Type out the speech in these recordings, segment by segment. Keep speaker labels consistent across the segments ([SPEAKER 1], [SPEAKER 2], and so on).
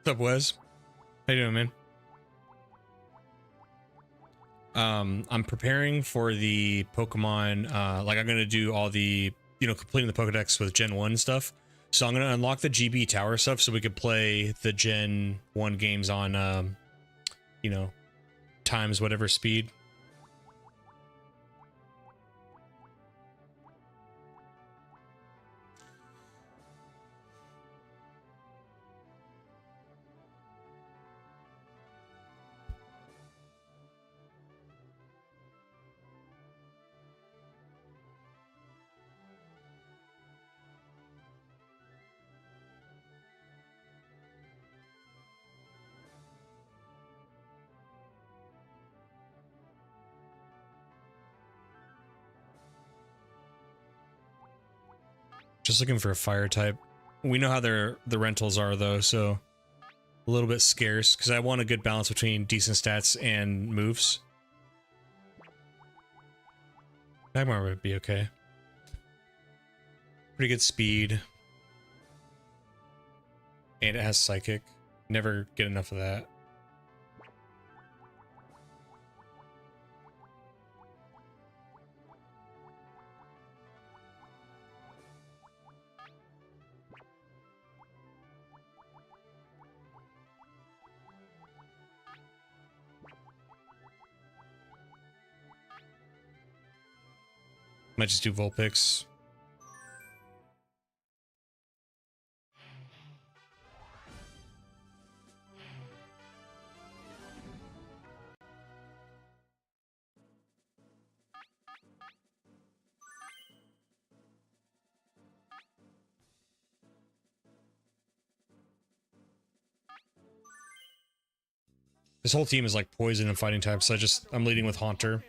[SPEAKER 1] What's up, Wes? How you doing, man? I'm preparing for the Pokemon, like I'm gonna do all the, completing the Pokedex with Gen 1 stuff. So I'm gonna unlock the GB Tower stuff so we could play the Gen 1 games on, times whatever speed. Just looking for a fire type. We know how the rentals are though, so a little bit scarce because I want a good balance between decent stats and moves. Magmar would be okay. Pretty good speed. And it has Psychic. Never get enough of that. Might just do Vulpix. This whole team is like poison and fighting types, so I'm leading with Haunter.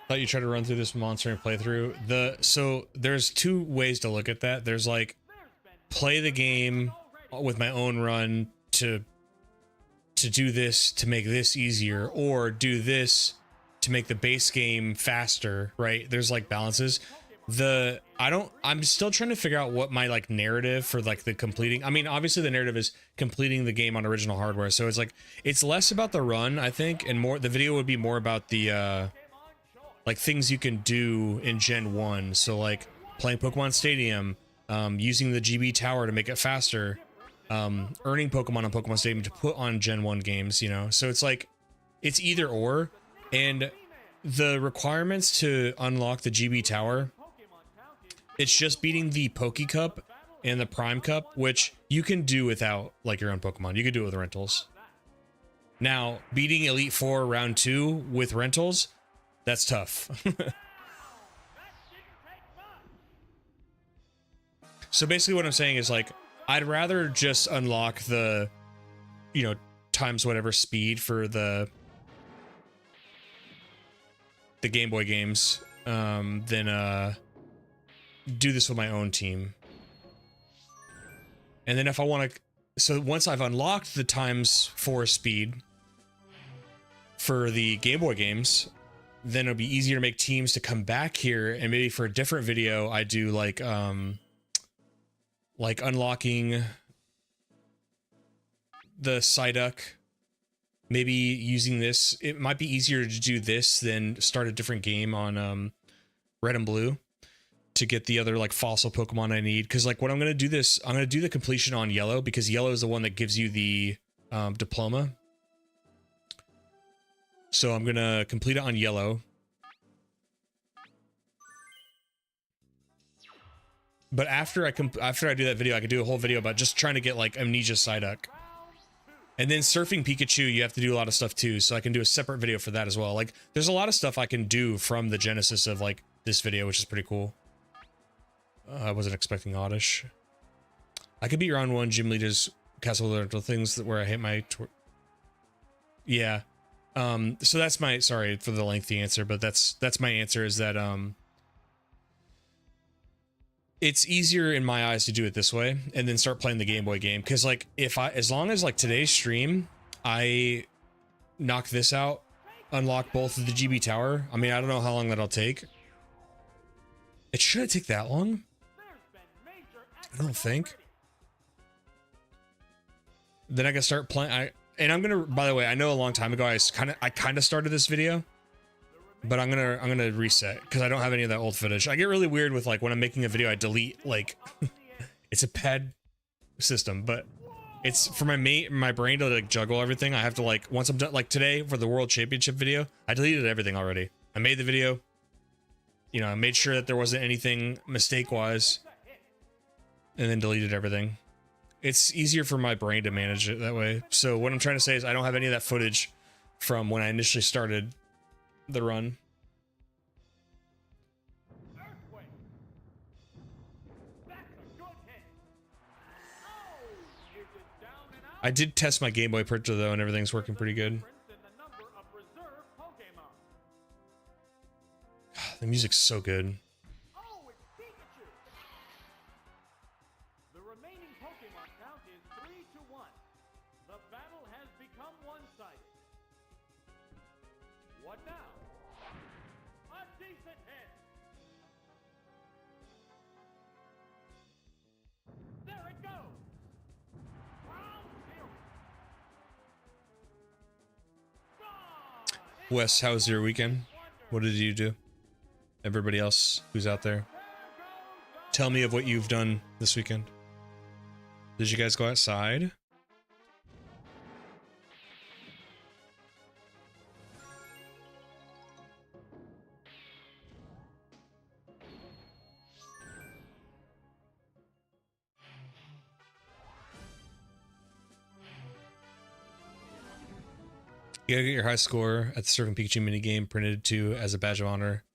[SPEAKER 1] Thought you tried to run through this monster and play through so there's two ways to look at that. There's like play the game with my own run to do this to make this easier, or do this to make the base game faster, right? There's like balances. I'm still trying to figure out what my like narrative for like the completing. I mean, obviously the narrative is completing the game on original hardware, so it's like it's less about the run, I think, and more the video would be more about the like things you can do in Gen 1. So like playing Pokemon Stadium, using the GB Tower to make it faster, earning Pokemon on Pokemon Stadium to put on Gen 1 games, So it's like, it's either or. And the requirements to unlock the GB Tower, it's just beating the Poke Cup and the Prime Cup, which you can do without like your own Pokemon. You can do it with rentals. Now, beating Elite Four round 2 with rentals, that's tough. So basically what I'm saying is like, I'd rather just unlock the, times whatever speed for the Game Boy games, than do this with my own team. And then if I want to, so once I've unlocked the ×4 speed for the Game Boy games, then it'll be easier to make teams to come back here, and maybe for a different video I do like unlocking the Psyduck, maybe using this. It might be easier to do this than start a different game on Red and Blue to get the other like fossil Pokemon I need, because like what I'm gonna do the completion on Yellow, because Yellow is the one that gives you the diploma. So I'm gonna complete it on Yellow. But after I do that video, I could do a whole video about just trying to get like Amnesia Psyduck. And then Surfing Pikachu, you have to do a lot of stuff too, so I can do a separate video for that as well. Like there's a lot of stuff I can do from the genesis of like this video, which is pretty cool. I wasn't expecting Oddish. I could beat round 1 gym leaders, castle little things where I hit my yeah. So that's my, sorry for the lengthy answer, but that's my answer, is that it's easier in my eyes to do it this way and then start playing the Game Boy game. Cause like as long as like today's stream, I knock this out, unlock both of the GB Tower. I mean, I don't know how long that'll take. It shouldn't take that long. I don't think. Then I can start playing. And I'm gonna, by the way, I know a long time ago I kind of started this video, but I'm gonna reset because I don't have any of that old footage. I get really weird with like when I'm making a video, I delete like it's a bad system, but it's for my brain to like juggle everything. I have to like once I'm done, like today for the World Championship video, I deleted everything already. I made the video, you know, I made sure that there wasn't anything mistake wise, and then deleted everything. It's easier for my brain to manage it that way. So what I'm trying to say is I don't have any of that footage from when I initially started the run. I did test my Game Boy printer though, and everything's working pretty good. The music's so good.
[SPEAKER 2] The remaining Pokemon count is 3-1. The battle has become one-sided. What now? A decent hit. There it goes. Round zero. Gone.
[SPEAKER 1] Wes, how was your weekend? What did you do? Everybody else who's out there, tell me of what you've done this weekend. Did you guys go outside? You gotta get your high score at the Surfing Pikachu minigame printed to as a badge of honor.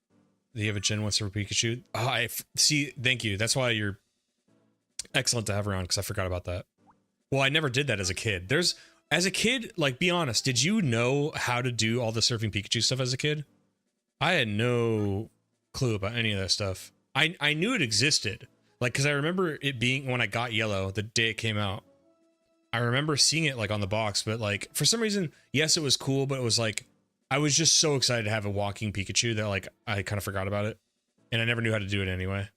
[SPEAKER 1] Do you have a Gen 1 Surfer Pikachu? Oh, see, thank you. That's why you're excellent to have around, because I forgot about that. Well, I never did that as a kid. As a kid, like, be honest, did you know how to do all the Surfing Pikachu stuff as a kid? I had no clue about any of that stuff. I knew it existed. Like, because I remember it being, when I got Yellow, the day it came out, I remember seeing it, like, on the box, but, like, for some reason, yes, it was cool, but it was, like, I was just so excited to have a walking Pikachu that, like, I kind of forgot about it. And I never knew how to do it anyway.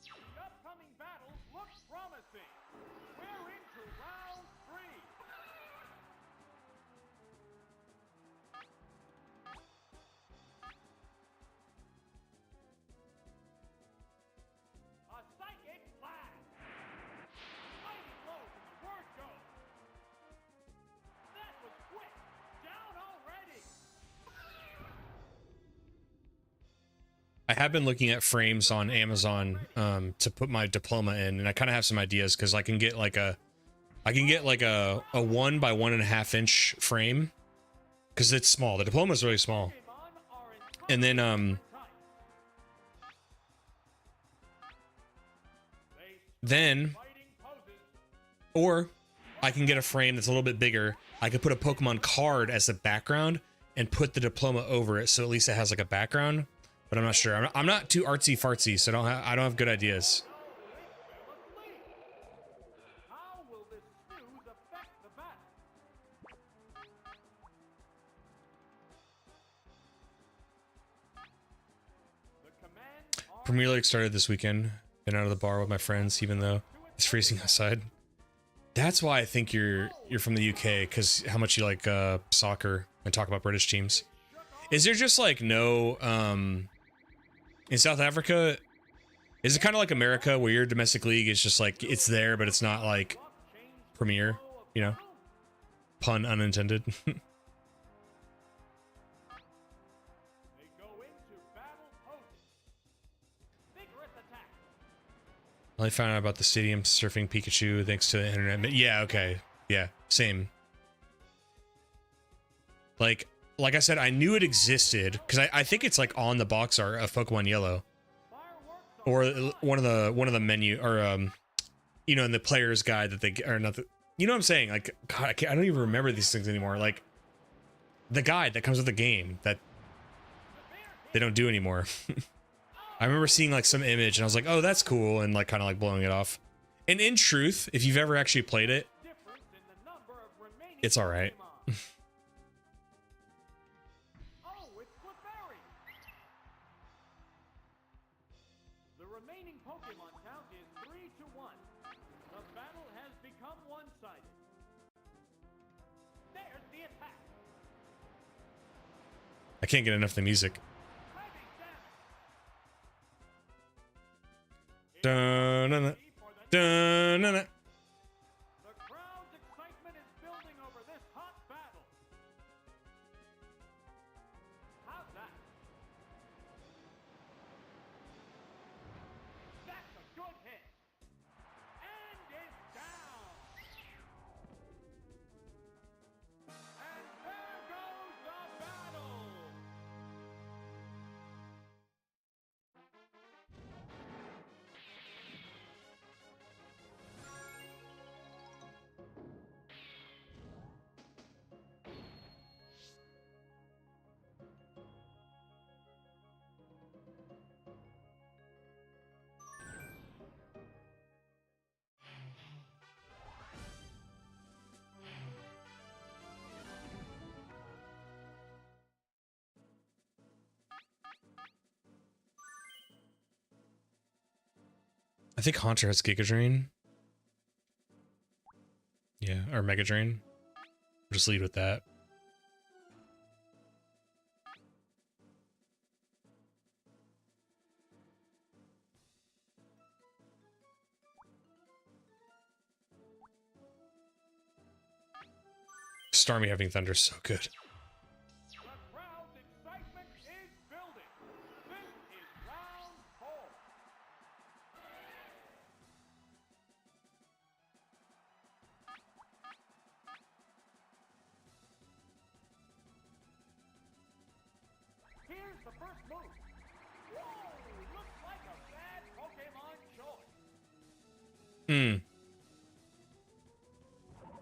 [SPEAKER 2] The upcoming battle looks promising. We're into round 3. A psychic blast. Mighty blow from the word go. That was quick. Down already.
[SPEAKER 1] I have been looking at frames on Amazon to put my diploma in, and I kind of have some ideas because I can get like a 1 by 1.5 inch frame because it's small. The diploma is really small, and then or I can get a frame that's a little bit bigger. I could put a Pokemon card as the background and put the diploma over it, so at least it has like a background. But I'm not sure. I'm not too artsy fartsy, so I don't have good ideas.
[SPEAKER 2] How will this news affect the battle? The command
[SPEAKER 1] Premier League started this weekend. Been out of the bar with my friends, even though it's freezing outside. That's why I think you're from the UK, because how much you like soccer and talk about British teams. Is there just like no in South Africa? Is it kind of like America, where your domestic league is just like it's there, but it's not like Premier? You know, pun unintended.
[SPEAKER 2] They go into battle posing. Vigorous attack.
[SPEAKER 1] I only found out about the stadium surfing Pikachu thanks to the internet. Yeah, okay. Yeah, same. Like I said, I knew it existed because I think it's like on the box art of Pokemon Yellow, or one of the menu, or you know, in the player's guide that they or not. You know what I'm saying? Like, God, I don't even remember these things anymore. Like the guide that comes with the game that they don't do anymore. I remember seeing like some image and I was like, oh, that's cool, and like kind of like blowing it off. And in truth, if you've ever actually played it, it's all right.
[SPEAKER 2] Oh, it's Clefairy! The remaining Pokemon count is 3-1. The battle has become one-sided. There's the attack.
[SPEAKER 1] I can't get enough of the music.
[SPEAKER 2] Heavy damage.
[SPEAKER 1] Dun-dun-dun. Dun-dun-dun.
[SPEAKER 2] The crowd's excitement is building over this hot battle. How's that? That's a good hit. And it's down. And there goes the battle.
[SPEAKER 1] I think Haunter has Giga Drain. Yeah, or Mega Drain. We'll just lead with that. Starmie having Thunder is so good.
[SPEAKER 2] The crowd's excitement is building. This is round 4. Here's the first move. Whoa! Looks like a bad Pokemon choice.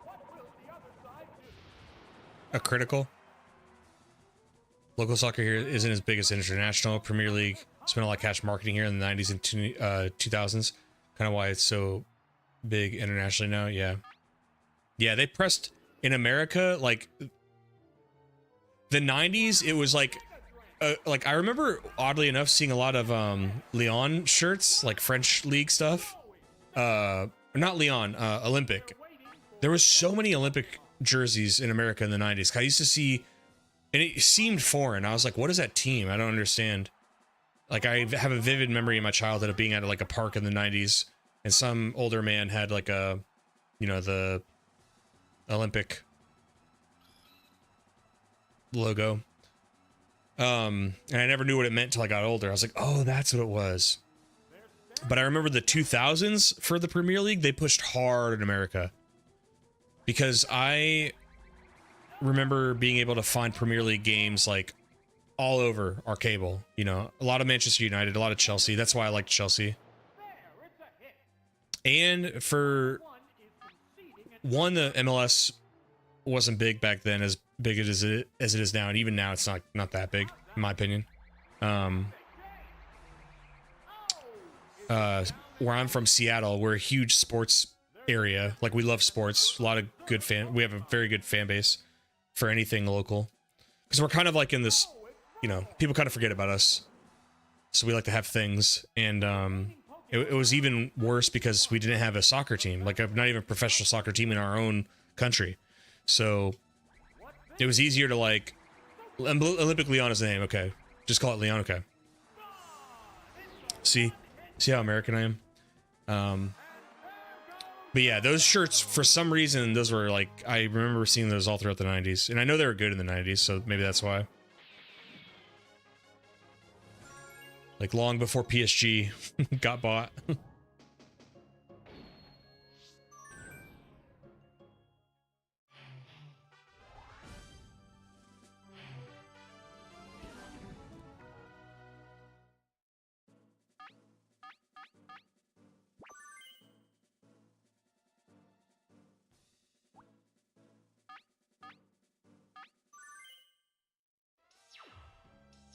[SPEAKER 2] What will the other side do?
[SPEAKER 1] A critical. Local soccer here isn't as big as international. Premier League spent a lot of cash marketing here in the 90s and 2000s. Kind of why it's so big internationally now. Yeah. Yeah, they pressed in America, like the 90s. It was like I remember oddly enough seeing a lot of Lyon shirts, like French league stuff. Not Lyon, Olympic. There was so many Olympic jerseys in America in the 90s. I used to see, and it seemed foreign. I was like, what is that team? I don't understand. Like, I have a vivid memory in my childhood of being at like a park in the 90s, and some older man had like a, you know, the Olympic logo. And I never knew what it meant till I got older. I was like, oh, that's what it was. But I remember the 2000s for the Premier League, they pushed hard in America. Because I remember being able to find Premier League games like all over our cable. You know, a lot of Manchester United, a lot of Chelsea. That's why I liked Chelsea. And for one, the MLS wasn't big back then, as big as it is now, and even now it's not that big, in my opinion. Where I'm from, Seattle, we're a huge sports area. Like, we love sports. A lot of good we have a very good fan base for anything local, because we're kind of like in this, you know, people kind of forget about us, so we like to have things. And it was even worse because we didn't have a soccer team, like not even a professional soccer team in our own country. So it was easier to like, Olympic Lyon is the name. Okay, just call it Lyon. Okay. See how American I am. But yeah, those shirts, for some reason, those were like, I remember seeing those all throughout the 90s, and I know they were good in the 90s, so maybe that's why. Like, long before PSG got bought.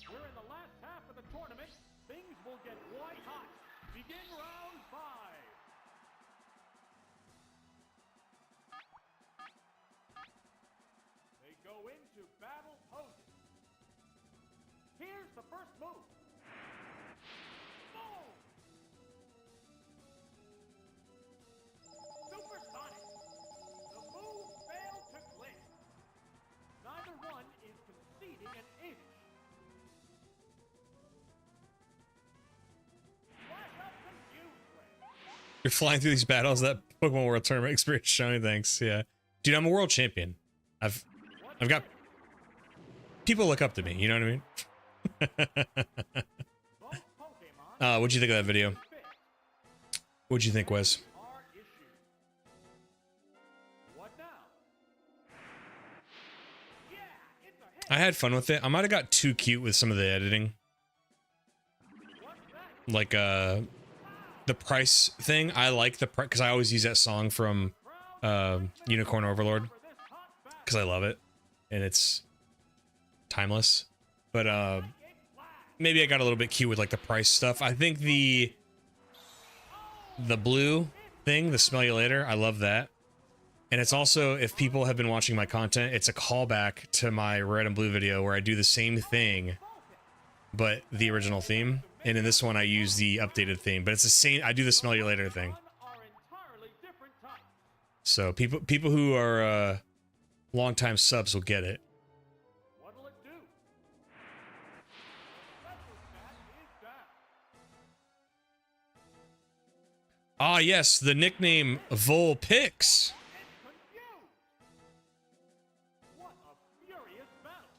[SPEAKER 2] We're in the last half begin round 5. They go into battle poses. Here's the first move. Boom! Supersonic. The move failed to click. Neither one is conceding an inch. Flash up confused ray.
[SPEAKER 1] You're flying through these battles. That Pokemon World Tournament experience, Johnny. Thanks. Yeah, dude, I'm a world champion. I've got people look up to me. You know what I mean?
[SPEAKER 2] Both Pokemon
[SPEAKER 1] What'd you think of that video?
[SPEAKER 2] fit
[SPEAKER 1] What'd you think, Wes?
[SPEAKER 2] are issued. What now? Yeah, it's a hit.
[SPEAKER 1] I had fun with it. I might have got too cute with some of the editing.
[SPEAKER 2] What's that?
[SPEAKER 1] Like the price thing. I like the price because I always use that song from Unicorn Overlord
[SPEAKER 2] For this hot battle.
[SPEAKER 1] because I love it and it's timeless. But maybe I got a little bit cute with like the price stuff. I think the blue thing, the smell you later, I love that. And it's also, if people have been watching my content, it's a callback to my red and blue video where I do the same thing but the original theme. And in this one I use the updated theme, but it's the same. I do the smell you later thing.
[SPEAKER 2] Are entirely different types.
[SPEAKER 1] So people who are longtime subs will get it.
[SPEAKER 2] What'll it do? Special stat is down.
[SPEAKER 1] Ah, yes, the nickname Vulpix.
[SPEAKER 2] It's confused. What a furious battle.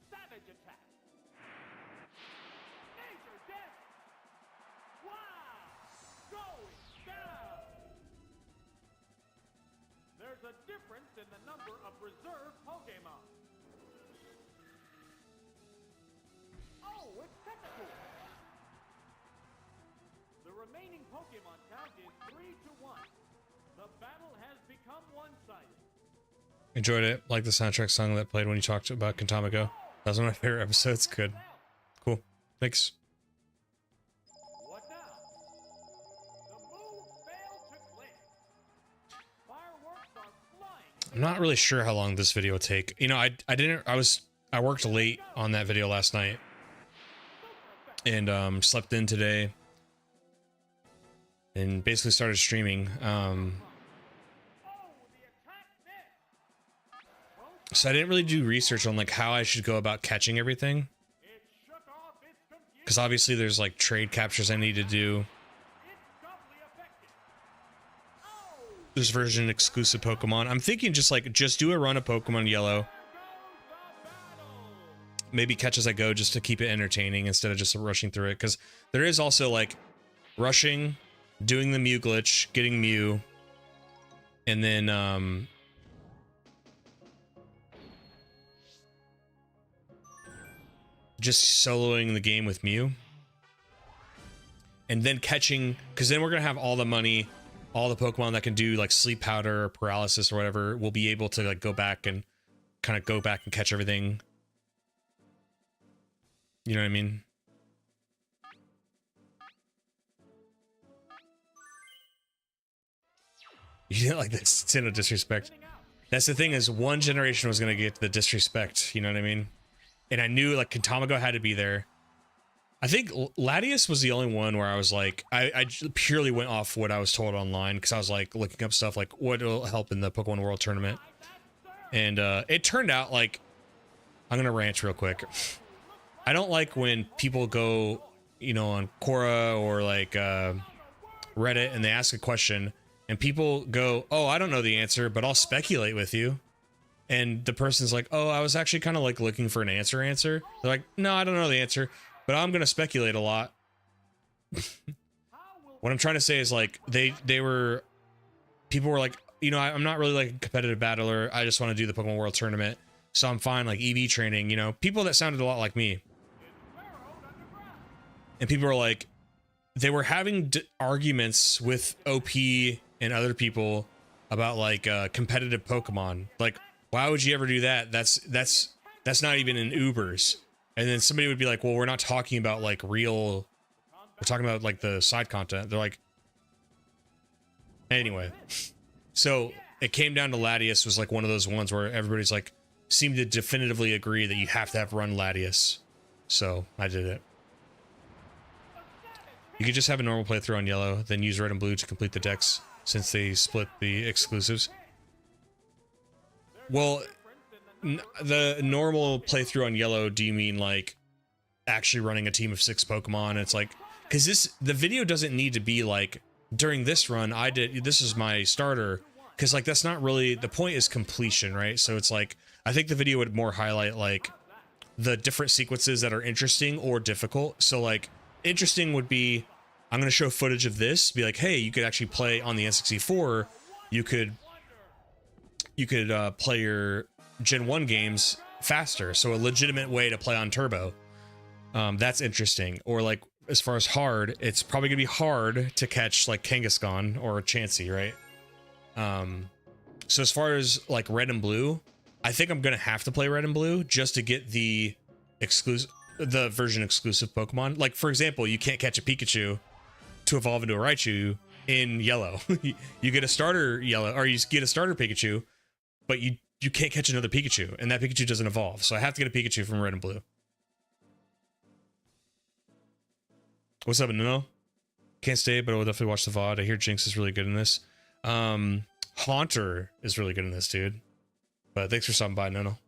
[SPEAKER 2] Savage attack. Major damage. Wow. Going down. There's a difference in the number of reserve Pokemon. Oh, it's technical. The remaining Pokemon count is 3-1. The battle has become one-sided.
[SPEAKER 1] Enjoyed it. Like the soundtrack song that played when you talked about Kentamako. That was one of my favorite episodes. Good. Cool. Thanks.
[SPEAKER 2] What now? The move failed to click. Fireworks are flying.
[SPEAKER 1] I'm not really sure how long this video will take. You know, I worked late on that video last night and slept in today and basically started streaming.
[SPEAKER 2] Oh, the attack missed. Both
[SPEAKER 1] So I didn't really do research on like how I should go about catching everything.
[SPEAKER 2] it shook off its confusion.
[SPEAKER 1] Because obviously there's like trade captures I need to do.
[SPEAKER 2] It's doubly effective. Oh,
[SPEAKER 1] There's version exclusive Pokemon. I'm thinking just do a run of Pokemon Yellow.
[SPEAKER 2] there goes the battle.
[SPEAKER 1] Maybe catch as I go just to keep it entertaining instead of just rushing through it. Because there is also like rushing, doing the Mew glitch, getting Mew, and then just soloing the game with Mew. And then catching, because then we're gonna have all the money, all the Pokemon that can do like sleep powder or paralysis or whatever, we'll be able to like go back and catch everything. You know what I mean? You didn't like this. It's no disrespect. That's the thing, is one generation was gonna get the disrespect. You know what I mean? And I knew like Kentamago had to be there. I think Latias was the only one where I was like, I purely went off what I was told online because I was like looking up stuff like what will help in the Pokemon World Tournament, and it turned out like, I'm gonna rant real quick. I don't like when people go, you know, on Quora or like Reddit and they ask a question and people go, oh, I don't know the answer, but I'll speculate with you. And the person's like, oh, I was actually kind of like looking for an answer. They're like, no, I don't know the answer, but I'm going to speculate a lot. What I'm trying to say is like, people were like, you know, I'm not really like a competitive battler. I just want to do the Pokemon World Tournament. So I'm fine, like EV training, you know, people that sounded a lot like me. And people were like, they were having arguments with OP and other people about like competitive Pokemon. Like, why would you ever do that? That's not even in Ubers. And then somebody would be like, well, we're not talking about like real, we're talking about like the side content. They're like, anyway. So it came down to Latias was like one of those ones where everybody's like, seemed to definitively agree that you have to have run Latias. So I did it. You could just have a normal playthrough on yellow, then use red and blue to complete the decks since they split the exclusives. Well, the normal playthrough on yellow, do you mean like actually running a team of 6 Pokemon? It's like, because the video doesn't need to be like, during this run, this is my starter, because like that's not really, the point is completion, right? So it's like, I think the video would more highlight like the different sequences that are interesting or difficult. So like, interesting would be, I'm going to show footage of this, be like, hey, you could actually play on the N64, you could play your Gen 1 games faster, so a legitimate way to play on Turbo. That's interesting. Or like, as far as hard, it's probably gonna be hard to catch like Kangaskhan or Chansey, right? So as far as like red and blue, I think I'm gonna have to play red and blue just to get the version exclusive Pokemon. Like, for example, you can't catch a Pikachu to evolve into a Raichu in yellow. You get a starter yellow, or you get a starter Pikachu, but you can't catch another Pikachu, and that Pikachu doesn't evolve. So I have to get a Pikachu from red and blue. What's up, no? Can't stay, but I will definitely watch the VOD. I hear Jinx is really good in this. Haunter is really good in this, dude. But thanks for stopping by, Nono.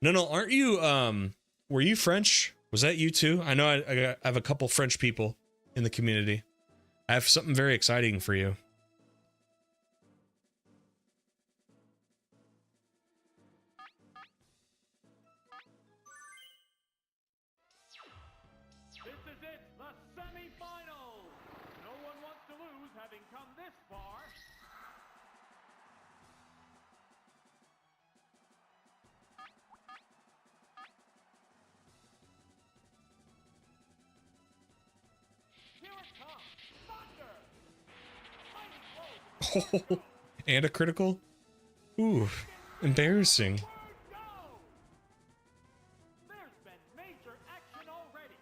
[SPEAKER 1] No, aren't you, were you French? Was that you too? I know I have a couple French people in the community. I have something very exciting for you.
[SPEAKER 2] This is it, the semi-finals. No one wants to lose, having come this far. Here it comes, Thunder. Mighty blow.
[SPEAKER 1] And a critical? Ooh, embarrassing.
[SPEAKER 2] Go! There's been major action already.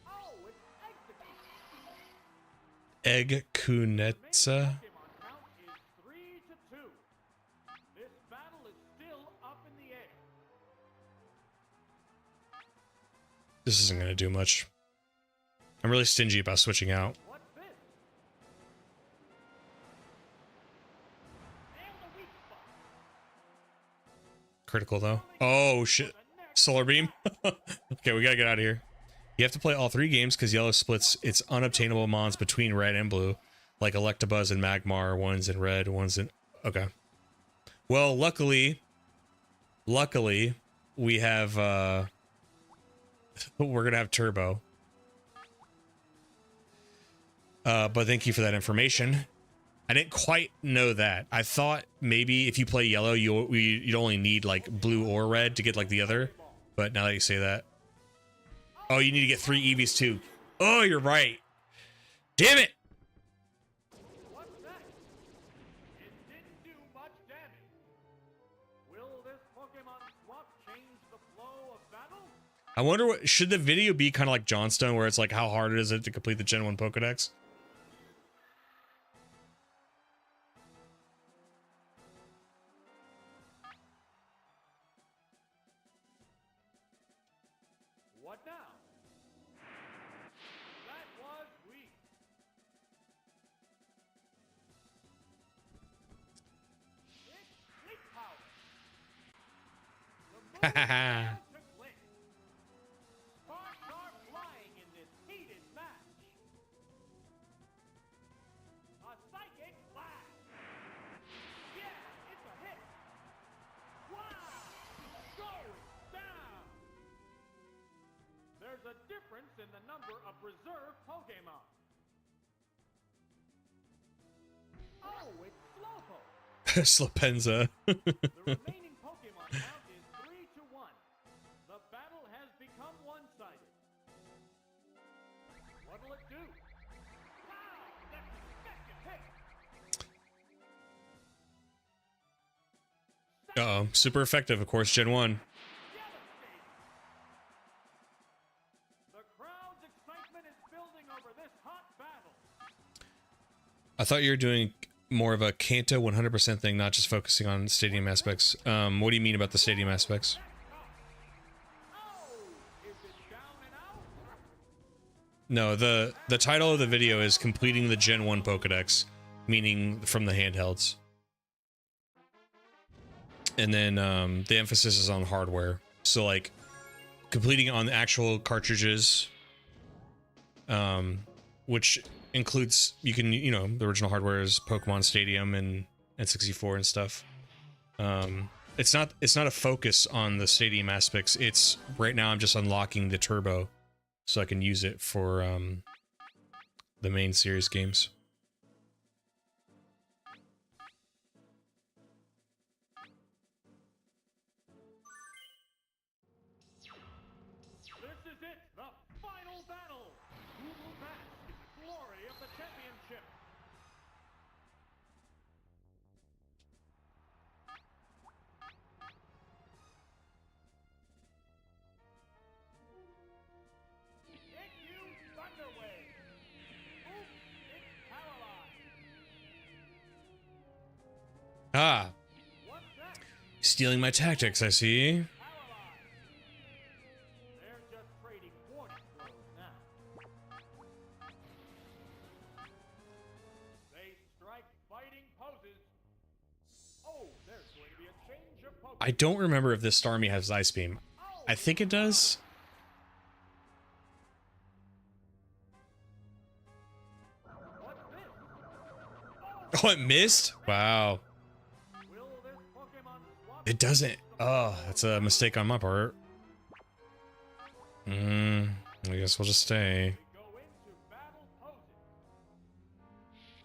[SPEAKER 2] Oh, it's Exeggutor.
[SPEAKER 1] Egg Kunetsa.
[SPEAKER 2] Pokemon count is 3-2. This battle is still up in the air.
[SPEAKER 1] This isn't gonna do much. I'm really stingy about switching out.
[SPEAKER 2] What's this? And the weak spot.
[SPEAKER 1] Critical though. Oh shit. Solar Beam. Okay, we gotta get out of here. You have to play all 3 games because yellow splits its unobtainable mons between red and blue. Like Electabuzz and Magmar, one's in red, one's in... Okay. Well, luckily, we have, we're gonna have Turbo. But thank you for that information. I didn't quite know that. I thought maybe if you play yellow, you'd only need like blue or red to get like the other. But now that you say that, oh, you need to get 3 Eevees too. Oh, you're right. Damn it!
[SPEAKER 2] What's that? It didn't do much damage. Will this Pokemon swap change the flow of battle?
[SPEAKER 1] I wonder what should the video be kind of like Johnstone, where it's like how hard is it to complete the Gen 1 Pokedex?
[SPEAKER 2] What now? That was weak. It's Sleep Power. The move
[SPEAKER 1] Hahaha.
[SPEAKER 2] to click. Sparks are flying in this heated match. A Psychic Blast. Yeah, it's a hit. Wow! Going down. There's a difference in the number of reserve Pokemon. Oh, it's Slowpoke.
[SPEAKER 1] Slopenza.
[SPEAKER 2] The remaining Pokemon count is 3-1. The battle has become one-sided. What'll it do? Wow, that's an effective hit.
[SPEAKER 1] Uh-oh. Super effective, of course, Gen 1.
[SPEAKER 2] Devastating. The crowd's excitement is building over this hot battle.
[SPEAKER 1] I thought you were doing more of a Kanto 100% thing, not just focusing on stadium aspects. What do you mean about the stadium aspects?
[SPEAKER 2] Oh, is it down and out?
[SPEAKER 1] No, the title of the video is completing the Gen 1 Pokedex, meaning from the handhelds. And then the emphasis is on hardware. So like completing on the actual cartridges, which includes you can the original hardware is Pokemon Stadium and N64 and stuff. It's not a focus on the stadium aspects. It's right now I'm just unlocking the turbo so I can use it for the main series games.
[SPEAKER 2] This is it, the final battle. Who will bask in the glory of the championship? Hit you, Thunder Wave. Oof, it's paralyzed.
[SPEAKER 1] Ah,
[SPEAKER 2] What's that?
[SPEAKER 1] stealing my tactics, I see.
[SPEAKER 2] Paralyzed. They're just trading warning blows now. They strike fighting poses. Oh, there's going to be a change of poses.
[SPEAKER 1] I don't remember if this Starmie has Ice Beam. I think it does.
[SPEAKER 2] What's this?
[SPEAKER 1] Oh, it missed? Wow.
[SPEAKER 2] Will this Pokemon swap
[SPEAKER 1] It doesn't. Oh, that's a mistake on my part. I guess we'll just stay.
[SPEAKER 2] go into battle poses?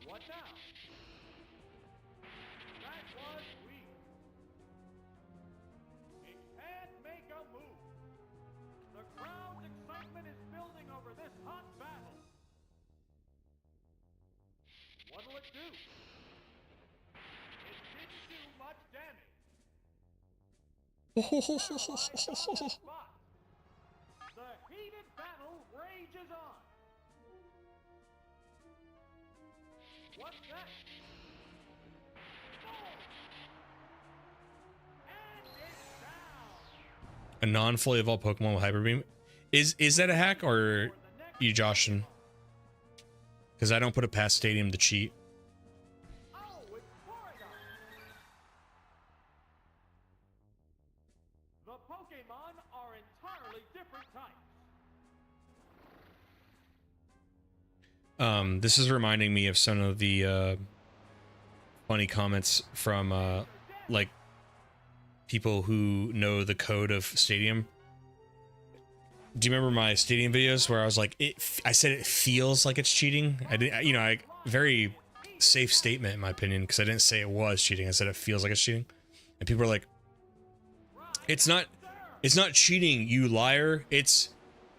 [SPEAKER 2] What now? That was weak. It can't make a move. The crowd's excitement is building over this hot battle. What'll it do? It didn't do much damage. Spot. The heated battle rages on. What's that? Oh! And it's down.
[SPEAKER 1] A non-fully evolved Pokemon with Hyper Beam. Is that a hack or you joshing? Because I don't put it past Stadium to cheat.
[SPEAKER 2] Oh, it's Porygon. The Pokemon are entirely different types.
[SPEAKER 1] This is reminding me of some of the funny comments from like people who know the code of Stadium. Do you remember my Stadium videos where I was like, I said it feels like it's cheating? I didn't, very safe statement in my opinion, because I didn't say it was cheating. I said it feels like it's cheating, and people are like, it's not cheating, you liar. It's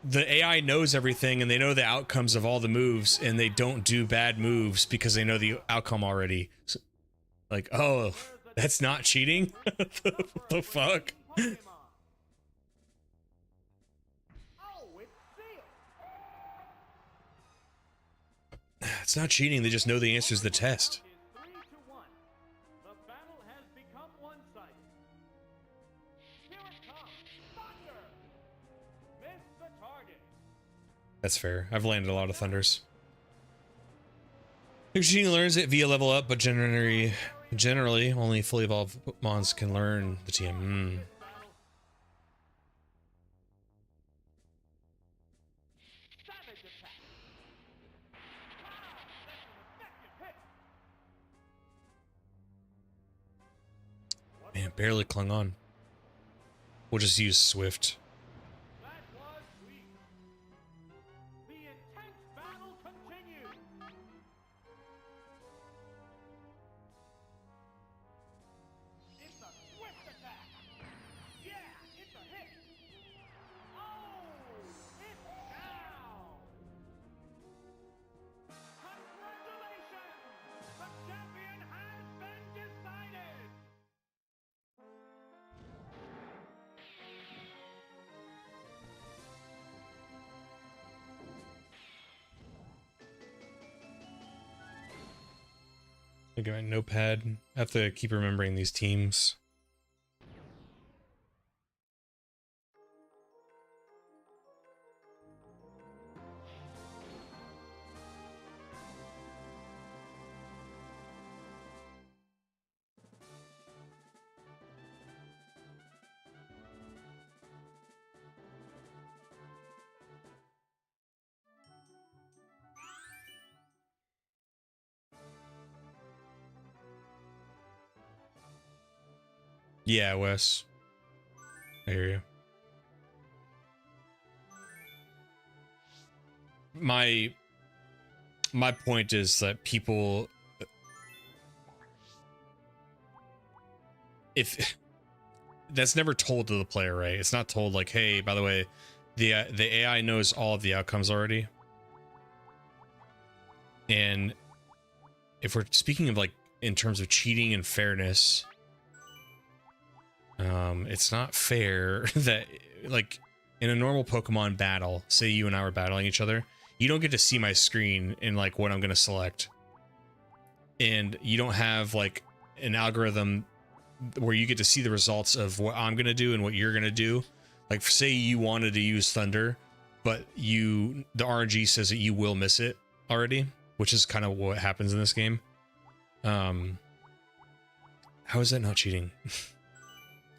[SPEAKER 1] the AI knows everything, and they know the outcomes of all the moves, and they don't do bad moves because they know the outcome already. So, like, oh, that's not cheating? What the fuck?
[SPEAKER 2] Pokemon. Oh, it's sealed.
[SPEAKER 1] It's not cheating, they just know the answers to the test.
[SPEAKER 2] Is 3-1. The battle has become one-sided. Here it comes. Thunder. Miss the target.
[SPEAKER 1] That's fair. I've landed a lot of thunders. Machine learns it via level up, but generally only fully evolved Pokemons can learn the TM.
[SPEAKER 2] Battle. Savage attack. Wow, that's an effective hit.
[SPEAKER 1] Man, barely clung on. We'll just use Swift.
[SPEAKER 2] That was weak. The intense battle continues. It's a swift attack. Yeah, it's a hit. Oh, it's down. Congratulations! The champion has been decided.
[SPEAKER 1] Look at my notepad. I have to keep remembering these teams. Yeah, Wes. I hear you. My point is that people, if that's never told to the player, right? It's not told like, hey, by the way, the AI knows all of the outcomes already. And if we're speaking of like in terms of cheating and fairness, it's not fair that like in a normal Pokemon battle, say you and I were battling each other, you don't get to see my screen and like what I'm going to select. And you don't have like an algorithm where you get to see the results of what I'm going to do and what you're going to do. Like say you wanted to use Thunder, but the RNG says that you will miss it already, which is kind of what happens in this game. How is that not cheating?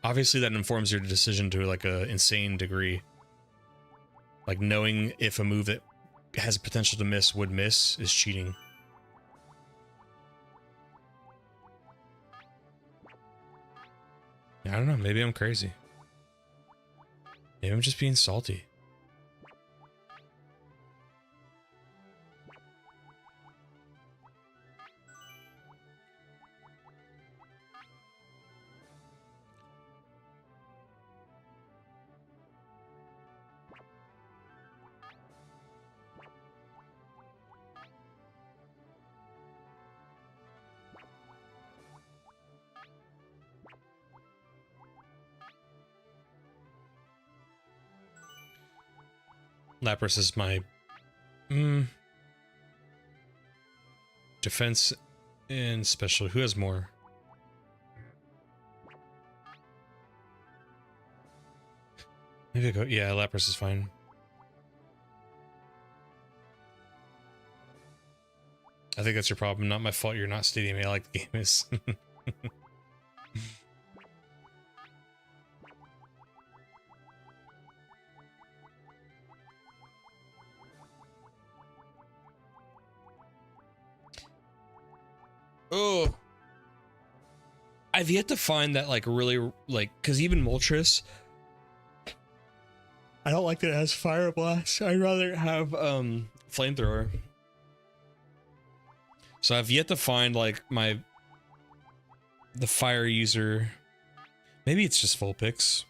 [SPEAKER 1] Obviously that informs your decision to like a insane degree. Like knowing if a move that has potential to miss would miss is cheating. I don't know, maybe I'm crazy. Maybe I'm just being salty. Lapras is my defense and special. Who has more? Maybe I go. Yeah, Lapras is fine. I think that's your problem. Not my fault. You're not Stadium A like the game is. Oh, I've yet to find that like really like because even Moltres, I don't like that it has Fire Blast. I'd rather have Flamethrower. So I've yet to find like the fire user. Maybe it's just Vulpix.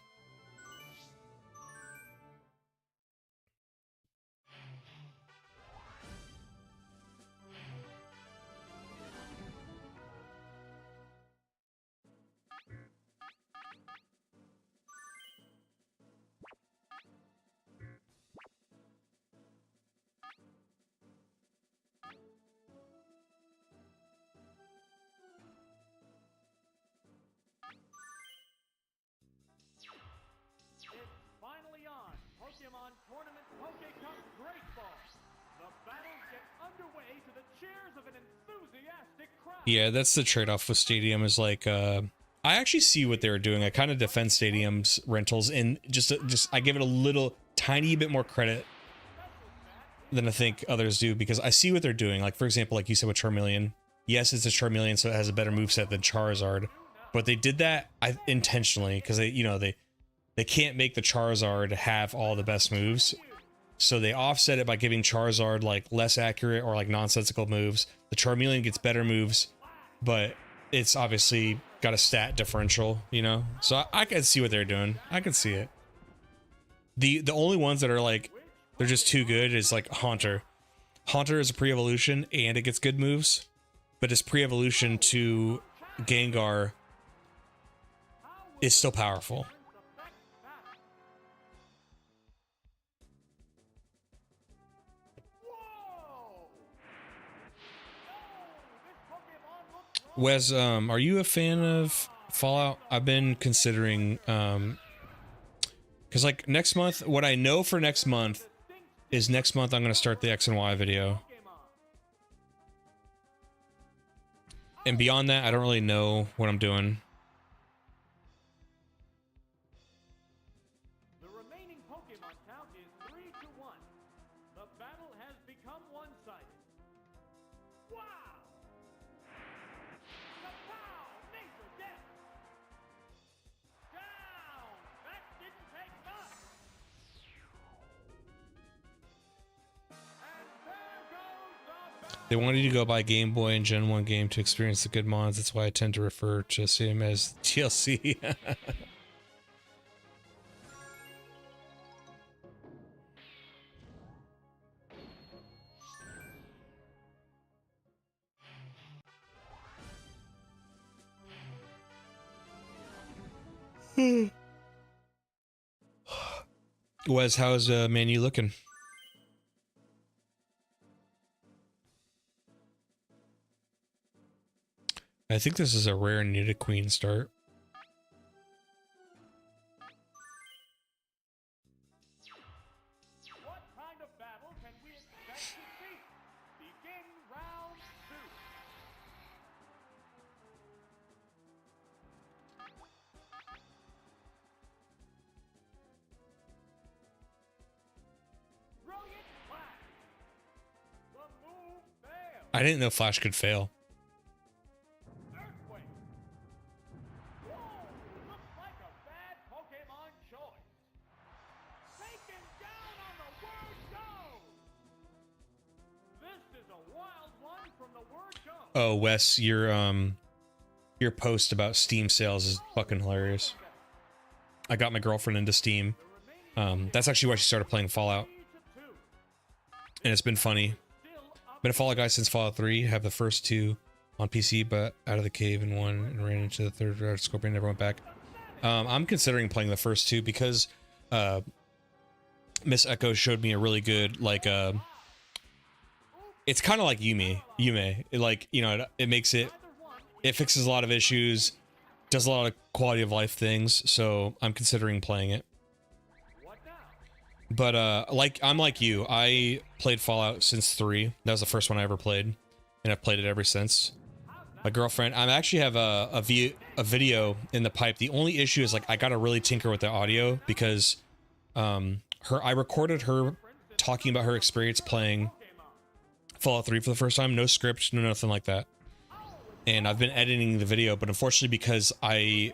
[SPEAKER 2] Finally on Pokemon Tournament Pokecup Great Ball. The battles get underway to the cheers of an enthusiastic crowd.
[SPEAKER 1] Yeah, that's the trade-off with Stadium is like I actually see what they were doing. I kind of defend Stadium's rentals and just I give it a little tiny bit more credit than I think others do because I see what they're doing. Like for example, like you said with Charmeleon. Yes, it's a Charmeleon, so it has a better moveset than Charizard, but they did that intentionally because they can't make the Charizard have all the best moves. So they offset it by giving Charizard like less accurate or like nonsensical moves. The Charmeleon gets better moves, but it's obviously got a stat differential, you know? So I can see what they're doing. I can see it. The only ones that are like, they're just too good is like Haunter. Haunter is a pre-evolution and it gets good moves, but its pre-evolution to Gengar is still powerful. Wes, are you a fan of Fallout? I've been considering, because like next month, what I know for next month is next month I'm going to start the X and Y video. And beyond that, I don't really know what I'm doing.
[SPEAKER 2] The remaining Pokemon count is 3-1. The battle has become one-sided. Wow! Kapow! Major death! Down! That didn't take much! And there goes the battle!
[SPEAKER 1] They wanted you to go buy Game Boy and Gen 1 game to experience the good mods. That's why I tend to refer to him as TLC. Wes, how's Manu looking? I think this is a rare Nidoqueen start.
[SPEAKER 2] What kind of battle can we expect to see? Begin round 2. Brilliant Flash! The move failed.
[SPEAKER 1] I didn't know Flash could fail.
[SPEAKER 2] Earthquake! Whoa! Looks like a bad Pokemon choice. Taken down on the word go! This is a wild one from the word go.
[SPEAKER 1] Oh, Wes, your post about Steam sales is fucking hilarious. I got my girlfriend into Steam. That's actually why she started playing Fallout,
[SPEAKER 2] 3-2.
[SPEAKER 1] and it's been funny.
[SPEAKER 2] Still up.
[SPEAKER 1] Been a Fallout guy since Fallout 3. Have the first 2 on PC, but out of the cave in 1 and ran into the third Red Scorpion, never went back. I'm considering playing the first 2 because Miss Echo showed me a really good, like, it's kind of like Yume. It, like, you know, it makes it, it fixes a lot of issues, does a lot of quality of life things, so I'm considering playing it.
[SPEAKER 2] What now?
[SPEAKER 1] But like, I'm like you, I played Fallout since 3. That was the first one I ever played, and I've played it ever since. My girlfriend, I actually have a video in the pipe. The only issue is, like, I gotta really tinker with the audio because I recorded her talking about her experience playing Fallout 3 for the first time. No script, no nothing like that. And I've been editing the video, but unfortunately, because the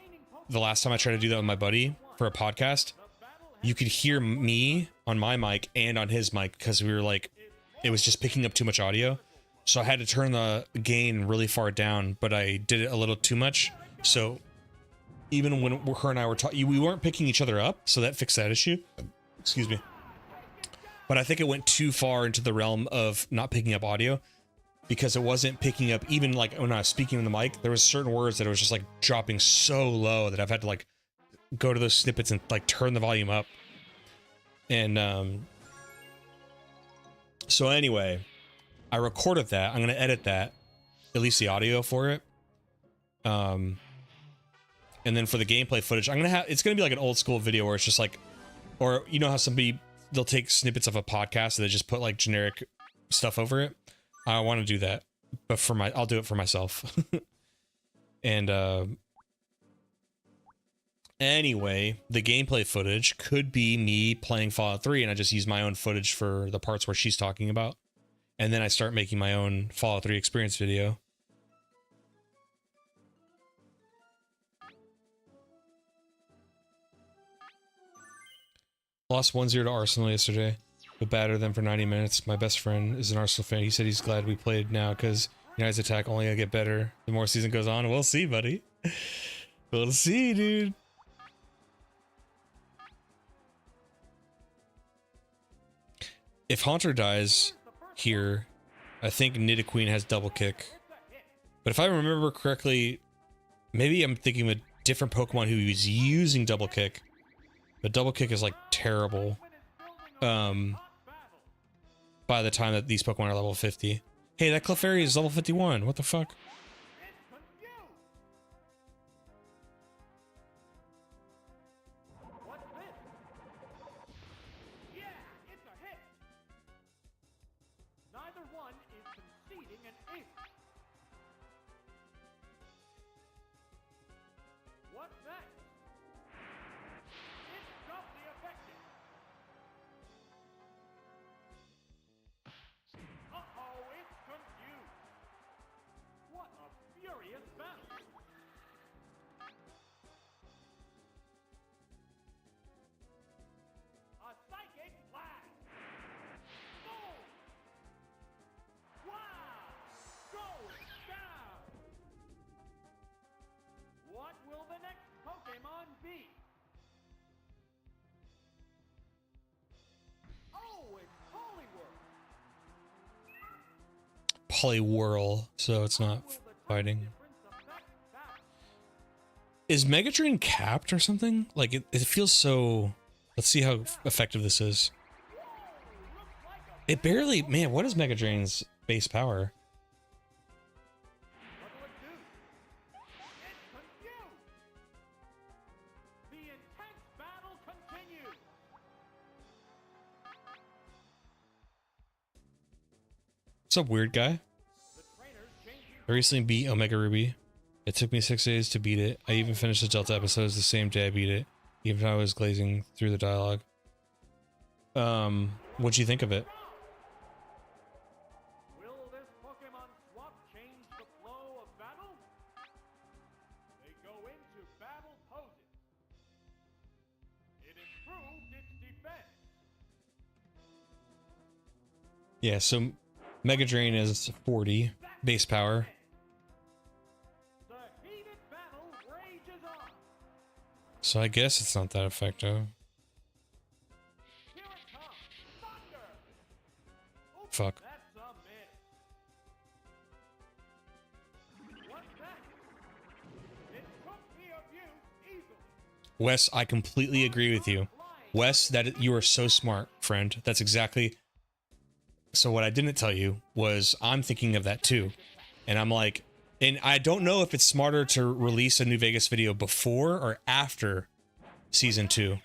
[SPEAKER 1] last time I tried to do that with my buddy for a podcast, you could hear me on my mic and on his mic because we were like, it was just picking up too much audio. So I had to turn the gain really far down, but I did it a little too much. So even when her and I were talking, we weren't picking each other up, so that fixed that issue. Excuse me. But I think it went too far into the realm of not picking up audio because it wasn't picking up, even like when I was speaking in the mic, there was certain words that it was just like dropping so low that I've had to like go to those snippets and like turn the volume up. And so anyway, I recorded that. I'm going to edit that, at least the audio for it. And then for the gameplay footage, I'm going to have, it's going to be like an old school video where it's just like, or you know how they'll take snippets of a podcast and they just put like generic stuff over it. I want to do that, but I'll do it for myself. And anyway, the gameplay footage could be me playing Fallout 3 and I just use my own footage for the parts where she's talking about. And then I start making my own Fallout 3 experience video. Lost 1-0 to Arsenal yesterday, but battered them for 90 minutes. My best friend is an Arsenal fan. He said he's glad we played now because United's attack only gonna get better the more season goes on. We'll see, buddy. We'll see, dude. If Haunter dies here, I think Nidoqueen has double kick. But if I remember correctly, maybe I'm thinking of a different Pokemon who is using double kick. But double kick is like terrible by the time that these Pokemon are level 50. Hey, that Clefairy is level 51. What the fuck?
[SPEAKER 2] exceeding an inch. What's next? It's doubly effective. Uh-oh, it's confused. What a furious battle. A psychic blast. Boom! Wow! Going down! What will the next Pokemon be? Oh, it's Poliwhirl!
[SPEAKER 1] Poliwhirl, so it's not
[SPEAKER 2] Will the type
[SPEAKER 1] fighting.
[SPEAKER 2] difference affect battle?
[SPEAKER 1] Is Mega Drain capped or something? Like it feels so. Let's see how effective this is.
[SPEAKER 2] Whoa! Looks like a
[SPEAKER 1] It barely, man. What is Mega Drain's base power?
[SPEAKER 2] What'll it do? It's confused! The intense battle continues!
[SPEAKER 1] What's up, weird guy?
[SPEAKER 2] The trainers changing
[SPEAKER 1] I recently beat Omega Ruby. It took me 6 days to beat it. I even finished the Delta episodes the same day I beat it, even if I was glazing through the dialogue. What'd you think of it?
[SPEAKER 2] Will this Pokemon swap change the flow of battle? They go into battle poses. It improved its defense.
[SPEAKER 1] Yeah, so Mega Drain is 40 base power.
[SPEAKER 2] The heated battle rages on.
[SPEAKER 1] So I guess it's not that effective.
[SPEAKER 2] Here it comes. Thunder! Oops,
[SPEAKER 1] Fuck.
[SPEAKER 2] that's a miss. What's next? It took the abuse easily.
[SPEAKER 1] Wes, I completely agree with you. Wes, that you are so smart, friend. That's exactly. So what I didn't tell you was I'm thinking of that too. And I'm like, and I don't know if it's smarter to release a New Vegas video before or after season 2.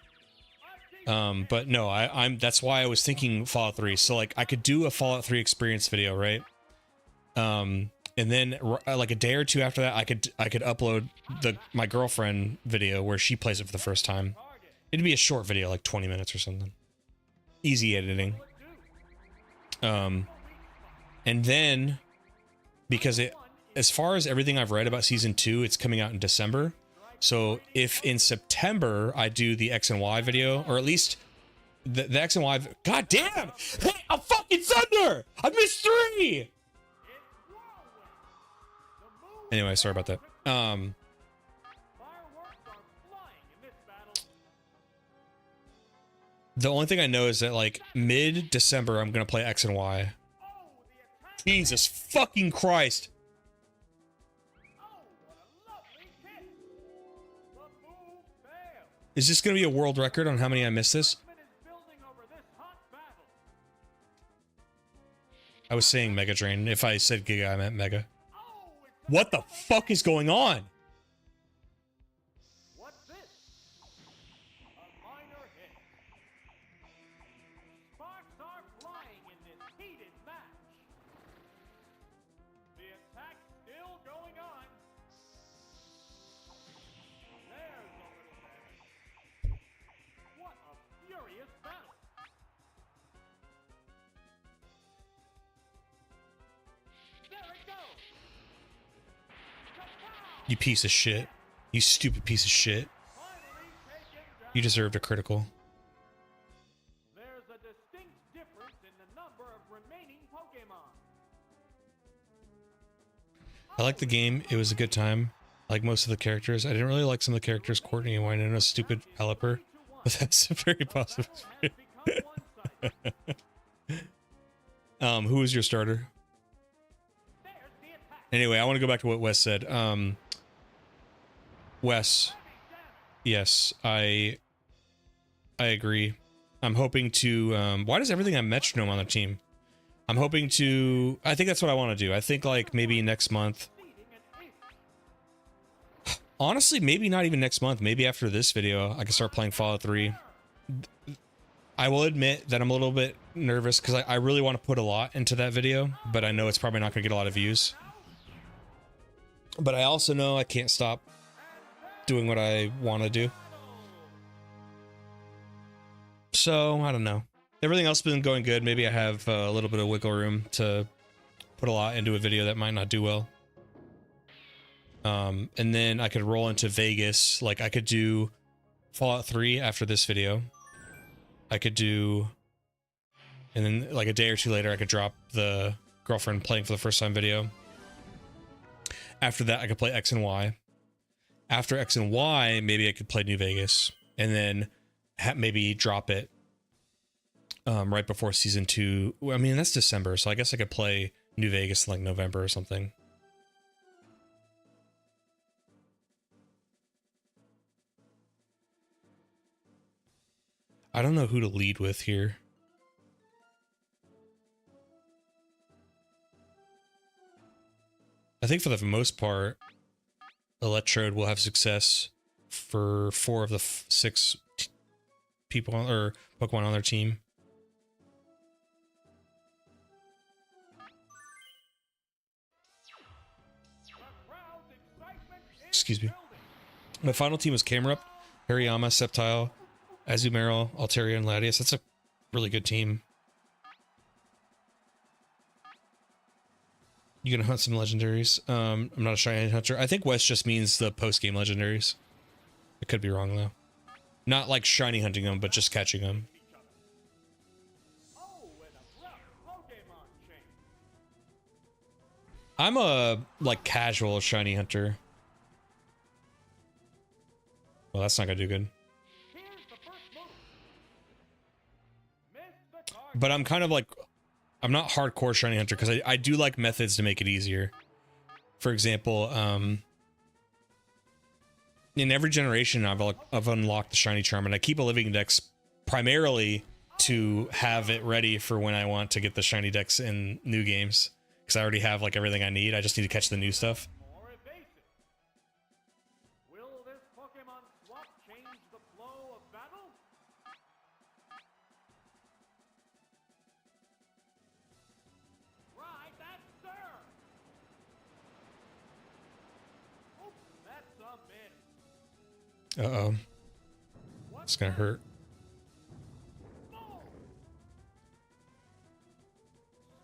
[SPEAKER 1] But no, I'm that's why I was thinking Fallout 3. So like I could do a Fallout 3 experience video, right? And then like a day or two after that, I could upload my girlfriend video where she plays it for the first time. It'd be a short video, like 20 minutes or something. Easy editing. And then because as far as everything I've read about season 2, it's coming out in December. So if in September I do the X and Y video, or at least the X and Y, god damn! Hey, a fucking thunder! I missed 3! Anyway, sorry about that.
[SPEAKER 2] Fireworks are flying in this battle.
[SPEAKER 1] The only thing I know is that like mid-December I'm gonna play X and Y.
[SPEAKER 2] Oh, the attack.
[SPEAKER 1] Jesus fucking Christ!
[SPEAKER 2] Oh, what a lovely kick. The move failed.
[SPEAKER 1] Is this gonna be a world record on how many I missed this?
[SPEAKER 2] Excitement is building over this hot battle.
[SPEAKER 1] I was saying Mega Drain. If I said Giga, I meant Mega.
[SPEAKER 2] Oh, it's
[SPEAKER 1] What the fuck is going on?
[SPEAKER 2] What's this? A minor hit. Sparks are flying in this heated match. The attack still going on. There's a little damage. What a furious battle. There it goes. Kapow!
[SPEAKER 1] You piece of shit. You stupid piece of shit.
[SPEAKER 2] Finally taken down.
[SPEAKER 1] You deserved a critical.
[SPEAKER 2] There's a distinct difference in the number of remaining Pokemon.
[SPEAKER 1] I liked the game. It was a good time. Like most of the characters. I didn't really like some of the characters. Courtney and Winona, stupid Pelipper. But that's a very positive.
[SPEAKER 2] Has become one-sided.
[SPEAKER 1] Who was your starter?
[SPEAKER 2] There's the attack.
[SPEAKER 1] Anyway, I want to go back to what Wes said. Wes, yes, I agree. I'm hoping to, why does everything have metronome on the team? I'm hoping to, I think that's what I want to do. I think like maybe next month.
[SPEAKER 2] Exceeding an inch.
[SPEAKER 1] Honestly, maybe not even next month. Maybe after this video, I can start playing Fallout 3. I will admit that I'm a little bit nervous because I really want to put a lot into that video, but I know it's probably not going to get a lot of views. But I also know I can't stop doing what I want to do. So, I don't know. Everything else has been going good. Maybe I have a little bit of wiggle room to put a lot into a video that might not do well. And then I could roll into Vegas. Like, I could do Fallout 3 after this video. I could do... And then, like, a day or two later, I could drop the girlfriend playing for the first time video. After that, I could play X and Y. After X and Y, maybe I could play New Vegas. And then maybe drop it right before Season 2. I mean, that's December, so I guess I could play New Vegas in, like, November or something. I don't know who to lead with here. I think for the most part, Electrode will have success for 4 of the 6 people or Pokemon on their team. Excuse me. My final team was Camerupt, Hariyama, Sceptile, Azumarill, Altaria, and Latias. That's a really good team. You gonna hunt some legendaries? I'm not a shiny hunter. I think West just means the post-game legendaries. I could be wrong though. Not like shiny hunting them, but just catching them. I'm a like casual shiny hunter. Well, that's not gonna do good. But I'm kind of like, I'm not hardcore shiny hunter because I do like methods to make it easier. For example, in every generation I've unlocked the shiny charm, and I keep a living dex primarily to have it ready for when I want to get the shiny dex in new games, because I already have like everything I need. I just need to catch the new stuff.
[SPEAKER 2] Will this Pokemon swap change the flow of battle? Right, that's sir. Oh, that's a miss.
[SPEAKER 1] Uh-oh. It's gonna hurt.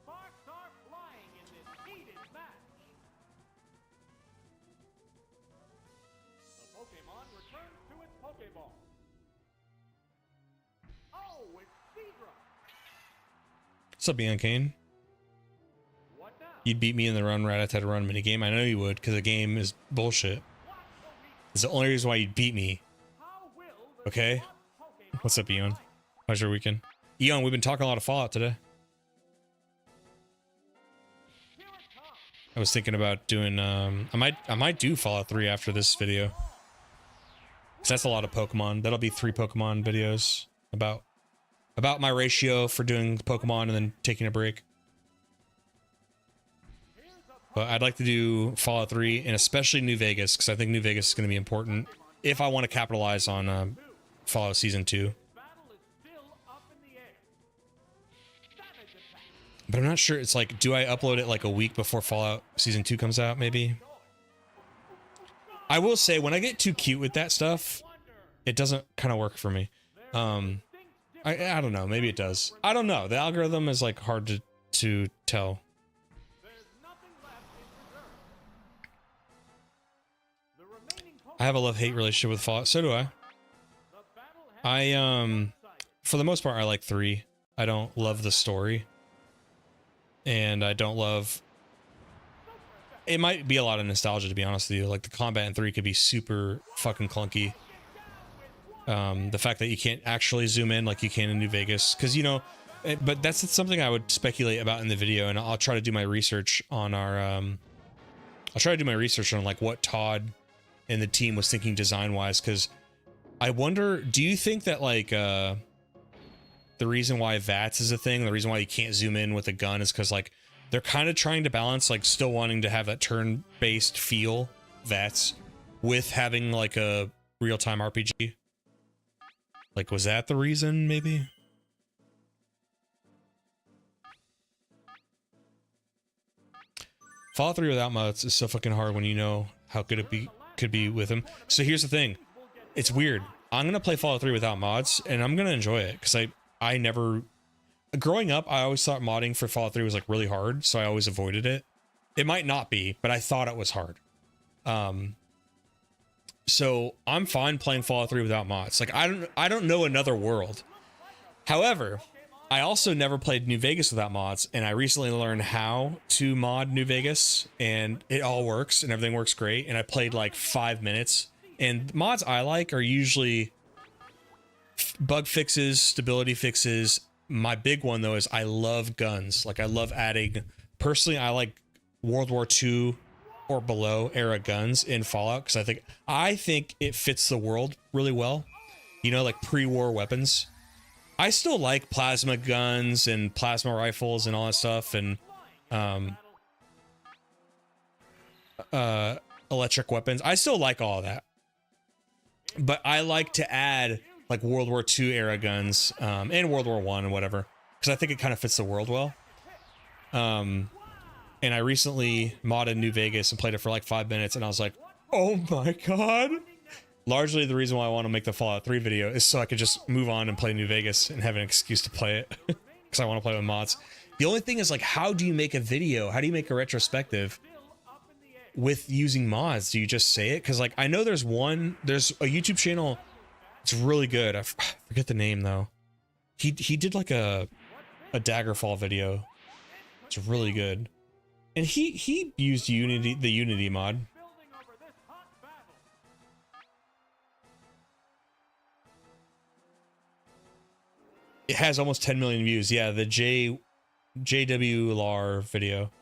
[SPEAKER 2] Sparks are flying in this heated match. The Pokemon returns to its Pokeball. Oh, it's Seadra.
[SPEAKER 1] What's up, Biancane?
[SPEAKER 2] What now?
[SPEAKER 1] You'd beat me in the Run Rattata Run minigame. I know you would, because the game is bullshit. It's the only reason why you'd beat me.
[SPEAKER 2] How will the
[SPEAKER 1] Okay?
[SPEAKER 2] Pokemon
[SPEAKER 1] What's up, Eon? How's your weekend? Eon, we've been talking a lot of Fallout today.
[SPEAKER 2] Here it comes.
[SPEAKER 1] I was thinking about doing, I might do Fallout 3 after this video. 'Cause that's a lot of Pokemon. That'll be 3 Pokemon videos about my ratio for doing Pokemon and then taking a break. But I'd like to do Fallout 3 and especially New Vegas, because I think New Vegas is going to be important if I want to capitalize on Fallout Season 2.
[SPEAKER 2] Battle is still up in the air. Savage attack.
[SPEAKER 1] But I'm not sure. It's like, do I upload it like a week before Fallout Season 2 comes out, maybe? I will say, when I get too cute with that stuff, it doesn't kind of work for me. I don't know. Maybe it does. I don't know. The algorithm is like hard to tell.
[SPEAKER 2] There's nothing left in reserve. The remaining
[SPEAKER 1] I have a love-hate relationship with Fallout. So do I.
[SPEAKER 2] The battle has
[SPEAKER 1] For the most part, I like 3. I don't love the story. And I don't love... It might be a lot of nostalgia, to be honest with you. Like, the combat in 3 could be super fucking clunky. The fact that you can't actually zoom in like you can in New Vegas. Because, you know... But that's something I would speculate about in the video, and I'll try to do my research on our... I'll try to do my research on, like, what Todd and the team was thinking design-wise, because... I wonder, do you think that, like, the reason why VATS is a thing, the reason why you can't zoom in with a gun is because, like, they're kind of trying to balance, like, still wanting to have that turn-based feel, VATS, with having, like, a real-time RPG? Like, was that the reason, maybe? Fallout 3 without mods is so fucking hard when you know how good it could be with them. So here's the thing. It's weird. I'm gonna play Fallout 3 without mods, and I'm gonna enjoy it because I never. Growing up, I always thought modding for Fallout 3 was like really hard, so I always avoided it. It might not be, but I thought it was hard. So I'm fine playing Fallout 3 without mods. Like I don't know another world. However, I also never played New Vegas without mods, and I recently learned how to mod New Vegas, and it all works and everything works great. And I played like 5 minutes, and mods I like are usually bug fixes, stability fixes. My big one though is I love guns. Like I love adding, personally I like World War II or below era guns in Fallout because I think it fits the world really well. You know, like pre-war weapons. I still like plasma guns and plasma rifles and all that stuff, and electric weapons. I still like all of that, but I like to add like World War II era guns and World War I and whatever, because I think it kind of fits the world well. And I recently modded New Vegas and played it for like 5 minutes, and I was like, oh my god. Largely the reason why I want to make the Fallout 3 video is so I could just move on and play New Vegas and have an excuse to play it because I want to play with mods. The only thing is, like, how do you make a video? How do you make a retrospective with using mods? Do you just say it? Because like I know there's a YouTube channel. It's really good. I forget the name though. He did like a Daggerfall video. It's really good. And he used the Unity mod. It has almost 10 million views. Yeah, the JWLR video.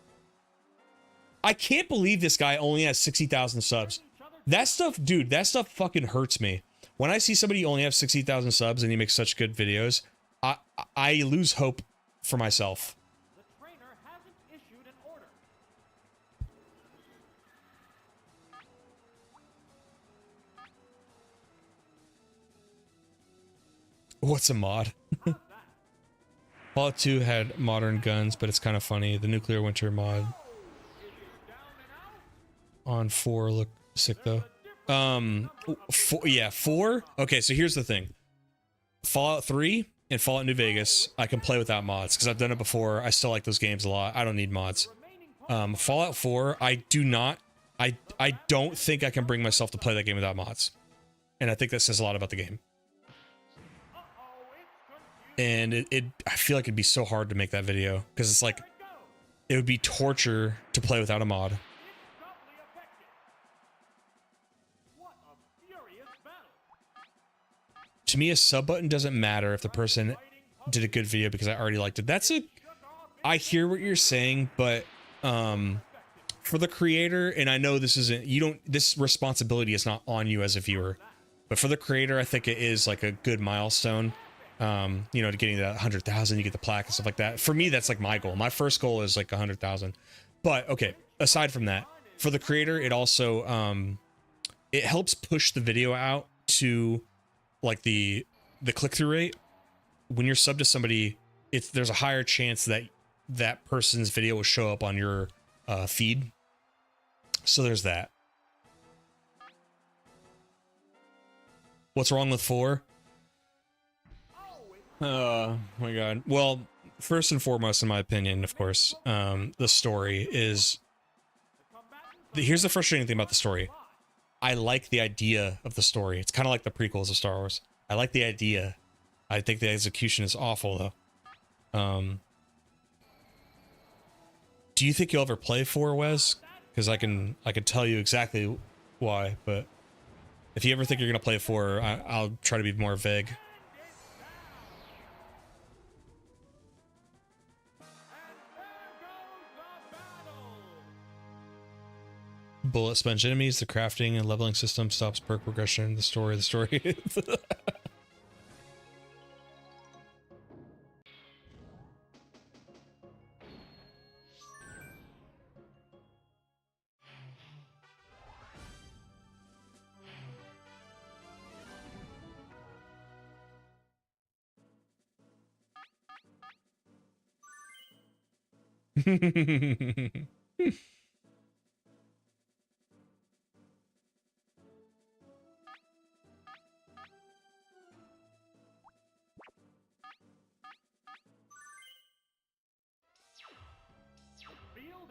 [SPEAKER 1] I can't believe this guy only has 60,000 subs. That stuff, dude, that stuff fucking hurts me. When I see somebody only have 60,000 subs and he makes such good videos, I lose hope for myself.
[SPEAKER 2] The trainer hasn't issued an order.
[SPEAKER 1] What's a mod? Fallout 2 had modern guns, but it's kind of funny. The nuclear winter mod on 4 look sick though. 4. Okay, so here's the thing. Fallout 3 and Fallout New Vegas, I can play without mods because I've done it before. I still like those games a lot. I don't need mods. Fallout 4, I don't think I can bring myself to play that game without mods. And I think that says a lot about the game. And I feel like it'd be so hard to make that video because it's like it would be torture to play without a mod. To me, a sub button doesn't matter if the person did a good video because I already liked it. I hear what you're saying, but for the creator, and I know this isn't, this responsibility is not on you as a viewer, but for the creator, I think it is like a good milestone. You know, to getting that 100,000, you get the plaque and stuff like that. For me, that's like my goal. My first goal is like 100,000. But okay, aside from that, for the creator, it also it helps push the video out to like the click-through rate. When you're subbed to somebody, there's a higher chance that that person's video will show up on your feed. So there's that. What's wrong with 4? Oh my god. Well, first and foremost, in my opinion, of course, the story is... Here's the frustrating thing about the story. I like the idea of the story. It's kind of like the prequels of Star Wars. I like the idea. I think the execution is awful, though. Do you think you'll ever play 4, Wes? Because I can tell you exactly why, but if you ever think you're gonna play 4, I'll try to be more vague. Bullet sponge enemies, the crafting and leveling system stops perk progression, the story.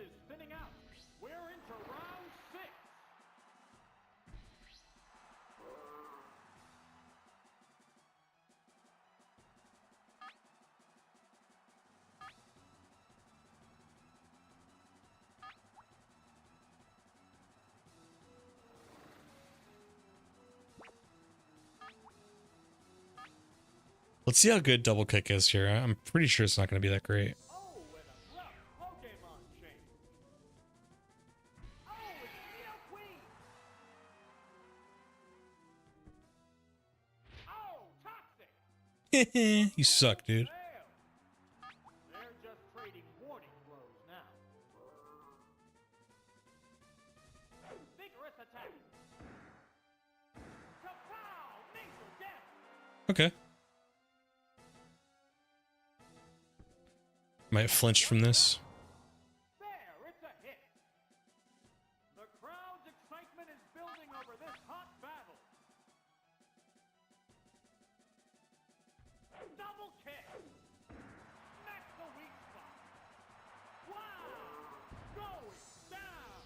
[SPEAKER 2] is thinning out. We're into round 6.
[SPEAKER 1] Let's see how good double kick is here. I'm pretty sure it's not going to be that great.
[SPEAKER 2] Oh, and a rough Pokemon change. Oh, it's Nidoqueen. Oh, toxic.
[SPEAKER 1] You suck, dude.
[SPEAKER 2] Fail. They're just trading warning blows now. Vigorous attack. Kapow! Major damage.
[SPEAKER 1] Okay. Might flinch from this.
[SPEAKER 2] There, it's a hit. The crowd's excitement is building over this hot battle. Double kick. Smack the weak spot. Wow! Going down.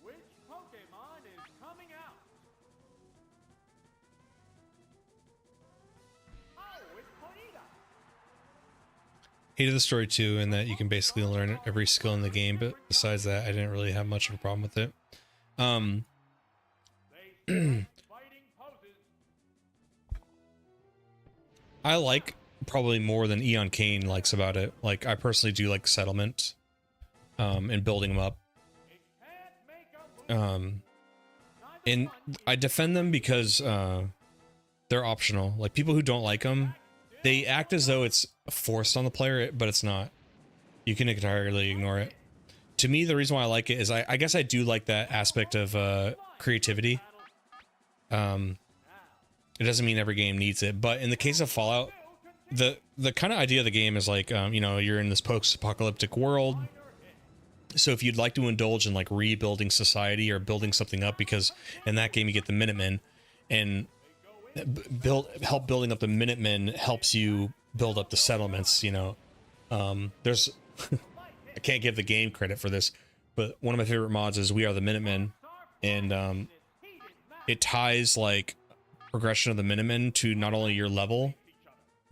[SPEAKER 2] Which Pokemon is coming out? Oh, it's Ponyta.
[SPEAKER 1] Hated the story too, in that you can basically learn every skill in the game, but besides that, I didn't really have much of a problem with it.
[SPEAKER 2] They strike fighting poses.
[SPEAKER 1] I like probably more than Eon Kane likes about it. Like, I personally do like settlement, and building them up.
[SPEAKER 2] It can't make a move. Neither
[SPEAKER 1] And
[SPEAKER 2] one
[SPEAKER 1] I defend them because they're optional. Like, people who don't like them, they act as though it's forced on the player, but it's not. You can entirely ignore it. To me, the reason why I like it is I guess I do like that aspect of creativity. It doesn't mean every game needs it, but in the case of Fallout, the kind of idea of the game is like, you know, you're in this post-apocalyptic world. So if you'd like to indulge in like rebuilding society or building something up, because in that game you get the Minutemen, and help building up the Minutemen helps you build up the settlements. You know, there's I can't give the game credit for this, but one of my favorite mods is We Are the Minutemen, and it ties like progression of the Minutemen to not only your level,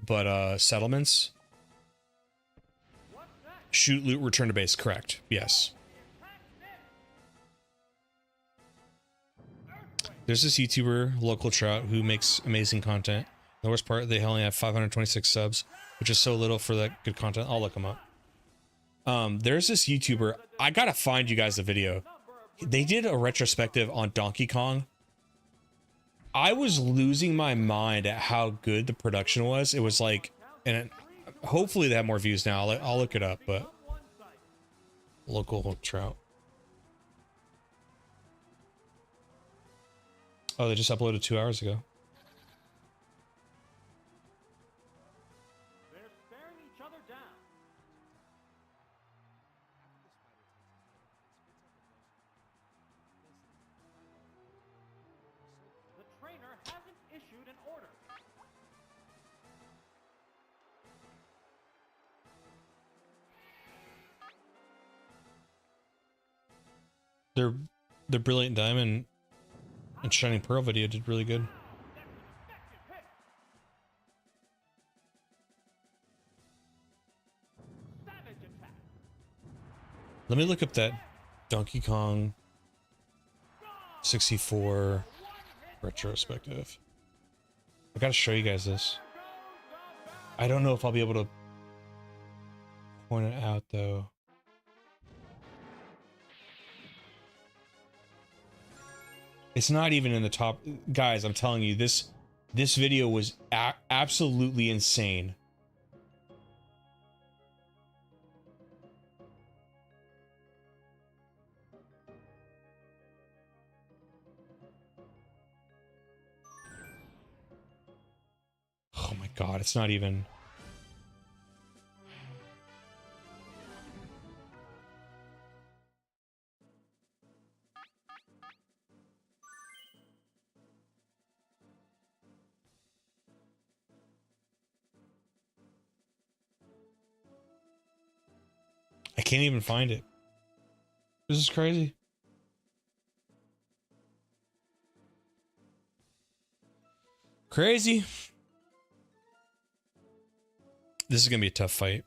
[SPEAKER 1] but settlements. Shoot, loot, return to base. Correct. Yes. There's this YouTuber, Local Trout, who makes amazing content. The worst part, they only have 526 subs, which is so little for that good content. I'll look them up. There's this YouTuber. I gotta find you guys the video. They did a retrospective on Donkey Kong. I was losing my mind at how good the production was. It was like, and hopefully they have more views now. I'll look it up, but Local Trout. Oh, they just uploaded 2 hours ago.
[SPEAKER 2] They're staring each other down. The trainer hasn't issued an order.
[SPEAKER 1] Their Brilliant Diamond and Shining Pearl video did really good.
[SPEAKER 2] That's an effective hit. Savage attack.
[SPEAKER 1] Let me look up that Donkey Kong 64 retrospective. I gotta show you guys this. I don't know if I'll be able to point it out though. It's not even in the top. Guys, I'm telling you, this video was absolutely insane. Oh my god, it's not even. can't even find it. This is crazy. Crazy. This is gonna be a tough fight.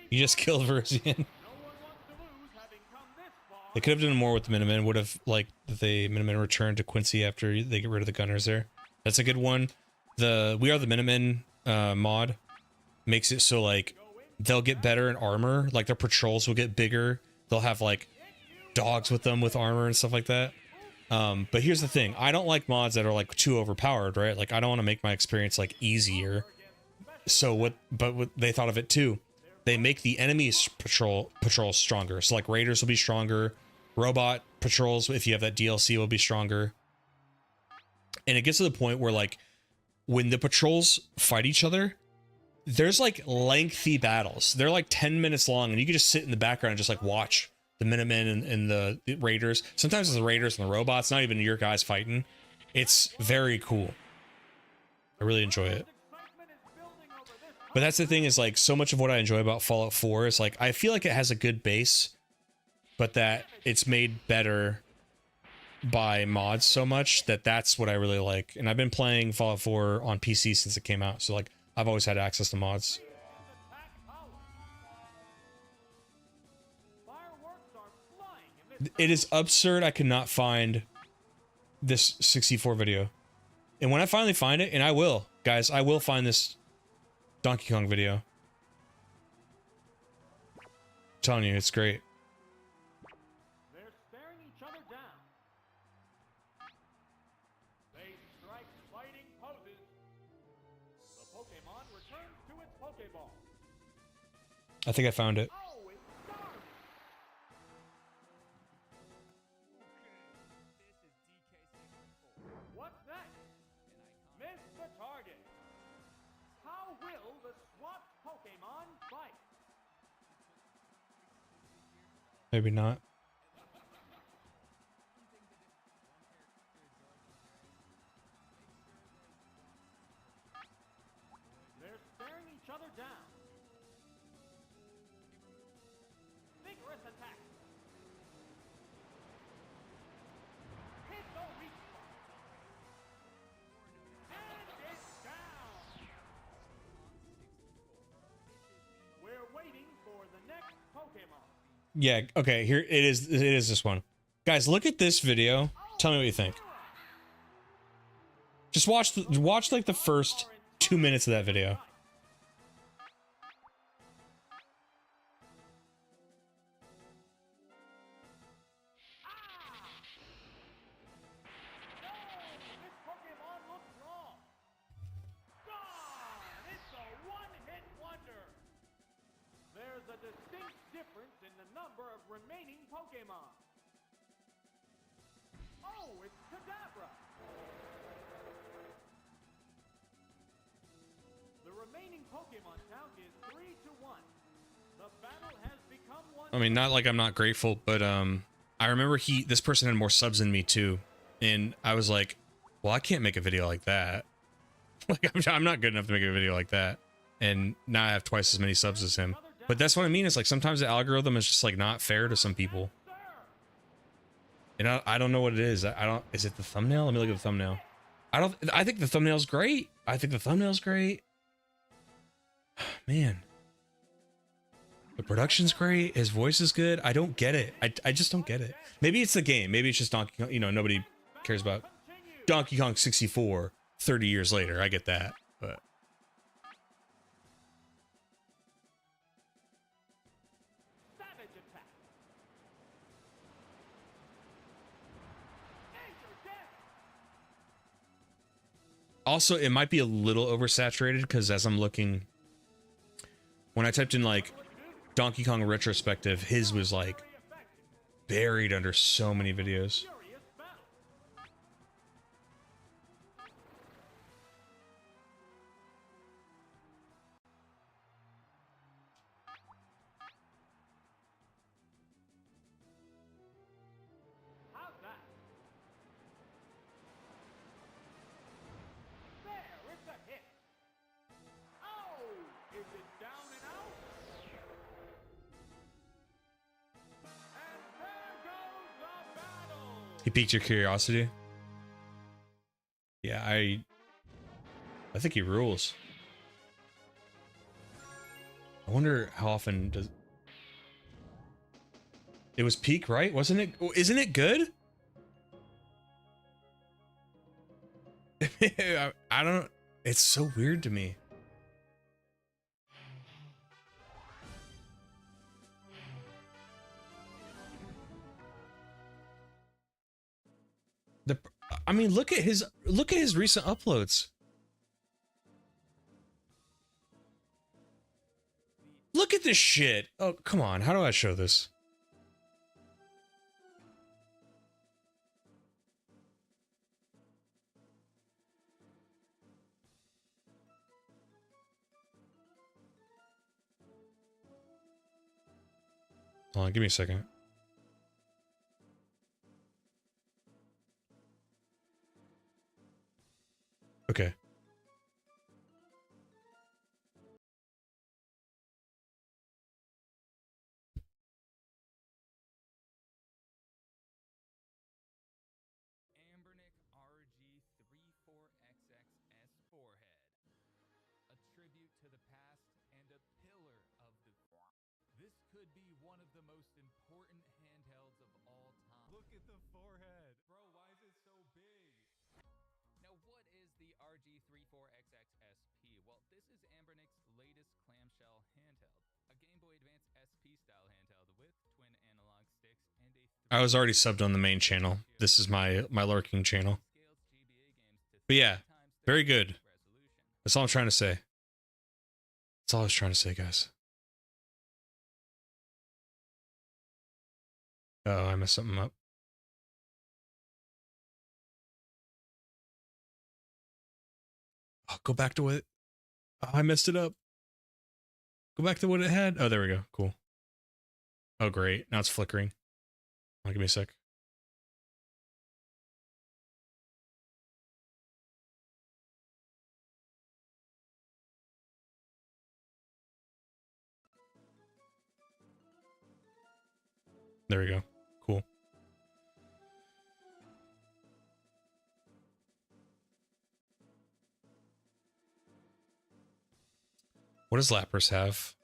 [SPEAKER 1] You just killed Versian. They could have done more with the Minutemen. Would have liked that the Minutemen returned to Quincy after they get rid of the Gunners there. That's a good one. The We Are the Minutemen mod makes it so like they'll get better in armor. Like their patrols will get bigger. They'll have like dogs with them with armor and stuff like that. But here's the thing. I don't like mods that are like too overpowered, right? Like I don't want to make my experience like easier. So what they thought of it too. They make the enemy's patrols stronger. So like raiders will be stronger. Robot patrols, if you have that DLC, will be stronger. And it gets to the point where like when the patrols fight each other, there's like lengthy battles. They're like 10 minutes long, and you can just sit in the background and just like watch the Minutemen and the raiders. Sometimes it's the raiders and the robots, not even your guys fighting. It's very cool. I really enjoy it. But that's the thing, is like so much of what I enjoy about Fallout 4 is like I feel like it has a good base, but that it's made better by mods so much that that's what I really like. And I've been playing Fallout 4 on PC since it came out, so like I've always had access to mods. It is absurd I cannot find this 64 video. And when I finally find it, and I will, guys, I will find this Donkey Kong video. I'm telling you, it's great.
[SPEAKER 2] They're staring each other down. They strike fighting poses. The Pokemon returns to its Pokeball.
[SPEAKER 1] I think I found it.
[SPEAKER 2] Oh, it's Darby. What's next? Miss the target. How will the swapped Pokemon fight?
[SPEAKER 1] Maybe not.
[SPEAKER 2] They're staring each other down. Vigorous attack. Hit the weak spot. And it's down. We're waiting for the next Pokemon.
[SPEAKER 1] Yeah, okay, here it is. It is this one. Guys, look at this video. Tell me what you think. Just watch like the first 2 minutes of that video.
[SPEAKER 2] This Pokemon looks wrong. Gone! It's a one-hit wonder. There's a distinct difference in the number of remaining Pokemon. Oh, it's Kadabra. The remaining Pokemon count is 3-1. The battle has become one.
[SPEAKER 1] I mean, not like I'm not grateful, but I remember this person had more subs than me too, and I was like, well, I can't make a video like that. Like I'm not good enough to make a video like that, and now I have twice as many subs as him. But that's what I mean. It's like sometimes the algorithm is just like not fair to some people. And I don't know what it is. I don't. Is it the thumbnail? Let me look at the thumbnail. I think the thumbnail's great. I think the thumbnail's great. Man. The production's great. His voice is good. I don't get it. I just don't get it. Maybe it's the game. Maybe it's just Donkey Kong. You know, nobody cares about Donkey Kong 64 30 years later. I get that. But
[SPEAKER 2] Savage attack. Major damage.
[SPEAKER 1] also, it might be a little oversaturated because as I'm looking, when I typed in like Donkey Kong retrospective, his was like buried under so many videos.
[SPEAKER 2] Furious battle.
[SPEAKER 1] He piqued your curiosity? Yeah, I think he rules. I wonder how often does... It was peak, right? Wasn't it? Isn't it good? I don't... It's so weird to me. I mean, look at his recent uploads. Look at this shit. Oh, come on. How do I show this? Hold on, give me a second. Okay.
[SPEAKER 3] Ambernick RG34XXS forehead. A tribute to the past and a pillar of the... This could be one of the most important handhelds of all time. Look at the forehead. Bro, why is it so big? Now, what is the RG34XXSP? Well, this is Ambernick's latest clamshell handheld. A Game Boy Advance SP style handheld with twin analog sticks and a...
[SPEAKER 1] I was already subbed on the main channel. This is my lurking channel. But yeah, very good. That's all I'm trying to say. That's all I was trying to say, guys. Oh, I messed something up. Oh, go back to what... Oh, I messed it up. Go back to what it had. Oh, there we go. Cool. Oh, great. Now it's flickering. Oh, give me a sec. There we go. Cool. What does Lapras have?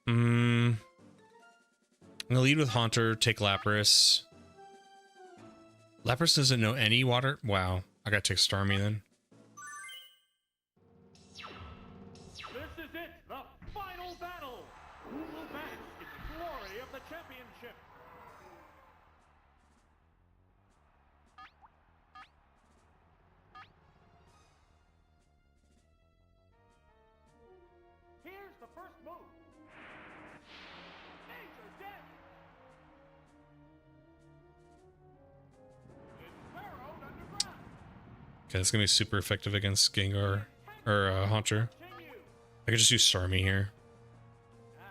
[SPEAKER 1] I'm gonna lead with Haunter, take Lapras. Lapras doesn't know any water? Wow. I gotta take Starmie then.
[SPEAKER 2] This is it, the final battle. Who will bask in the glory of the championship? Here's the first move. Major damage. It's burrowed underground.
[SPEAKER 1] Okay, it's gonna be super effective against Gengar or Haunter.
[SPEAKER 2] Continue.
[SPEAKER 1] I could just use Starmie here.
[SPEAKER 2] Now.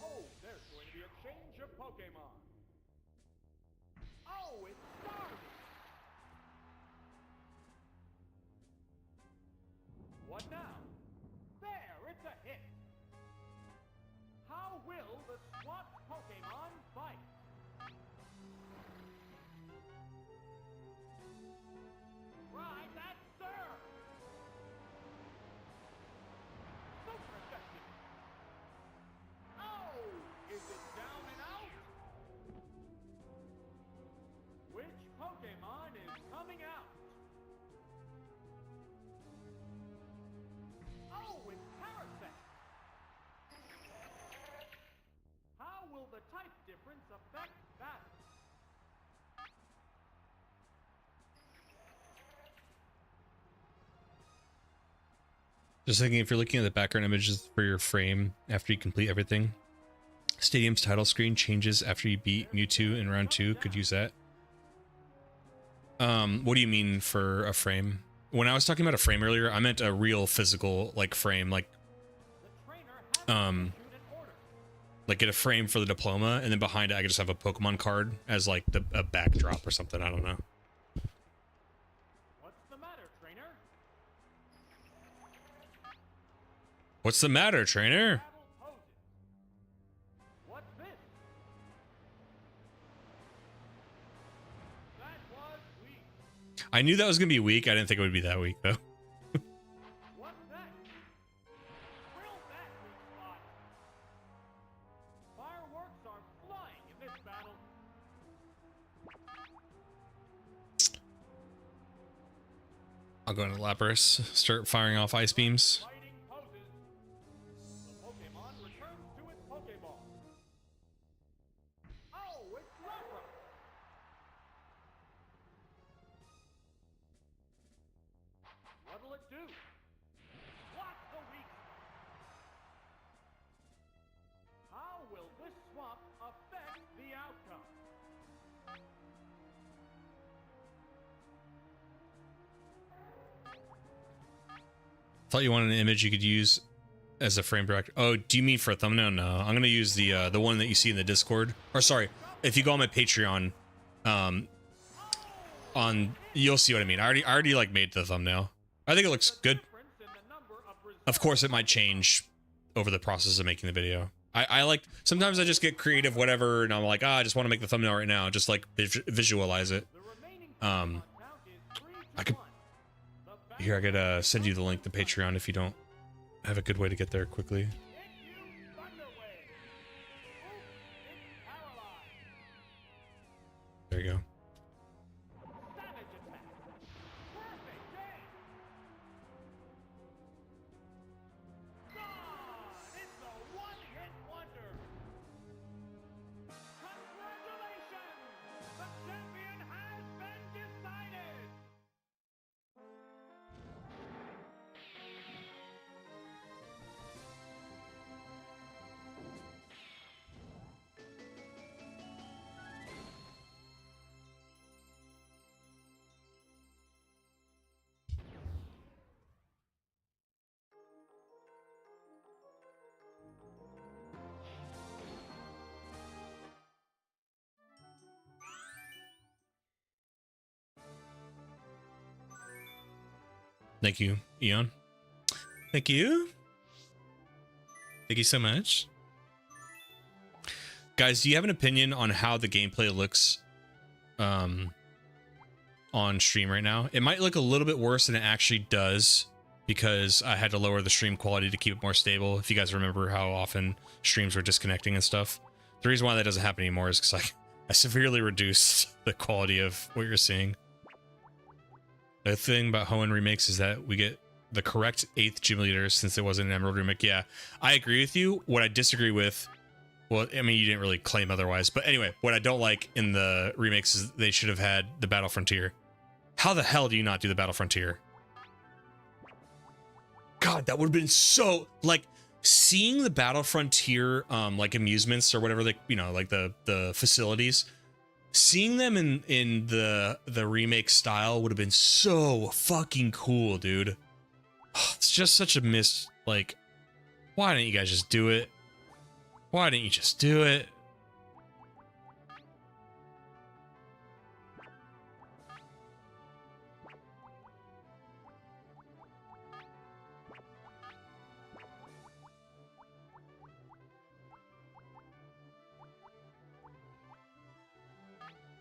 [SPEAKER 2] Oh, there's going to be a change of Pokemon. Oh, it's Starmie. What now? There, it's a hit. How will the SWAT Pokemon fight? Right, that's sir. Super effective. Oh, is it down and out? Which Pokemon is coming out? Oh, it's Parasect. How will the type difference affect that?
[SPEAKER 1] Just thinking, if you're looking at the background images for your frame after you complete everything, Stadium's title screen changes after you beat Mewtwo in round 2. Could use that. What do you mean for a frame? When I was talking about a frame earlier, I meant a real physical like frame,
[SPEAKER 2] The trainer has issued an order.
[SPEAKER 1] like get a frame for the diploma, and then behind it I could just have a Pokemon card as like a backdrop or something. I don't know.
[SPEAKER 2] What's the matter, trainer?
[SPEAKER 1] What's the matter, trainer?
[SPEAKER 2] Battle poses. What's this? That was weak.
[SPEAKER 1] I knew that was gonna be weak. I didn't think it would be that weak though.
[SPEAKER 2] What's that? Drill that weak spot. Fireworks are flying in this battle.
[SPEAKER 1] I'll go into Lapras, start firing off ice beams.
[SPEAKER 2] Fighting poses. The Pokemon returns to its Pokeball. Oh, it's Lapras. What'll it do? Block the weak spot. How will this swap affect the outcome?
[SPEAKER 1] Thought you wanted an image you could use as a frame director. Oh, do you mean for a thumbnail? No, I'm gonna use the one that you see in the Discord. Or sorry, if you go on my Patreon, on you'll see what I mean. I already like made the thumbnail. I think it looks good.
[SPEAKER 2] Difference in the number of
[SPEAKER 1] Of course, it might change over the process of making the video. I like sometimes I just get creative, whatever, and I'm like, I just want to make the thumbnail right now, just like visualize it.
[SPEAKER 2] The remaining
[SPEAKER 1] Um,
[SPEAKER 2] count is 3 to
[SPEAKER 1] I could
[SPEAKER 2] 1. The battle
[SPEAKER 1] Here I could send you the link to Patreon if you don't have a good way to get there quickly.
[SPEAKER 2] hit you Thunder Wave. Oops, it's paralyzed.
[SPEAKER 1] There you go.
[SPEAKER 2] Savage attack. Perfect game. Gone. It's a one-hit wonder. Congratulations. The champion has been decided.
[SPEAKER 1] Thank you, Eon. Thank you. Thank you so much. Guys, do you have an opinion on how the gameplay looks on stream right now? It might look a little bit worse than it actually does because I had to lower the stream quality to keep it more stable. If you guys remember how often streams were disconnecting and stuff. The reason why that doesn't happen anymore is because I severely reduced the quality of what you're seeing. The thing about Hoenn remakes is that we get the correct 8th gym leader since it wasn't an Emerald remake. Yeah, I agree with you. What I disagree with, well, I mean, you didn't really claim otherwise, but anyway, what I don't like in the remakes is they should have had the Battle Frontier. How the hell do you not do the Battle Frontier? God, that would have been so, like, seeing the Battle Frontier, like, amusements or whatever, like, you know, like the facilities, seeing them in the remake style would have been so fucking cool, dude. It's just such a miss. Like, why didn't you guys just do it? Why didn't you just do it?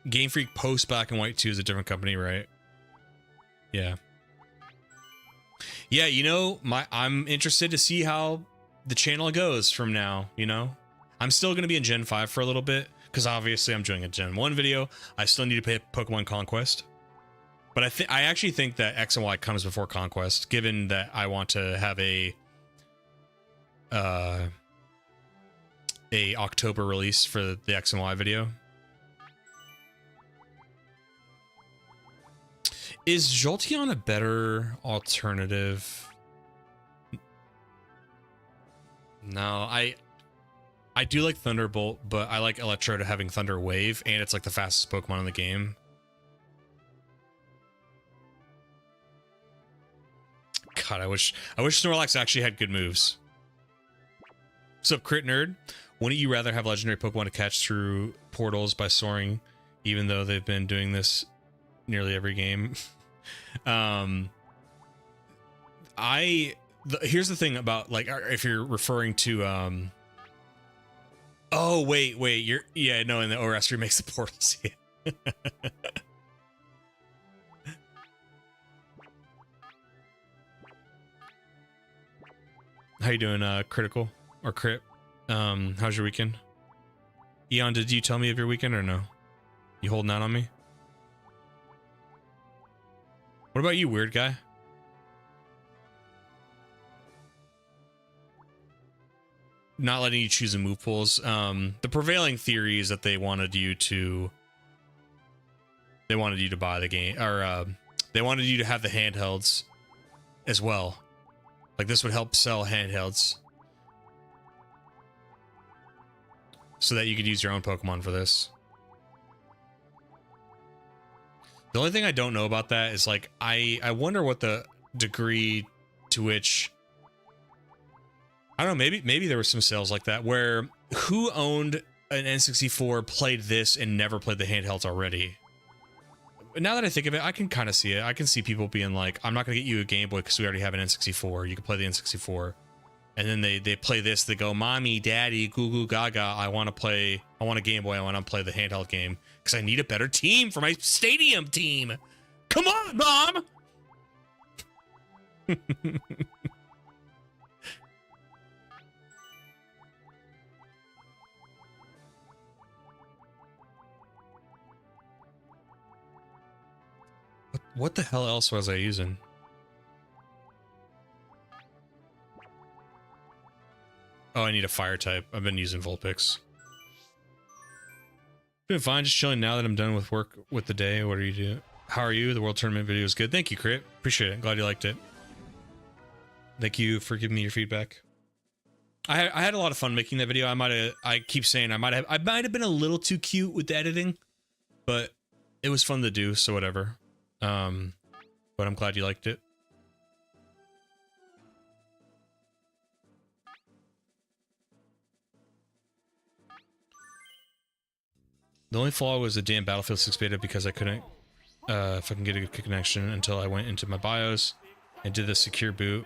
[SPEAKER 1] Game Freak post Black and White 2 is a different company, right? Yeah. Yeah, you know, I'm interested to see how the channel goes from now, you know? I'm still going to be in Gen 5 for a little bit, because obviously I'm doing a Gen 1 video. I still need to play Pokemon Conquest. But I actually think that X and Y comes before Conquest, given that I want to have a October release for the X and Y video. Is Jolteon a better alternative? No, I do like Thunderbolt, but I like Electrode having Thunder Wave, and it's like the fastest Pokemon in the game. God, I wish Snorlax actually had good moves. What's up, Crit Nerd? Wouldn't you rather have legendary Pokemon to catch through portals by soaring, even though they've been doing this nearly every game? Here's the thing about, like, if you're referring to oh wait, in the ORAS remakes the portals. How you doing, Critical or Crit? How's your weekend? Eon, did you tell me of your weekend or no? You holding out on me? What about you, weird guy? Not letting you choose the move pools. The prevailing theory is that they wanted you to buy the game, or they wanted you to have the handhelds as well. Like, this would help sell handhelds so that you could use your own Pokemon for this. The only thing I don't know about that is, like, I wonder what the degree to which, I don't know, maybe there were some sales like that where who owned an N64 played this and never played the handhelds already. But now that I think of it, I can kind of see it. I can see people being like, I'm not going to get you a Game Boy because we already have an N64. You can play the N64. And then they play this, they go, Mommy, Daddy, goo goo gaga, I want a Game Boy, I want to play the handheld game because I need a better team for my stadium team. Come on, Mom! What the hell else was I using? Oh, I need a fire type. I've been using Vulpix. Doing fine, just chilling now that I'm done with work with the day. What are you doing? How are you? The World Tournament video was good. Thank you, Crit. Appreciate it. Glad you liked it. Thank you for giving me your feedback. I had a lot of fun making that video. I keep saying I might have been a little too cute with the editing, but it was fun to do, so whatever. But I'm glad you liked it. The only flaw was the damn Battlefield 6 beta because I couldn't fucking get a good connection until I went into my BIOS and did the secure boot.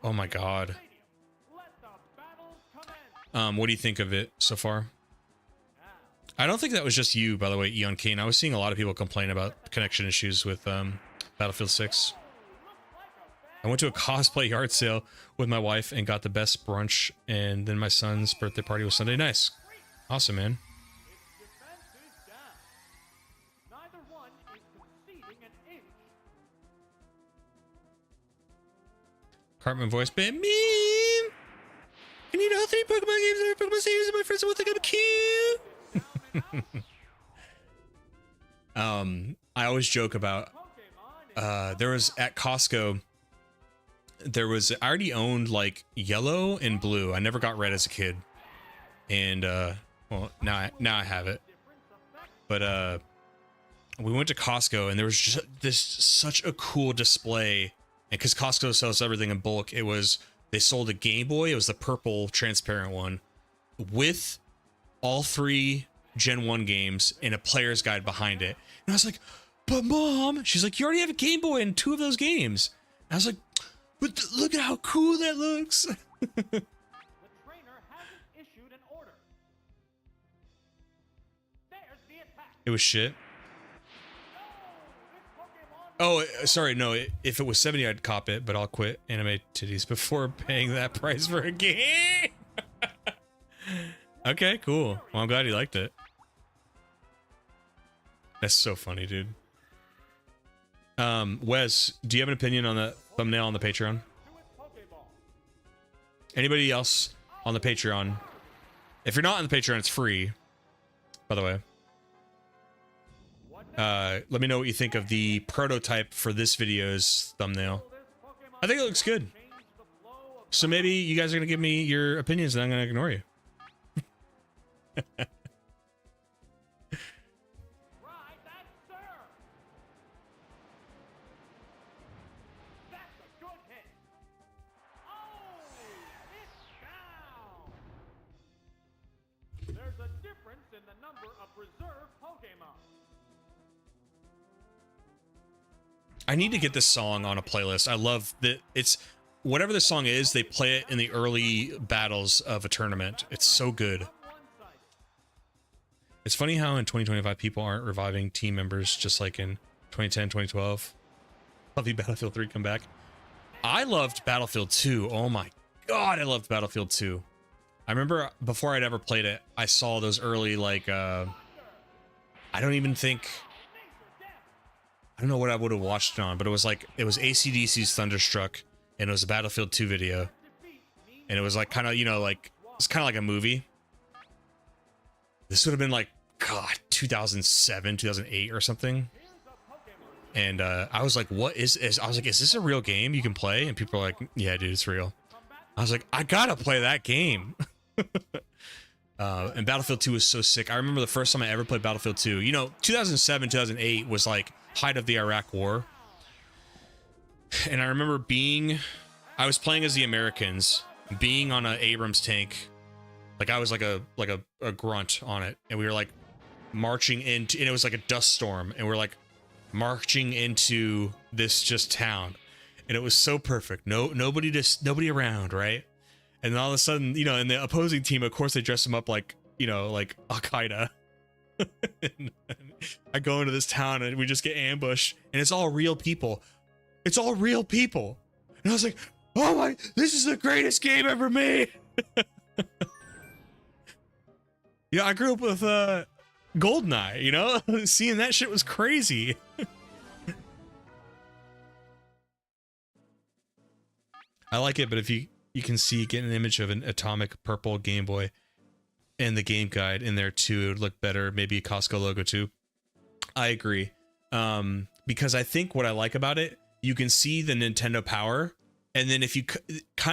[SPEAKER 1] Oh my god. What do you think of it so far? I don't think that was just you, by the way, Eon Kane. I was seeing a lot of people complain about connection issues with Battlefield 6. I went to a cosplay yard sale with my wife and got the best brunch, and then my son's birthday party was Sunday. Nice. Awesome, man. Cartman voice, but meme! I need all 3 Pokemon games that are Pokemon Stadiums and my friends will think I'm cute! I always joke about, there was, at Costco, I already owned, like, yellow and blue. I never got red as a kid. And, well, now I have it. But, we went to Costco and there was just such a cool display. And because Costco sells everything in bulk, they sold a Game Boy. It was the purple transparent one with all 3 Gen 1 games and a player's guide behind it. And I was like, but Mom, she's like, you already have a Game Boy and 2 of those games. And I was like, but look at how cool that looks.
[SPEAKER 2] The trainer hasn't issued an order. There's the attack.
[SPEAKER 1] It was shit. Oh, sorry, no, if it was 70, I'd cop it, but I'll quit anime titties before paying that price for a game. Okay, cool. Well, I'm glad you liked it. That's so funny, dude. Wes, do you have an opinion on the thumbnail on the Patreon? Anybody else on the Patreon? If you're not on the Patreon, it's free, by the way. Let me know what you think of the prototype for this video's thumbnail. I think it looks good. So maybe you guys are going to give me your opinions and I'm going to ignore you.
[SPEAKER 2] number of reserve Pokemon.
[SPEAKER 1] I need to get this song on a playlist. I love that it's whatever the song is, they play it in the early battles of a tournament. It's so good.
[SPEAKER 2] One-sided.
[SPEAKER 1] It's funny how in 2025 people aren't reviving team members just like in 2010, 2012. Love you, Battlefield 3 come back. I loved Battlefield 2. Oh my god, I loved Battlefield 2. I remember before I'd ever played it, I saw those early like I don't even think I don't know what I would have watched it on, but it was AC/DC's Thunderstruck, and it was a Battlefield 2 video. And it was like kind of, you know, like it's kind of like a movie. This would have been like god, 2007, 2008 or something. And I was like, what is this? I was like, is this a real game you can play? And people are like, yeah, dude, it's real. I was like, I gotta play that game. And Battlefield 2 was so sick. I remember the first time I ever played Battlefield 2. You know, 2007, 2008 was like height of the Iraq War. And I remember I was playing as the Americans, being on an Abrams tank. Like I was like a grunt on it. And we were like marching into, and it was like a dust storm. And we're like marching into this just town. And it was so perfect. Nobody around, right? And then all of a sudden, you know, in the opposing team, of course, they dress them up like, you know, like Al-Qaeda. And I go into this town and we just get ambushed, and it's all real people. It's all real people. And I was like, oh my, this is the greatest game ever made. Yeah, I grew up with GoldenEye, you know? Seeing that shit was crazy. I like it, but if you can see, get an image of an atomic purple Game Boy and the game guide in there too, it would look better. Maybe a Costco logo too. I agree. Because I think what I like about it, you can see the Nintendo power, and then if you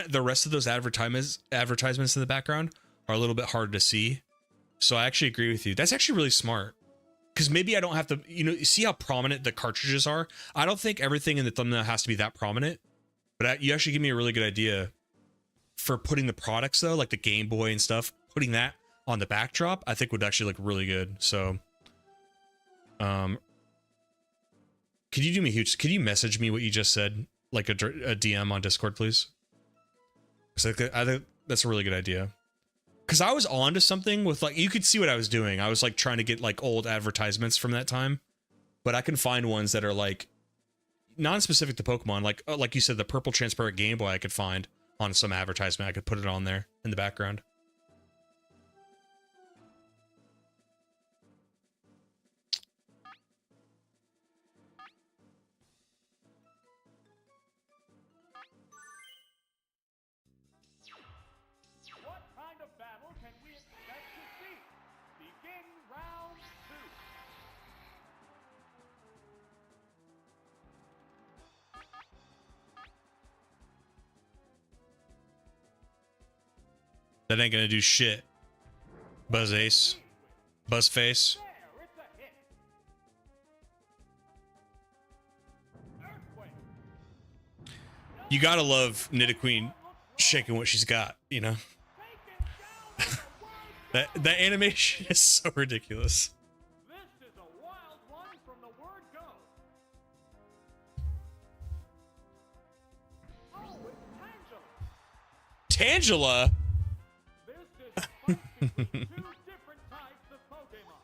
[SPEAKER 1] the rest of those advertisements in the background are a little bit hard to see. So I actually agree with you. That's actually really smart. Because maybe I don't have to, you know, see how prominent the cartridges are. I don't think everything in the thumbnail has to be that prominent, but you actually give me a really good idea for putting the products though, like the Game Boy and stuff, putting that on the backdrop, I think would actually look really good. So, could you do me huge? Could you message me what you just said, like a DM on Discord, please? Because I think that's a really good idea. Because I was on to something with, like, you could see what I was doing. I was like trying to get like old advertisements from that time, but I can find ones that are like non-specific to Pokemon, like you said, the purple transparent Game Boy I could find on some advertisement. I could put it on there in the background.
[SPEAKER 2] What kind of battle can we expect to see? Begin round 2.
[SPEAKER 1] That ain't gonna do shit. Buzz Ace. Buzz Face.
[SPEAKER 2] There, it's a hit. Earthquake.
[SPEAKER 1] You gotta love Nidoqueen shaking what she's got, you know?
[SPEAKER 2] Taken down with the word.
[SPEAKER 1] That animation is so ridiculous.
[SPEAKER 2] This is a wild one from the word go. Oh, it's Tangela.
[SPEAKER 1] Tangela?
[SPEAKER 2] This is a fight between two different types of Pokemon.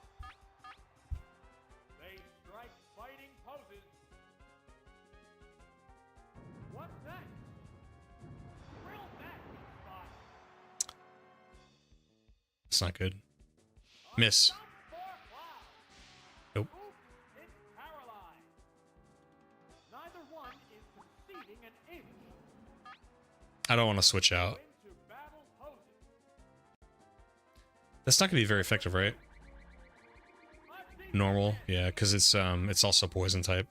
[SPEAKER 2] They strike fighting poses. What's next? Will that be fun?
[SPEAKER 1] It's not good. Miss.
[SPEAKER 2] Jump for Cloud.
[SPEAKER 1] Nope.
[SPEAKER 2] Oops, it's paralyzed. Neither one is conceding an inch
[SPEAKER 1] I don't want to switch out.
[SPEAKER 2] into battle poses.
[SPEAKER 1] That's not gonna be very effective, right?
[SPEAKER 2] I've seen
[SPEAKER 1] Normal, yeah, because it's also poison type.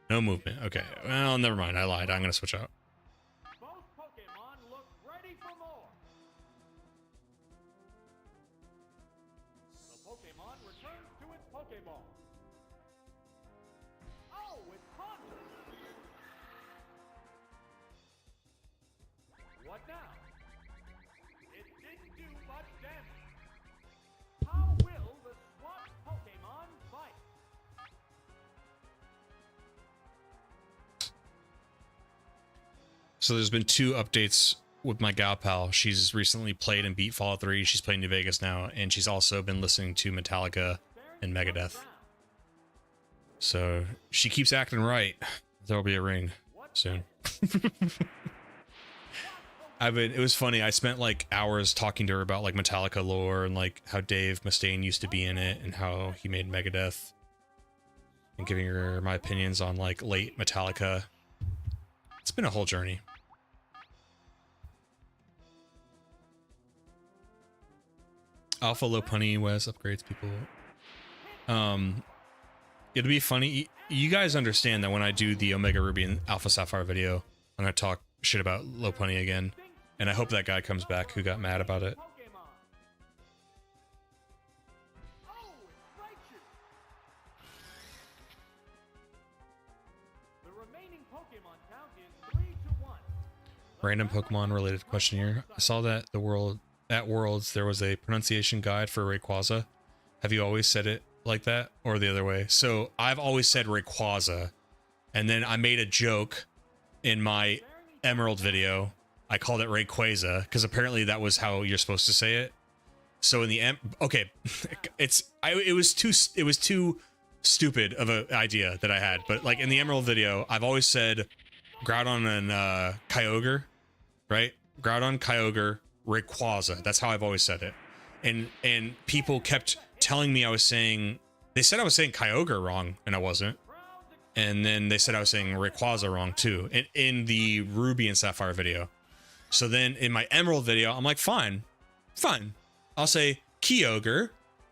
[SPEAKER 1] No movement. Okay. Well, never mind. I lied. I'm gonna switch out.
[SPEAKER 2] both Pokemon look ready for more. The Pokemon returns to its Pokeball. Oh, it's Haunter. What now? It didn't do much damage. Power
[SPEAKER 1] So there's been 2 updates with my gal pal. She's recently played and beat Fallout 3. She's playing New Vegas now, and she's also been listening to Metallica and Megadeth. So she keeps acting right. There'll be a ring soon. It was funny. I spent like hours talking to her about like Metallica lore and like how Dave Mustaine used to be in it and how he made Megadeth, and giving her my opinions on like late Metallica. It's been a whole journey. Alpha Low Punny Wes upgrades people. It'll be funny. You guys understand that when I do the Omega Ruby and Alpha Sapphire video, I'm gonna talk shit about Low Punny again, and I hope that guy comes back who got mad about it. Random Pokemon related question here. I saw that at Worlds there was a pronunciation guide for Rayquaza. Have you always said it like that or the other way? So I've always said Rayquaza, and then I made a joke in my Emerald video. I called it Rayquaza because apparently that was how you're supposed to say it. So in the okay, it was too stupid of an idea that I had, but like in the Emerald video, I've always said Groudon and Kyogre, right? Groudon, Kyogre, Rayquaza. That's how I've always said it. And people kept telling me they said I was saying Kyogre wrong, and I wasn't. And then they said I was saying Rayquaza wrong too, in the Ruby and Sapphire video. So then in my Emerald video, I'm like, fine. I'll say Kyogre,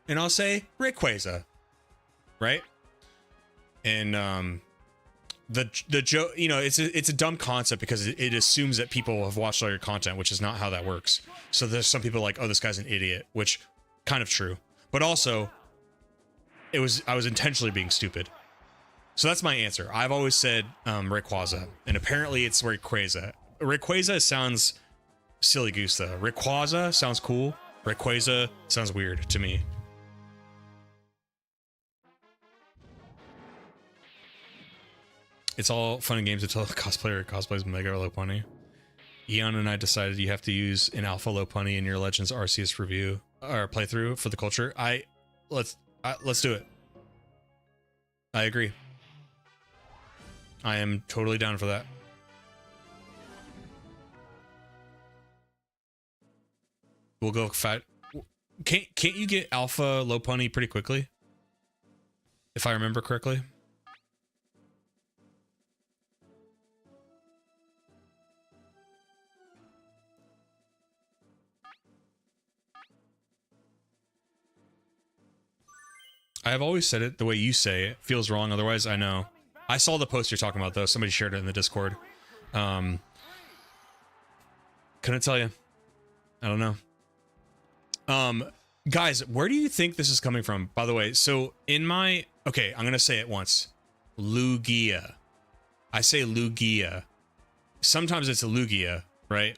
[SPEAKER 1] and I'll say Rayquaza, right? And the joke, you know, it's a dumb concept because it assumes that people have watched all your content, which is not how that works. So there's some people like, oh, this guy's an idiot, which kind of true, but also I was intentionally being stupid. So that's my answer. I've always said Rayquaza, and apparently it's Rayquaza. Rayquaza sounds silly goose though. Rayquaza sounds cool. Rayquaza sounds weird to me. It's all fun and games until a cosplayer cosplays Mega Low Punny. Eon and I decided you have to use an Alpha Low Punny in your Legends Arceus review or playthrough for the culture. Let's do it. I agree. I am totally down for that. We'll go fat. Can't you get Alpha Low Punny pretty quickly? If I remember correctly. I've always said it the way you say it feels wrong. Otherwise, I know. I saw the post you're talking about though. Somebody shared it in the Discord. Couldn't tell you. I don't know. Guys, where do you think this is coming from? By the way, so in my okay, I'm gonna say it once. Lugia. I say Lugia. Sometimes it's a Lugia, right?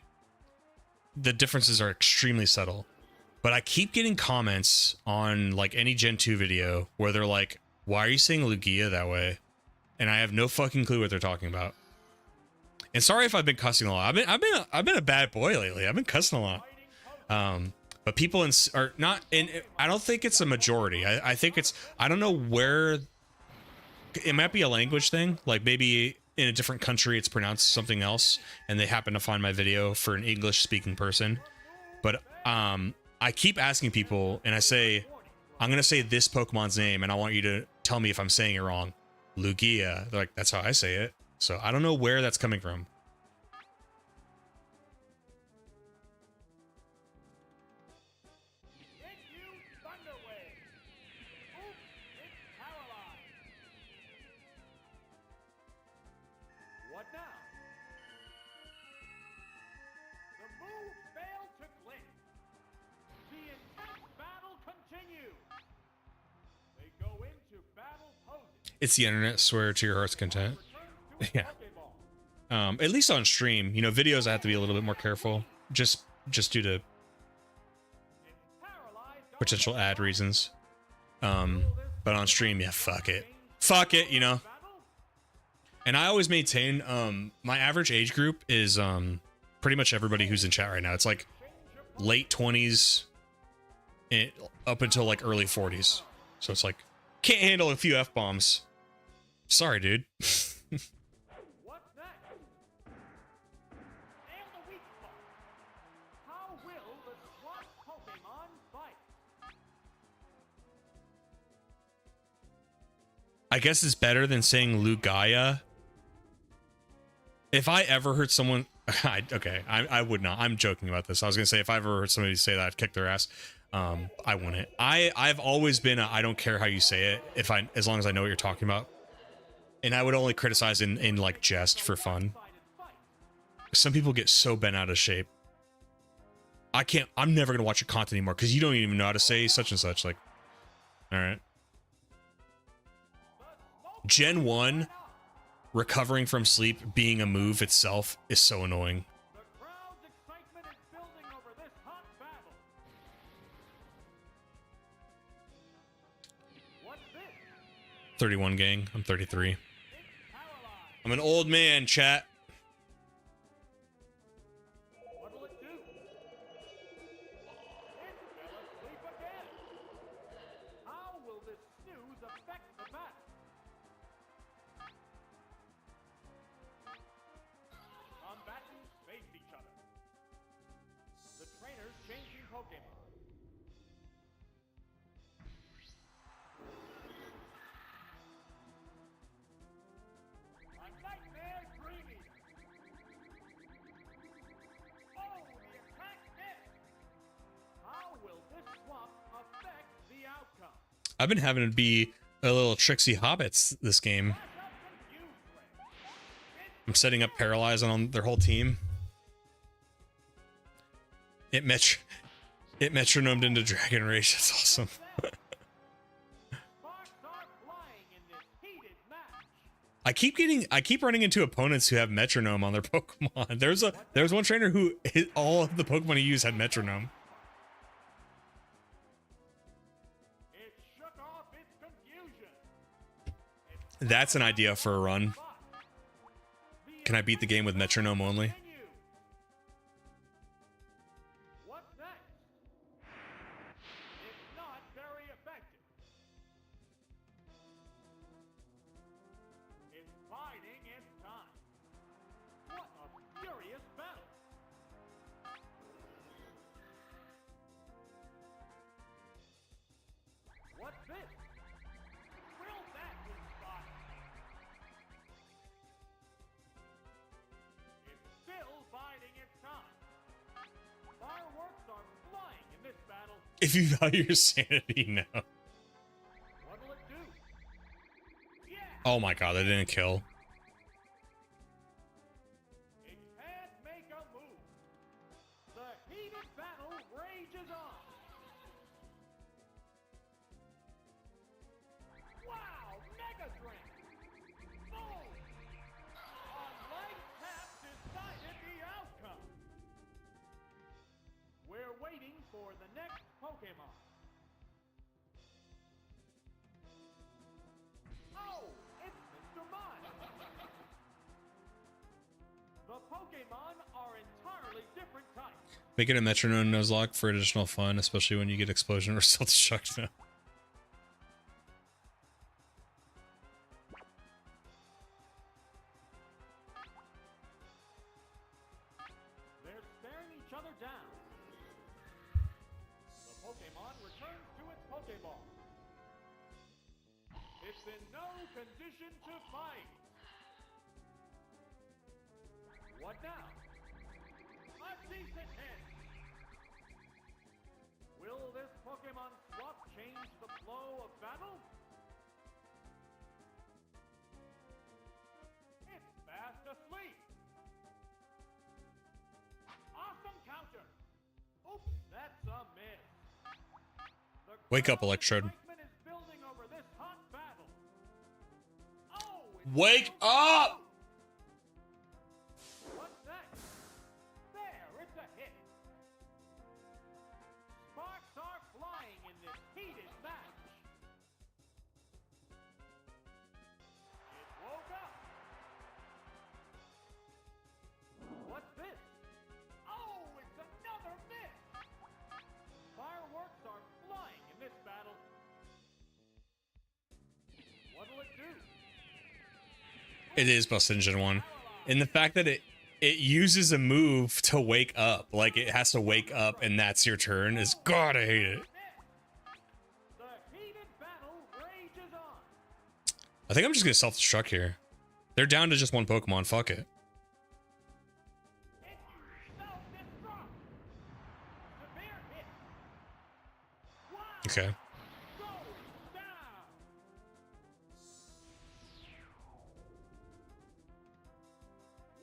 [SPEAKER 1] The differences are extremely subtle. But I keep getting comments on like any Gen 2 video where they're like, why are you saying Lugia that way? And I have no fucking clue what they're talking about. And sorry if I've been cussing a lot. I've been a bad boy lately. I've been cussing a lot. But people are not, and I don't think it's a majority. I think it's, I don't know where, it might be a language thing. Like maybe in a different country it's pronounced something else and they happen to find my video for an English speaking person. But I keep asking people and I say, I'm going to say this Pokemon's name and I want you to tell me if I'm saying it wrong. Lugia. They're like, that's how I say it. So I don't know where that's coming from.
[SPEAKER 2] What now? The move failed to click. The intense battle continues. They go into battle poses.
[SPEAKER 1] It's the internet, swear to your heart's content. Yeah. At least on stream, you know, videos I have to be a little bit more careful, just due to potential ad reasons. But on stream, yeah, fuck it, you know. And I always maintain my average age group is pretty much everybody who's in chat right now. It's like late 20s and up until like early 40s. So it's like can't handle a few F-bombs. Sorry, dude.
[SPEAKER 2] What's next? And the weak spot. How will the SWAT Pokemon fight?
[SPEAKER 1] I guess it's better than saying Lugia. If I ever heard someone, I would not. I'm joking about this. I was gonna say if I ever heard somebody say that, I'd kick their ass. I wouldn't. I've always been I don't care how you say it as long as I know what you're talking about. And I would only criticize in like jest for fun. Some people get so bent out of shape. I'm never gonna watch your content anymore because you don't even know how to say such and such. Like, all right. Gen 1, recovering from sleep being a move itself is so annoying.
[SPEAKER 2] The crowd's excitement is building over this hot battle. What's this?
[SPEAKER 1] 31 gang. I'm 33.
[SPEAKER 2] It's paralyzed.
[SPEAKER 1] I'm an old man, chat.
[SPEAKER 2] What'll it do? It fell asleep again. How will this snooze affect the battle? Combatants face each other. The trainers changing Pokemon. A nightmare dreaming. Oh, the attack missed. How will this swap affect the outcome?
[SPEAKER 1] I've been having to be a little tricksy hobbits this game.
[SPEAKER 2] Flash out confused ray.
[SPEAKER 1] I'm setting up Paralyze on their whole team. It metronomed into Dragon Rage. That's awesome.
[SPEAKER 2] Sparks are flying in this heated match.
[SPEAKER 1] I keep running into opponents who have metronome on their Pokemon. There's one trainer who all of the Pokemon he used had metronome.
[SPEAKER 2] It shook off its confusion.
[SPEAKER 1] That's an idea for a run. Can I beat the game with metronome only?
[SPEAKER 2] What's next? It's not very effective. It's biding its time. What a furious battle! What's this? Will that inspire? It's still biding its time. Fireworks are flying in this battle.
[SPEAKER 1] If you value your sanity, no.
[SPEAKER 2] What'll it do? Yeah!
[SPEAKER 1] Oh my god, that didn't kill.
[SPEAKER 2] It can't make a move. The heated battle rages on. Wow! Mega Drain! Boom! A light tap decided the outcome. We're waiting for the next Pokemon. Oh! It's Mr. Mime! The Pokemon are entirely different types.
[SPEAKER 1] Make it a metronome Nuzlocke for additional fun, especially when you get explosion or self-destruct now.
[SPEAKER 2] They're staring each other down. The Pokemon returns to its Pokeball. It's in no condition to fight. What now? A decent hit. Will this Pokemon swap change the flow of battle? It's fast asleep. Awesome counter. Oops, that's a miss. The
[SPEAKER 1] Wake up,
[SPEAKER 2] crowd's
[SPEAKER 1] Electrode.
[SPEAKER 2] excitement is building over this hot battle. Oh, it's
[SPEAKER 1] Wake
[SPEAKER 2] close.
[SPEAKER 1] up!
[SPEAKER 2] What's next? There, it's a hit. Sparks are flying in this heated match. It woke up.
[SPEAKER 1] It is busted in Gen 1. And the fact that it uses a move to wake up, like it has to wake up and that's your turn, is God, I hate it.
[SPEAKER 2] The heated battle rages on.
[SPEAKER 1] I think I'm just gonna self-destruct here. They're down to just one Pokemon, fuck it.
[SPEAKER 2] It's self-destruct. Severe hit. Wow.
[SPEAKER 1] Okay.
[SPEAKER 2] Going down.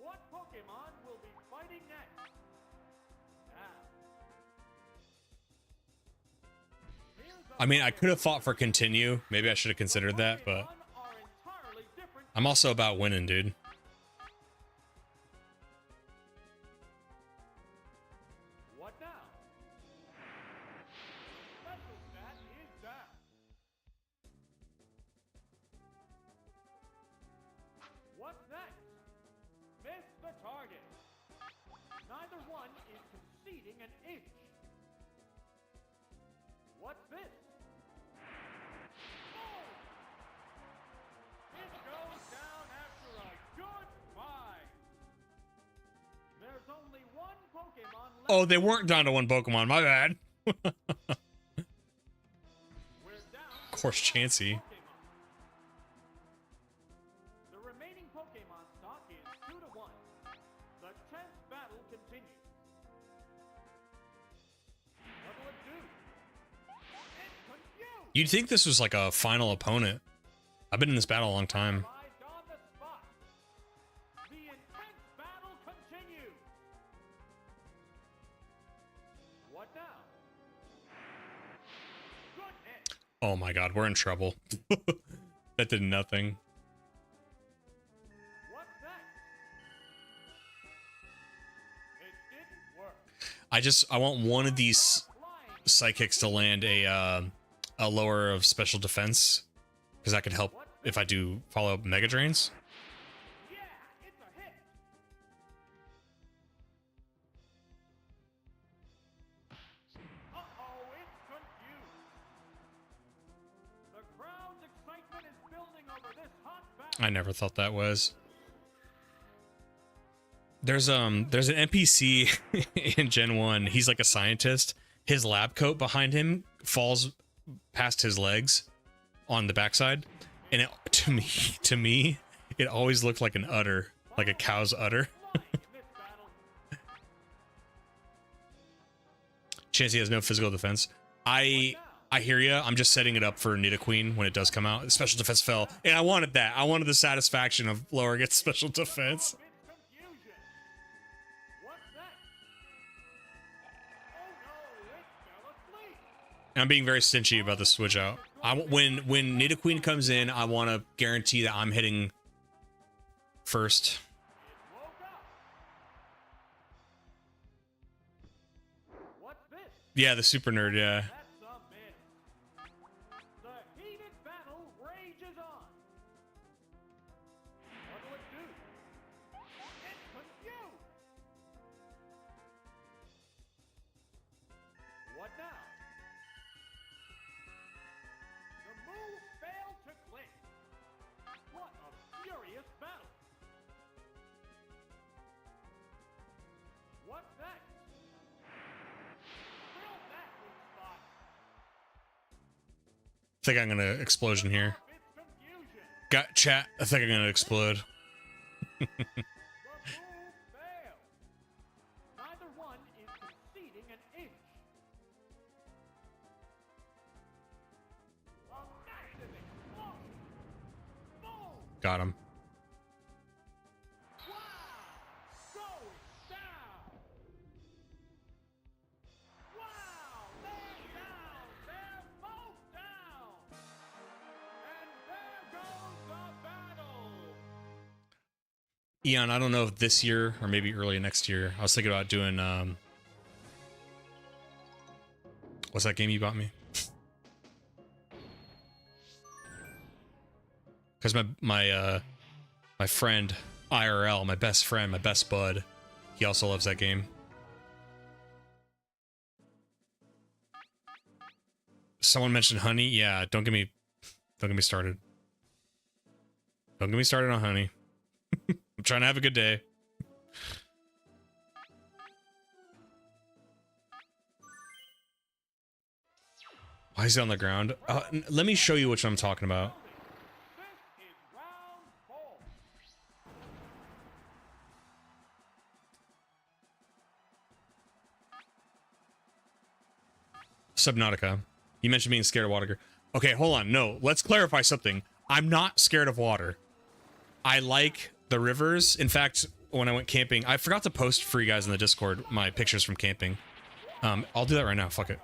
[SPEAKER 2] What Pokemon will be fighting next? Now. Here's a
[SPEAKER 1] I mean, I could have fought for continue. Maybe I should have considered that, but
[SPEAKER 2] Pokemon are entirely different.
[SPEAKER 1] I'm also about winning, dude.
[SPEAKER 2] What now? Special stat is down. What's next? Miss the target. Neither one is conceding an inch. What's this? Boom! It goes down after a good fight. There's only one Pokemon left.
[SPEAKER 1] Oh, they weren't down to one Pokemon, my bad.
[SPEAKER 2] We're down
[SPEAKER 1] Of course, Chansey.
[SPEAKER 2] Pokemon. The remaining Pokemon stock is 2-1. The tense battle continues. What'll it do? It's confused.
[SPEAKER 1] You'd think this was like a final opponent. I've been in this battle a long time.
[SPEAKER 2] Arrived on the spot. The intense battle continues. What now? Good hit.
[SPEAKER 1] Oh my god, we're in trouble. That did nothing.
[SPEAKER 2] What's next? It didn't work.
[SPEAKER 1] I want one of these
[SPEAKER 2] Flying.
[SPEAKER 1] psychics to land a lower of special defense, because that could help if I do follow up Mega Drains.
[SPEAKER 2] Yeah, it's a hit. Uh-oh, it's confused. The crowd's excitement is building over this hot battle.
[SPEAKER 1] I never thought that was. There's an NPC in Gen 1. He's like a scientist. His lab coat behind him falls past his legs on the backside, and it, to me, it always looked like an udder, like a cow's udder.
[SPEAKER 2] Flying in this battle.
[SPEAKER 1] Chansey has no physical defense. I hear ya. I'm just setting it up for Nidoqueen when it does come out. Special defense fell, and I wanted that. I wanted the satisfaction of lowering its special defense.
[SPEAKER 2] It's confusion. What's next? Oh no, it fell asleep.
[SPEAKER 1] And I'm being very stingy about the switch out. When Nidoqueen comes in, I want to guarantee that I'm hitting first.
[SPEAKER 2] It woke up. What's this?
[SPEAKER 1] Yeah, the super nerd. Yeah.
[SPEAKER 2] That's a miss. The heated battle rages on. What'll it do? It's confused. What now? The move failed to click. What a furious battle. What's next? Drill that weak spot.
[SPEAKER 1] I think I'm gonna explosion here.
[SPEAKER 2] It's confusion.
[SPEAKER 1] Got chat. I think I'm gonna explode.
[SPEAKER 2] The move failed. Neither one is conceding an inch. A massive explosion. Boom!
[SPEAKER 1] Got him.
[SPEAKER 2] Wow! Going down. Wow! They're down. They're both down. And there goes the battle.
[SPEAKER 1] Eon, I don't know if this year or maybe early next year. I was thinking about doing what's that game you bought me? Because my friend IRL, my best friend, my best bud, he also loves that game. Someone mentioned Honey. Yeah, don't get me started. Don't get me started on Honey. trying to have a good day. Why is he on the ground? Let me show you which I'm talking about.
[SPEAKER 2] This is round 4.
[SPEAKER 1] Subnautica. You mentioned being scared of water. Okay, hold on. No, let's clarify something. I'm not scared of water. I like the rivers. In fact, when I went camping, I forgot to post for you guys in the Discord my pictures from camping. I'll do that right now. Fuck it.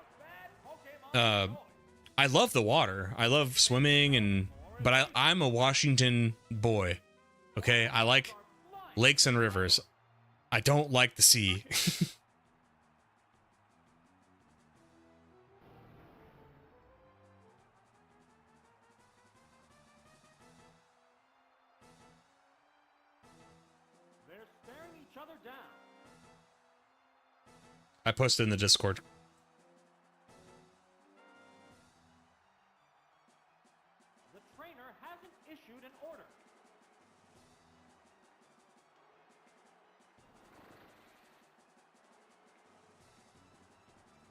[SPEAKER 1] I love the water. I love swimming, but I'm a Washington boy. Okay, I like lakes and rivers. I don't like the sea.
[SPEAKER 2] They're staring each other down.
[SPEAKER 1] I posted in the Discord.
[SPEAKER 2] The trainer hasn't issued an order.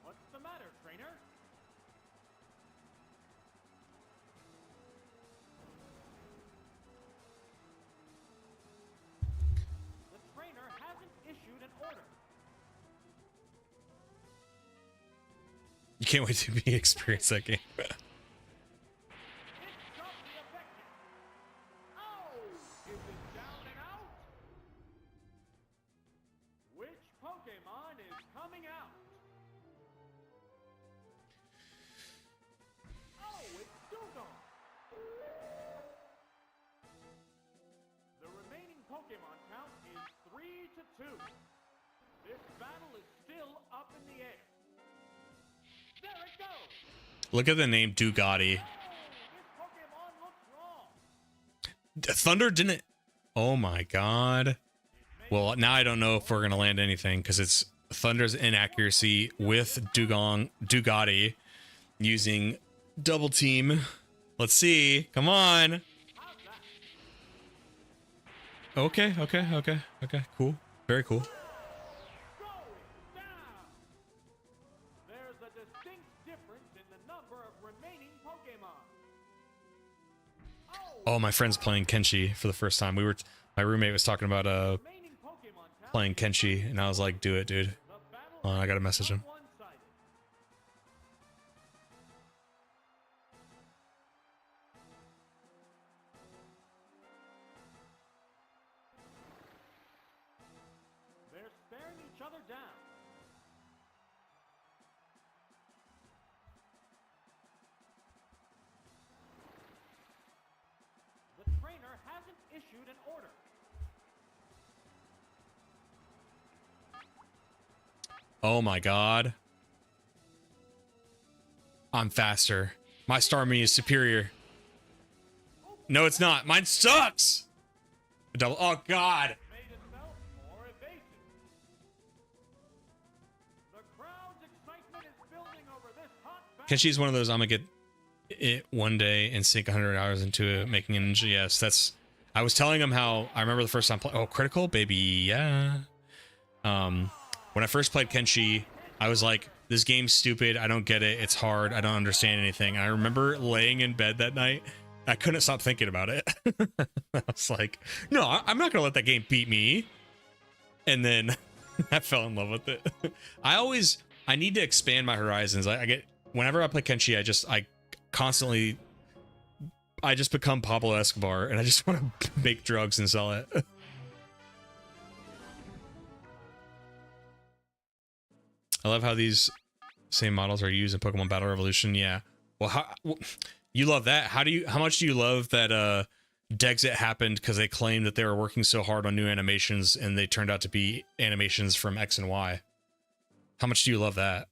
[SPEAKER 2] What's the matter, trainer? The trainer hasn't issued an order.
[SPEAKER 1] You can't wait to be experience that game.
[SPEAKER 2] It's sharply effective. Oh! Is it down and out? Which Pokemon is coming out? Oh, it's Dugong! The remaining Pokemon count is 3-2. This battle is still up in the air. There it goes!
[SPEAKER 1] Look at the name Dugatti.
[SPEAKER 2] Oh, this Pokemon looks wrong.
[SPEAKER 1] Thunder didn't. Oh my god. Well, now I don't know if we're gonna land anything because it's Thunder's inaccuracy with Dugatti using double team. Let's see. Come on. Okay. Cool. Very cool.
[SPEAKER 2] Going down. There's a distinct difference in the number of remaining Pokemon.
[SPEAKER 1] Oh, my friend's playing Kenshi for the first time. My roommate was talking about
[SPEAKER 2] Remaining Pokemon count.
[SPEAKER 1] playing Kenshi, and I was like, do it, dude.
[SPEAKER 2] The battle
[SPEAKER 1] Hold on, I gotta
[SPEAKER 2] is
[SPEAKER 1] message him.
[SPEAKER 2] one-sided. They're staring each other down. The trainer hasn't issued an order.
[SPEAKER 1] Oh my god. I'm faster. My Starmie is superior. No, it's not. Mine sucks! Double. Oh god.
[SPEAKER 2] Made itself more evasive. The crowd's excitement is building over this hot battle.
[SPEAKER 1] Kenshi's one of those I'm gonna get it one day and sink 100 hours into it, making an ninja. Yes, that's. I was telling him how I remember the first time playing. Oh, critical, baby, yeah. When I first played Kenshi, I was like, "This game's stupid. I don't get it. It's hard. I don't understand anything." And I remember laying in bed that night. I couldn't stop thinking about it. I was like, "No, I'm not gonna let that game beat me." And then I fell in love with it. I need to expand my horizons. I get whenever I play Kenshi, I constantly just become Pablo Escobar and I just want to make drugs and sell it. I love how these same models are used in Pokemon Battle Revolution. Yeah. Well, you love that. How much do you love that Dexit happened because they claimed that they were working so hard on new animations and they turned out to be animations from X and Y? How much do you love that?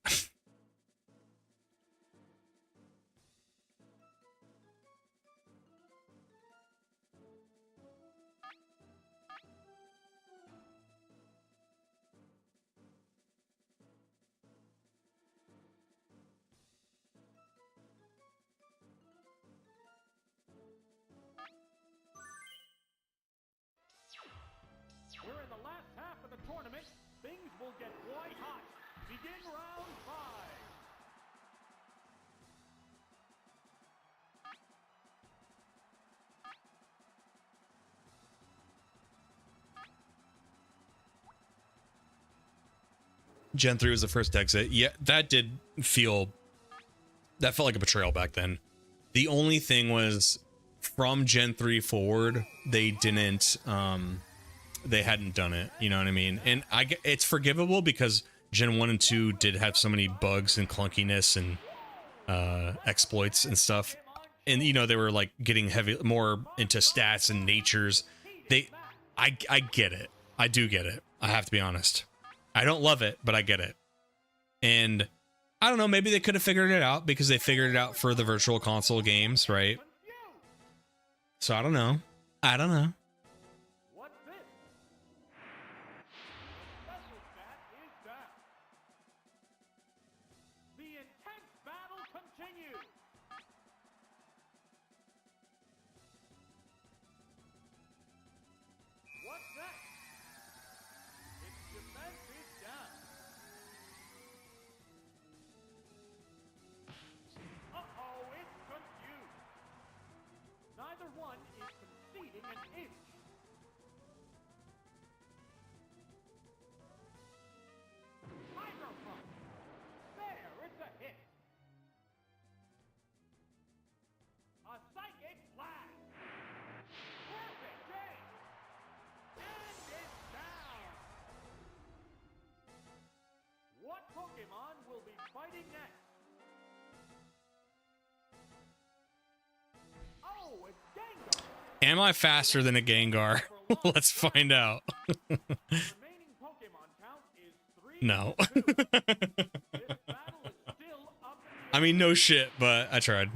[SPEAKER 2] Begin round 5.
[SPEAKER 1] Gen 3 was the first exit. Yeah, that felt like a betrayal back then. The only thing was from Gen 3 forward, they hadn't done it, you know what I mean? And it's forgivable because Gen 1 and 2 did have so many bugs and clunkiness and exploits and stuff. And you know, they were like getting more into stats and natures. I get it. I do get it. I have to be honest. I don't love it, but I get it. And I don't know, maybe they could have figured it out because they figured it out for the virtual console games, right? So I don't know.
[SPEAKER 2] What's this? Special stat is down. The intense battle continues. What's next? Its defense is down. Uh-oh, it's confused. Neither one is conceding an inch. Tiger Punch. There, it's a hit. A psychic blast. Perfect aim. And it's down. What Pokemon will be fighting next? Oh, it's Gengar.
[SPEAKER 1] Am I faster than a Gengar? Let's find out.
[SPEAKER 2] Remaining Pokemon count is 3
[SPEAKER 1] No.
[SPEAKER 2] to 2. This battle is still up in the
[SPEAKER 1] I mean, no shit, but I tried.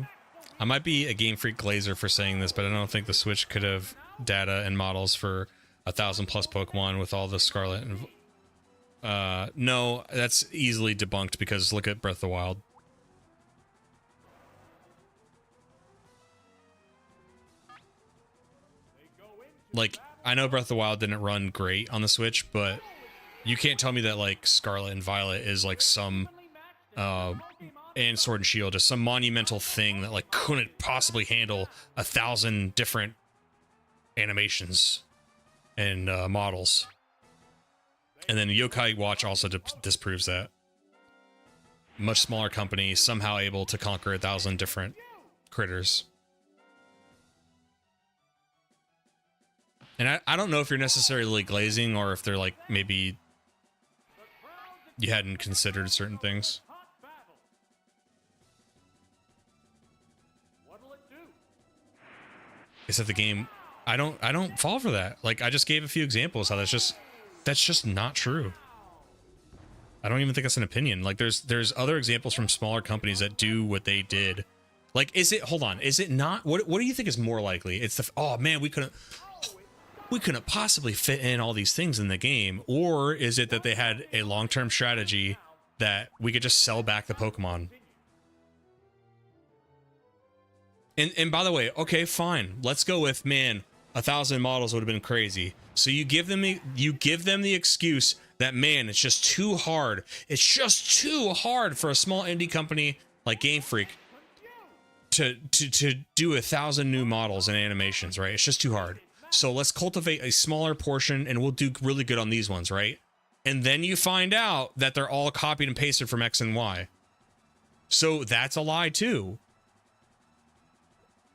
[SPEAKER 1] I might be a Game Freak glazer for saying this, but I don't think the Switch could have data and models for 1,000+ Pokemon with all the Scarlet and no, that's easily debunked because look at Breath of the Wild.
[SPEAKER 2] They go into
[SPEAKER 1] Like, I know Breath of the Wild didn't run great on the Switch, but you can't tell me that like Scarlet and Violet is like some and Sword and Shield is some monumental thing that like couldn't possibly handle 1,000 different animations and models. And then Yokai Watch also disproves that. Much smaller company, somehow able to conquer 1,000 different critters. And I don't know if you're necessarily glazing or if they're like maybe you hadn't considered certain things.
[SPEAKER 2] hot battle. What'll it do?
[SPEAKER 1] Is that the game? I don't fall for that. Like I just gave a few examples how that's just not true. I don't even think that's an opinion. Like there's other examples from smaller companies that do what they did. Like hold on, is it not what do you think is more likely? It's oh man, we couldn't possibly fit in all these things in the game, or is it that they had a long-term strategy that we could just sell back the Pokemon? And by the way, okay, fine. Let's go with, man, 1,000 models would have been crazy. So you give them the excuse that, man, it's just too hard. It's just too hard for a small indie company like Game Freak to do 1,000 new models and animations, right? It's just too hard. So let's cultivate a smaller portion and we'll do really good on these ones, right? And then you find out that they're all copied and pasted from X and Y. So that's a lie too.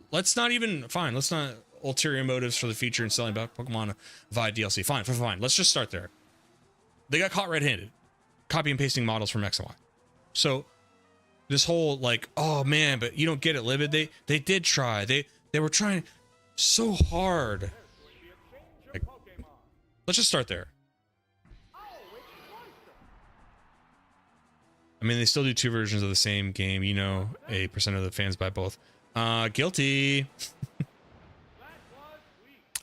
[SPEAKER 1] Let's not ulterior motives for the feature and selling back Pokemon via DLC. Fine. Let's just start there. They got caught red-handed, copy and pasting models from X and Y. So this whole like, oh man, but you don't get it, Libid. They did try. They were trying so hard. Like, let's just start there. I mean, they still do 2 versions of the same game. You know, 80% of the fans buy both. Guilty.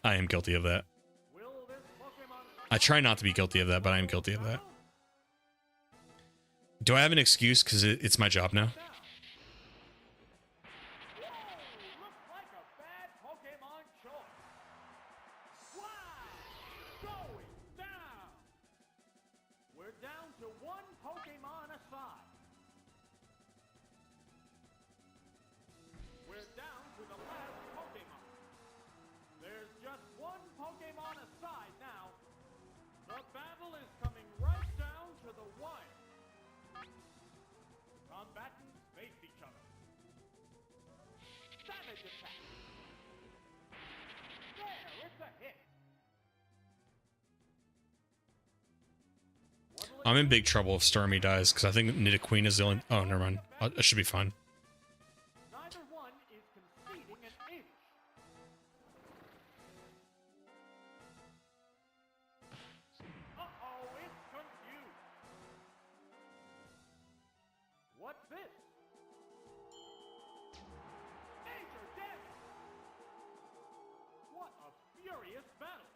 [SPEAKER 1] I am guilty of that. I try not to be guilty of that, but I am guilty of that. Do I have an excuse because it's my job now?
[SPEAKER 2] We're down to 1 Pokemon the wire. Combatants face each other. Savage attack. There, it's a hit. What'll it
[SPEAKER 1] I'm in big trouble if Stormy dies because I think Nidoqueen is the only. Oh, never mind. I should be fine.
[SPEAKER 2] Neither one is conceding an inch. Uh-oh, it's confused. What's this? Major damage! What a furious battle!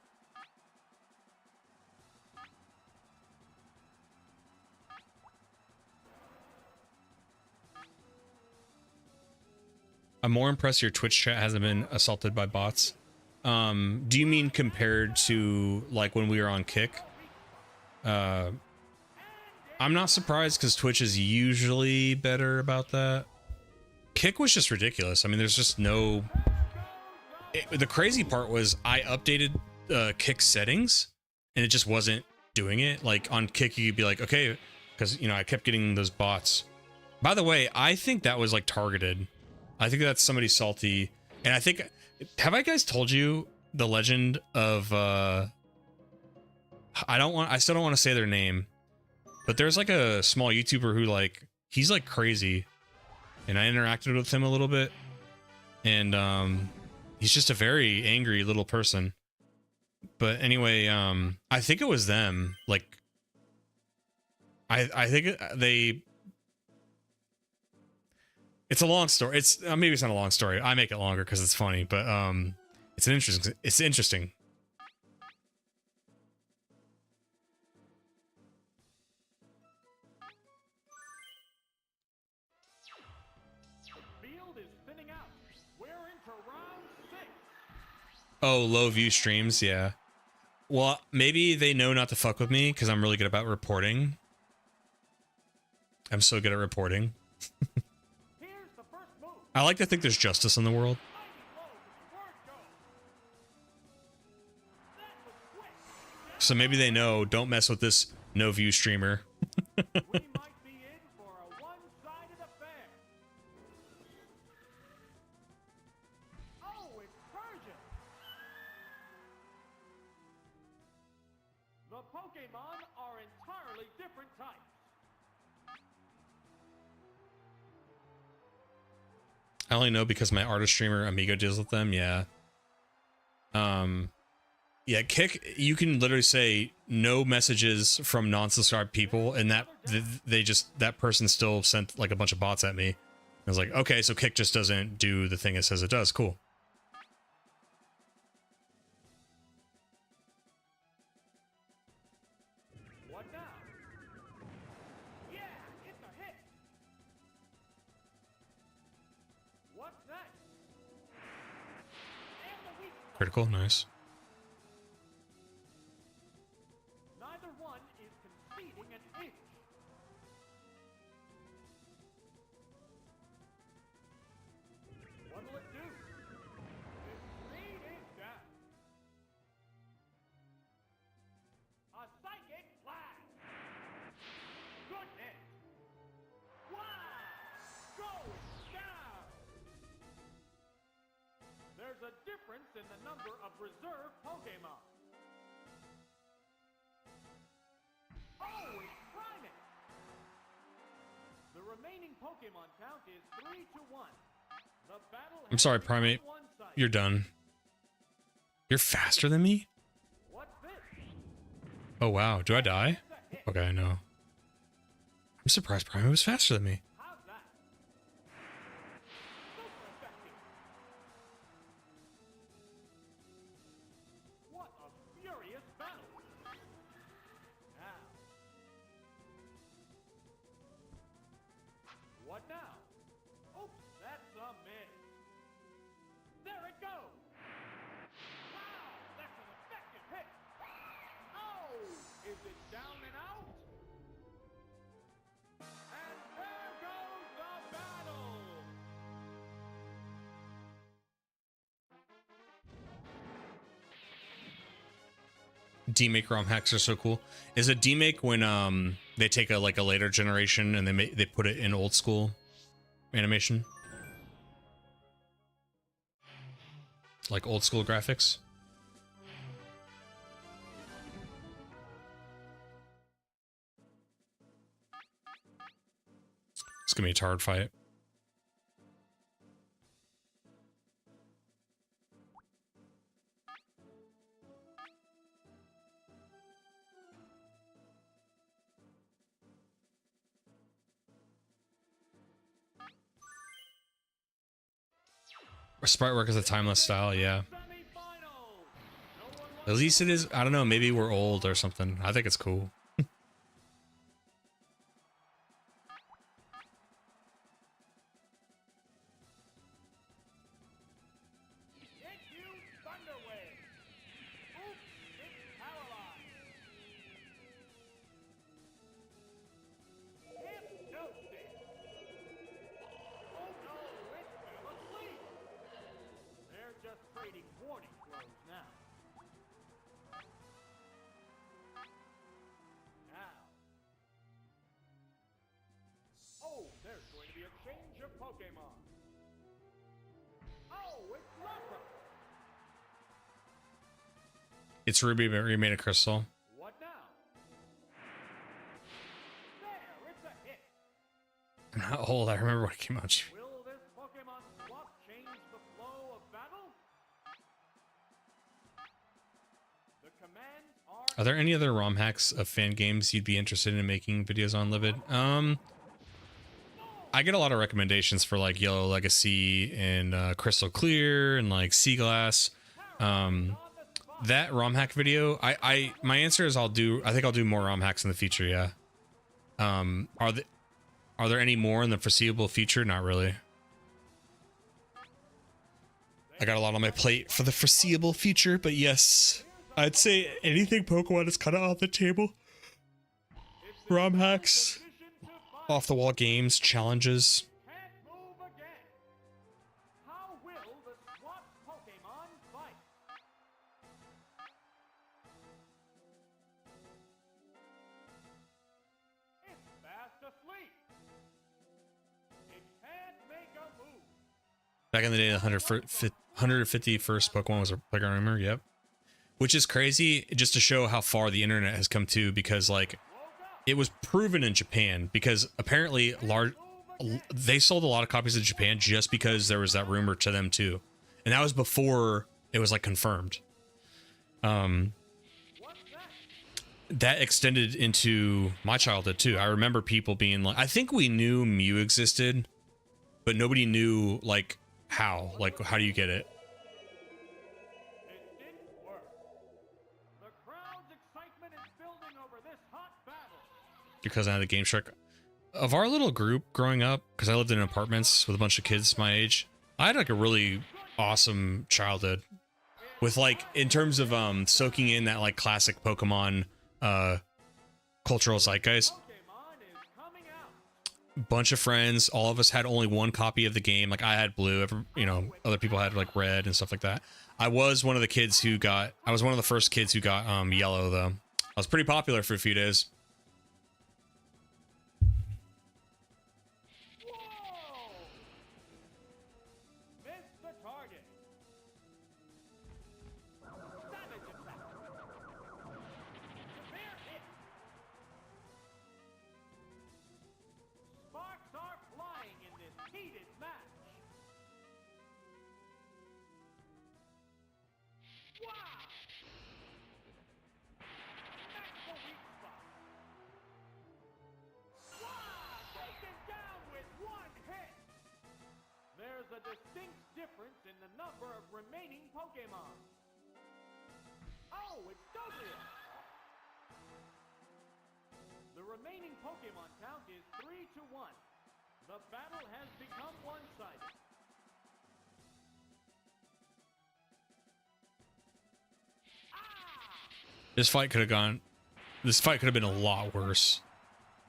[SPEAKER 1] I'm more impressed your Twitch chat hasn't been assaulted by bots. Do you mean compared to like when we were on Kick? I'm not surprised because Twitch is usually better about that. Kick was just ridiculous. I mean, there's just no... the crazy part was I updated Kick settings and it just wasn't doing it. Like on Kick, you could be like, okay, because, you know, I kept getting those bots. By the way, I think that was like targeted. I think that's somebody salty. And I think, have I guys told you the legend of, I still don't want to say their name, but there's like a small YouTuber who like, he's like crazy. And I interacted with him a little bit. And, he's just a very angry little person. But anyway, I think it was them. Like, I think they... It's a long story. It's maybe it's not a long story. I make it longer because it's funny, but it's interesting. It's interesting.
[SPEAKER 2] The field is thinning out. We're into round 6.
[SPEAKER 1] Oh, low view streams, yeah. Well, maybe they know not to fuck with me because I'm really good about reporting. I'm so good at reporting.
[SPEAKER 2] Here's the first move.
[SPEAKER 1] I like to think there's justice in the world.
[SPEAKER 2] Mighty blow to the word go. That was quick.
[SPEAKER 1] So maybe they know, don't mess with this no view streamer.
[SPEAKER 2] We might be in for a one-sided affair. Oh, it's Persian. The Pokemon are entirely different types.
[SPEAKER 1] I only know because my artist streamer Amigo deals with them. Yeah. Yeah, Kick, you can literally say no messages from non-subscribed people, and that that person still sent like a bunch of bots at me. I was like, okay, so Kick just doesn't do the thing it says it does. Cool.
[SPEAKER 2] What now? Yeah, it's a hit. What's next? And the weak spot.
[SPEAKER 1] Critical, nice.
[SPEAKER 2] Neither one is conceding an inch. What'll it do? Its speed is down. A psychic blast. Goodness. Wow. Going down. There's a difference in the number of reserve Pokemon. Oh, it's Primeape! The remaining Pokemon count is 3-1. The battle
[SPEAKER 1] I'm sorry, Primate.
[SPEAKER 2] one-sided.
[SPEAKER 1] You're done. You're faster than me?
[SPEAKER 2] What's this?
[SPEAKER 1] Oh, wow. Do I die?
[SPEAKER 2] It's a hit.
[SPEAKER 1] Okay, I know. I'm surprised Primate was faster than me.
[SPEAKER 2] How's that? Super effective. What a furious battle. Now. What now? Oops, that's a miss. There it goes. Wow, that's an effective hit. Oh, is it down and out? And there goes the battle.
[SPEAKER 1] D-Make ROM hacks are so cool. Is a D-Make when they take a like a later generation and they put it in old school animation, like old school graphics. It's gonna be a hard fight. Sprite work is a timeless style, yeah. At least it is. I don't know. Maybe we're old or something. I think it's cool. It's Ruby, but remade of Crystal.
[SPEAKER 2] What now? There, it's a hit.
[SPEAKER 1] I'm not old. I remember when it came out.
[SPEAKER 2] Will this Pokemon swap change the flow of battle? The commands
[SPEAKER 1] Are there any other ROM hacks of fan games you'd be interested in making videos on, Livid? I get a lot of recommendations for like Yellow Legacy and Crystal Clear and like Sea Glass. That ROM hack video, my answer is I think I'll do more ROM hacks in the future, yeah. Are there any more in the foreseeable future? Not really. I got a lot on my plate for the foreseeable future, but yes, I'd say anything Pokemon is kind of off the table. ROM hacks, off the wall games, challenges.
[SPEAKER 2] can't move again. How will the swap Pokemon fight? It's fast asleep. It can't make a move.
[SPEAKER 1] Back in the day, the 151st Pokemon was a Playground Rumor, yep. Which is crazy, just to show how far the internet has come to, because like it was proven in Japan, because apparently they sold a lot of copies in Japan just because there was that rumor to them too, and that was before it was like confirmed. That extended into my childhood too. I remember people being like, I think we knew Mew existed, but nobody knew like how do you get it?
[SPEAKER 2] It didn't work. The crowd's excitement is building over this hot battle.
[SPEAKER 1] Because I had the Game Shark. Of our little group growing up, because I lived in apartments with a bunch of kids my age, I had like a really awesome childhood with like, in terms of soaking in that like classic Pokemon cultural zeitgeist.
[SPEAKER 2] Pokemon is coming out.
[SPEAKER 1] Bunch of friends, all of us had only one copy of the game. Like I had blue, other people had like red and stuff like that. I was one of the first kids who got yellow though. I was pretty popular for a few days.
[SPEAKER 2] Whoa! Missed the target. Savage attack. Severe hit. Sparks are flying in this heated match. Wow! That's the weak spot. Wow! Taken down with one hit. There's a distinct difference in the number of remaining Pokemon. Oh, it's Dugtrio. The remaining Pokemon count is 3-1. The battle has become one-sided.
[SPEAKER 1] This fight could have been a lot worse.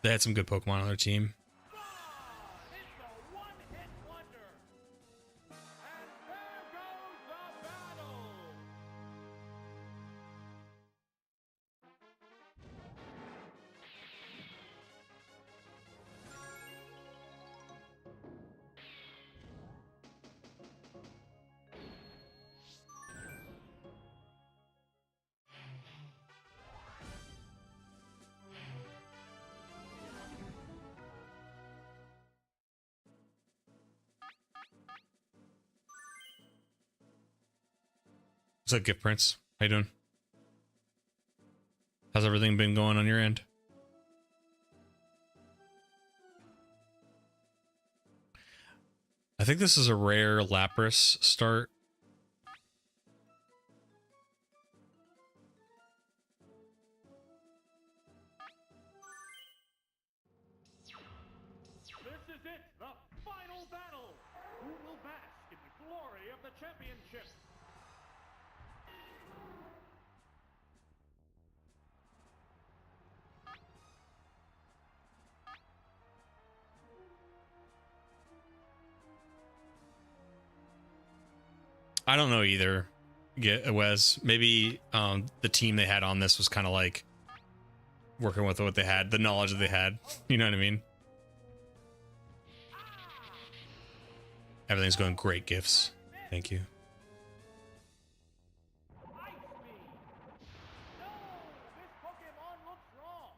[SPEAKER 1] They had some good Pokemon on their team.
[SPEAKER 2] It's a one-hit wonder. And there goes the battle.
[SPEAKER 1] What's up, Gift Prince? How you doing? How's everything been going on your end? I think this is a rare Lapras start.
[SPEAKER 2] This is it, the final battle. Who will bask in the glory of the championship?
[SPEAKER 1] I don't know either. Wes, maybe the team they had on this was kind of like working with what they had, the knowledge that they had. You know what I mean? Everything's going great, Gifts. Thank you.
[SPEAKER 2] Ice me! No! This Pokemon looks wrong!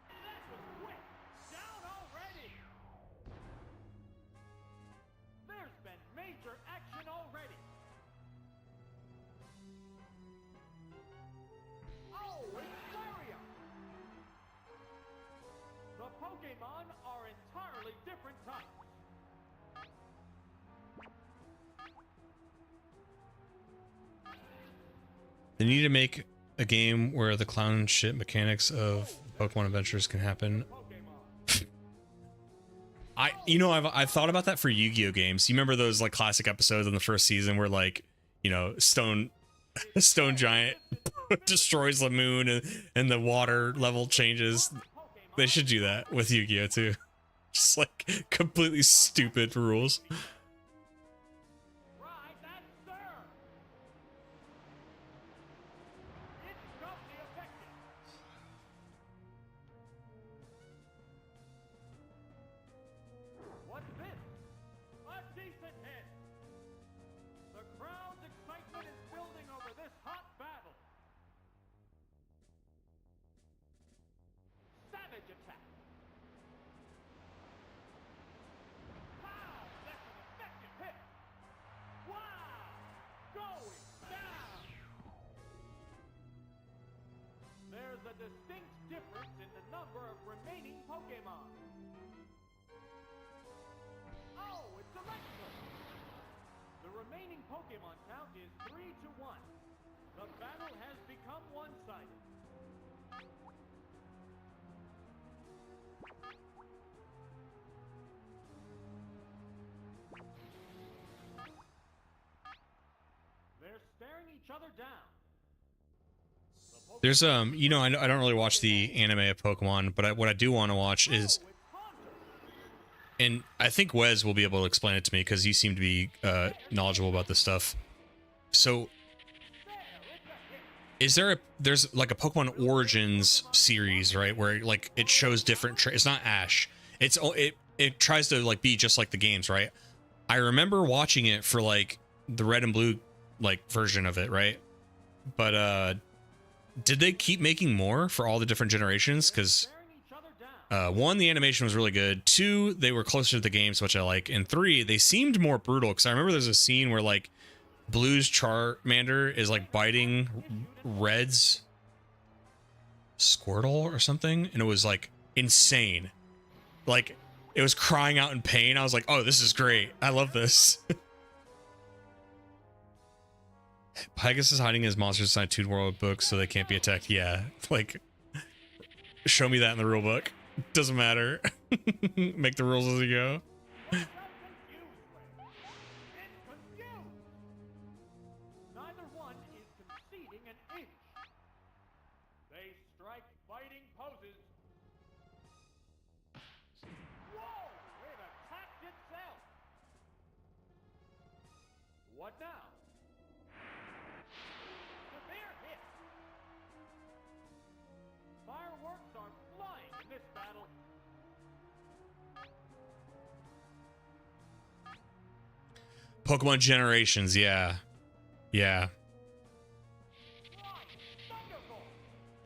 [SPEAKER 2] That was quick! Down already! There's been major action already! Oh, it's Lariat! The Pokemon are entirely different types.
[SPEAKER 1] They need to make a game where the clown shit mechanics of Pokemon Adventures can happen. I've thought about that for Yu-Gi-Oh games. You remember those like classic episodes in the first season where like, you know, Stone Giant destroys the moon and the water level changes. They should do that with Yu-Gi-Oh too. Just like completely stupid rules.
[SPEAKER 2] Right, that's sir! It's doubly effective! What's this? A decent hit! The crowd's excitement is building over this hot battle! Savage attack! Wow, that's an effective hit! Wow! Going down! There's a distinct difference in the number of remaining Pokemon. Oh, it's Electric! The remaining Pokemon count is 3-1. The battle has become one-sided. They're staring each other down. The
[SPEAKER 1] There's you know, I don't really watch the anime of Pokemon, but what I do want to watch is,
[SPEAKER 2] it's Haunter.
[SPEAKER 1] and I think Wes will be able to explain it to me because you seem to be knowledgeable about this stuff. So, is there there's like a Pokemon Origins series, right, where like it shows different it's not Ash. It tries to like be just like the games, right? I remember watching it for like the Red and Blue like version of it, right? But did they keep making more for all the different generations? Because
[SPEAKER 2] Staring each other down.
[SPEAKER 1] one, the animation was really good. Two, they were closer to the games, which I like. And three, they seemed more brutal. Because I remember there's a scene where like Blue's Charmander is like biting Red's Squirtle or something, and it was like insane. Like it was crying out in pain. I was like, oh, this is great. I love this. Pegasus is hiding his monsters inside Toon World books so they can't be attacked. Yeah, like show me that in the rule book. Doesn't matter. Make the rules as you go.
[SPEAKER 2] Watch out, confused, Ray. It's confused. Neither one is conceding an inch. They strike fighting poses. Whoa! It attacked itself. What now? Severe hit. Fireworks are flying in this battle.
[SPEAKER 1] Pokemon Generations, yeah. Yeah.
[SPEAKER 2] Flying Thunderbolt.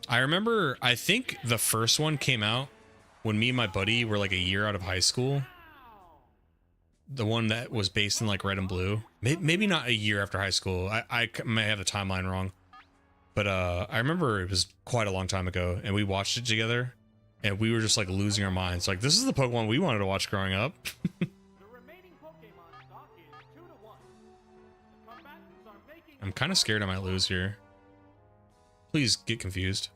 [SPEAKER 1] I remember, I think the first one came out when me and my buddy were like a year out of high school.
[SPEAKER 2] Ow!
[SPEAKER 1] the one that was based in like red and blue. Maybe not a year after high school. I may have the timeline wrong, but I remember it was quite a long time ago, and we watched it together, and we were just like losing our minds. Like, this is the Pokemon we wanted to watch growing up.
[SPEAKER 2] The remaining Pokemon stock is 2 to 1. The combatants are making
[SPEAKER 1] I'm kind of scared I might lose here. Please get confused.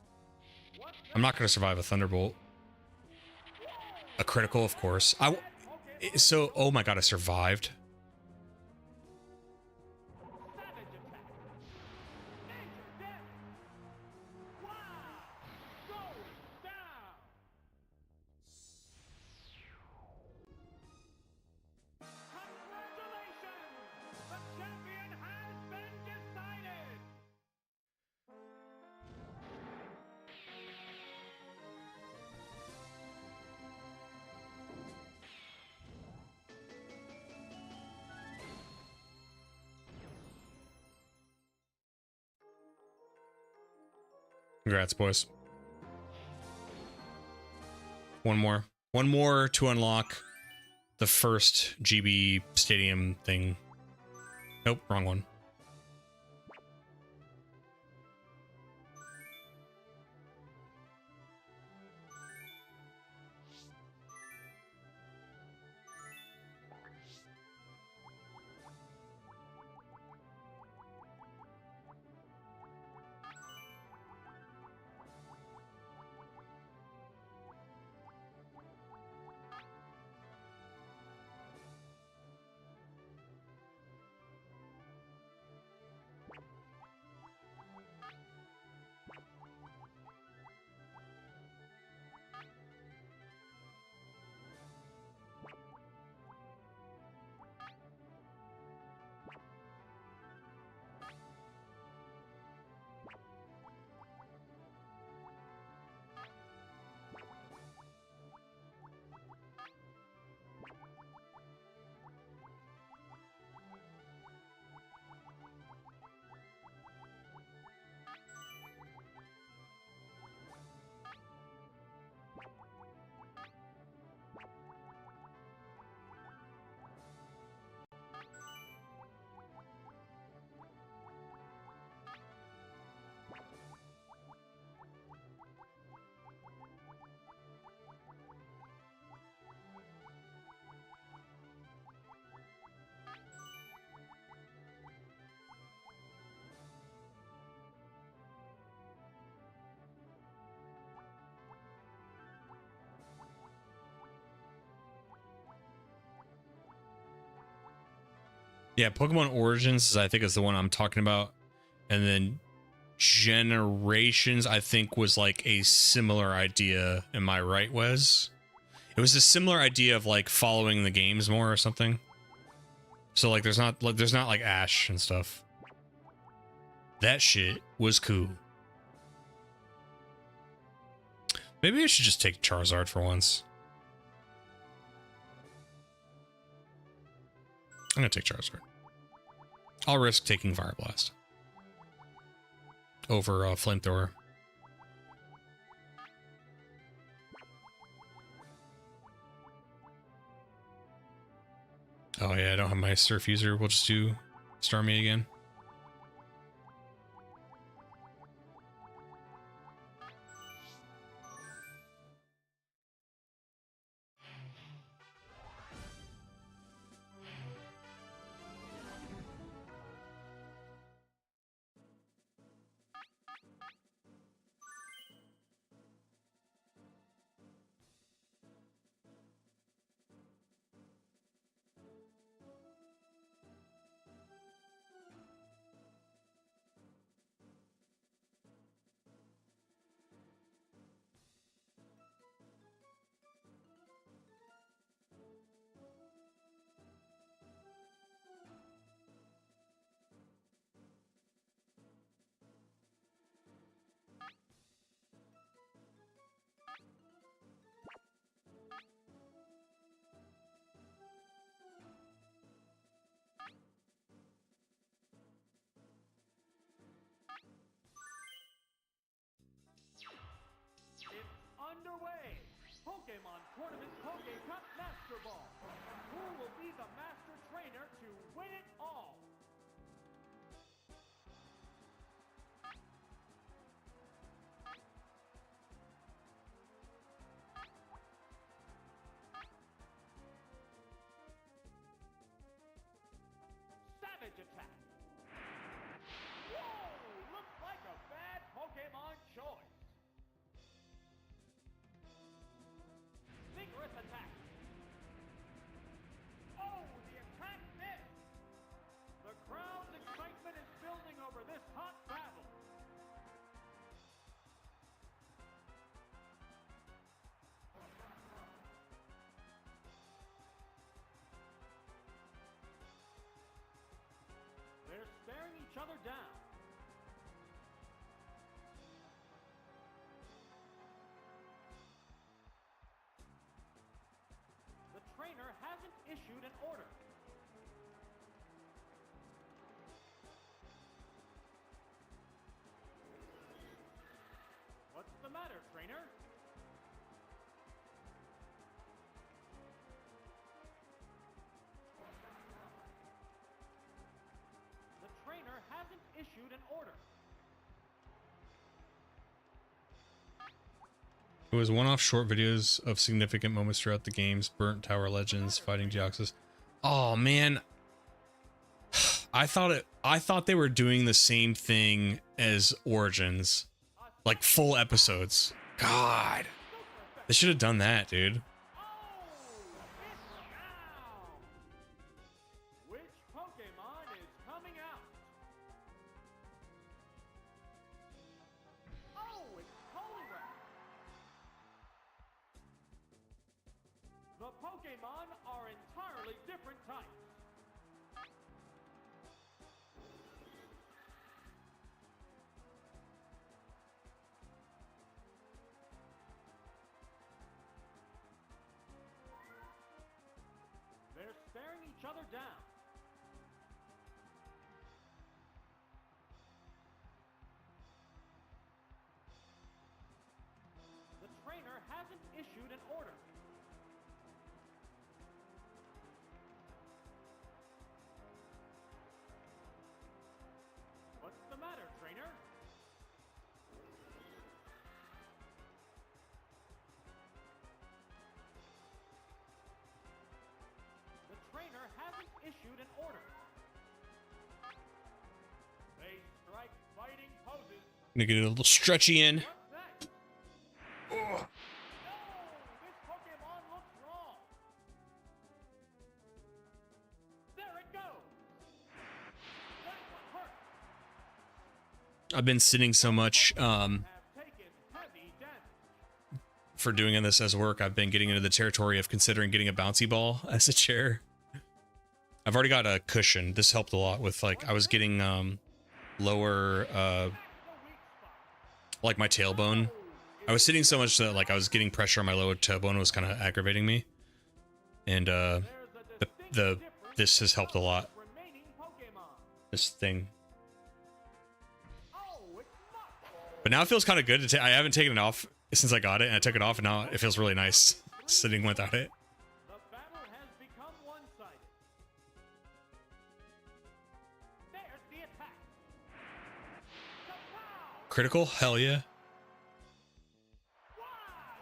[SPEAKER 1] I'm not going to survive a Thunderbolt. A critical, of course. So, oh my god, I survived.
[SPEAKER 2] savage attack. Major damage. Wow! Going down. Congratulations! The champion has been decided.
[SPEAKER 1] Congrats, boys. One more. One more to unlock the first GB Stadium thing. Nope, wrong one. Yeah, Pokemon Origins, I think, is the one I'm talking about. And then Generations, I think, was like a similar idea. Am I right, Wes? It was a similar idea of like following the games more or something. So like there's not like Ash and stuff. That shit was cool. Maybe I should just take Charizard for once. I'm gonna take Charizard. I'll risk taking Fire Blast over Flamethrower. Oh yeah, I don't have my Surf user. We'll just do Starmie again.
[SPEAKER 2] each other down. The trainer hasn't issued an order. What's the matter, trainer? The trainer hasn't issued an order.
[SPEAKER 1] It was one-off short videos of significant moments throughout the games. Burnt Tower Legends, fighting Deoxys. Oh man, I thought they were doing the same thing as Origins, like full episodes. God, they should have done that, dude.
[SPEAKER 2] Which Pokemon is coming out? Oh, it's Poliwrath. The Pokemon are entirely different types. They're staring each other down. The trainer hasn't issued an order. What's the matter, trainer? The trainer hasn't issued an order. They strike fighting poses.
[SPEAKER 1] Gonna get a little stretchy in.
[SPEAKER 2] What's next? No! This Pokemon looks wrong. There it goes. That one hurt.
[SPEAKER 1] I've been sitting so much
[SPEAKER 2] Have taken heavy damage.
[SPEAKER 1] for doing this as work. I've been getting into the territory of considering getting a bouncy ball as a chair. I've already got a cushion. This helped a lot with, like, I was getting lower like my tailbone. I was sitting so much that like I was getting pressure on my lower tailbone. It was kind of aggravating me, and this has helped a lot.
[SPEAKER 2] Remaining Pokemon.
[SPEAKER 1] This thing,
[SPEAKER 2] Oh, it's not.
[SPEAKER 1] but now it feels kind of good to I haven't taken it off since I got it, and I took it off, and now it feels really nice sitting without it.
[SPEAKER 2] The battle has become one-sided. There's the attack. Kapow!
[SPEAKER 1] Critical, hell yeah.
[SPEAKER 2] Wow!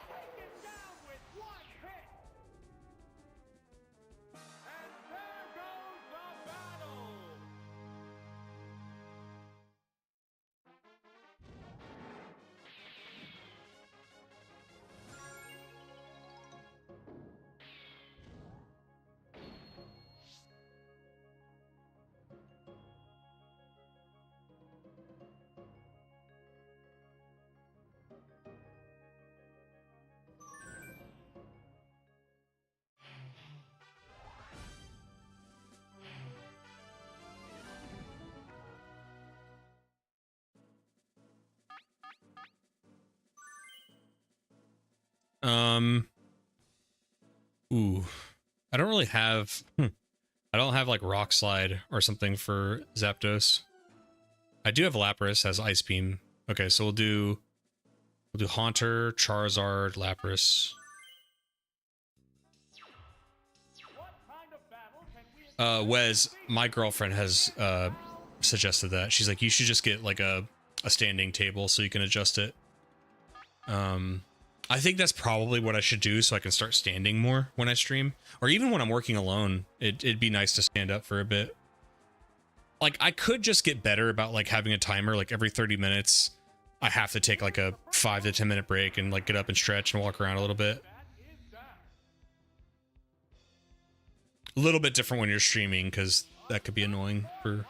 [SPEAKER 2] Taken down with one hit. And there goes the battle.
[SPEAKER 1] Ooh, I don't really have. I don't have like Rock Slide or something for Zapdos. I do have Lapras as Ice Beam. Okay, so we'll do Haunter, Charizard, Lapras.
[SPEAKER 2] What kind of battle can we
[SPEAKER 1] Wes, my girlfriend has suggested that. She's like, you should just get like a standing table so you can adjust it. I think that's probably what I should do so I can start standing more when I stream. Or even when I'm working alone, it'd be nice to stand up for a bit. Like, I could just get better about like having a timer, like every 30 minutes. I have to take like a 5 to 10 minute break and like get up and stretch and walk around a little bit.
[SPEAKER 2] that is down.
[SPEAKER 1] A little bit different when you're streaming because that could be annoying for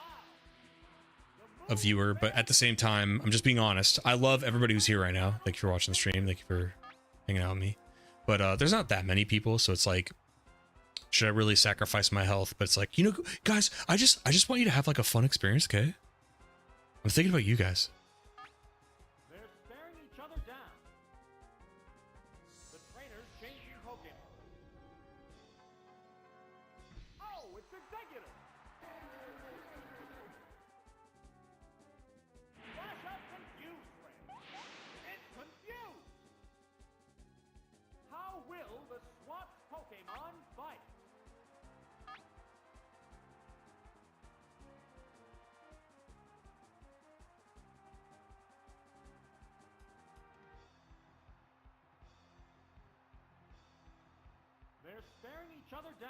[SPEAKER 1] a viewer, but at the same time, I'm just being honest. I love everybody who's here right now. Thank you for watching the stream. Thank you for hanging out with me. But there's not that many people, so it's like, should I really sacrifice my health? But it's like, you know, guys, I just want you to have like a fun experience, okay? I'm thinking about you guys.
[SPEAKER 2] They're staring each other down. The trainer's changing Pokemon. Oh, it's Executor. Flash out Confuse Ray. It's confused. How will the swapped Pokemon fight? They're staring each other down.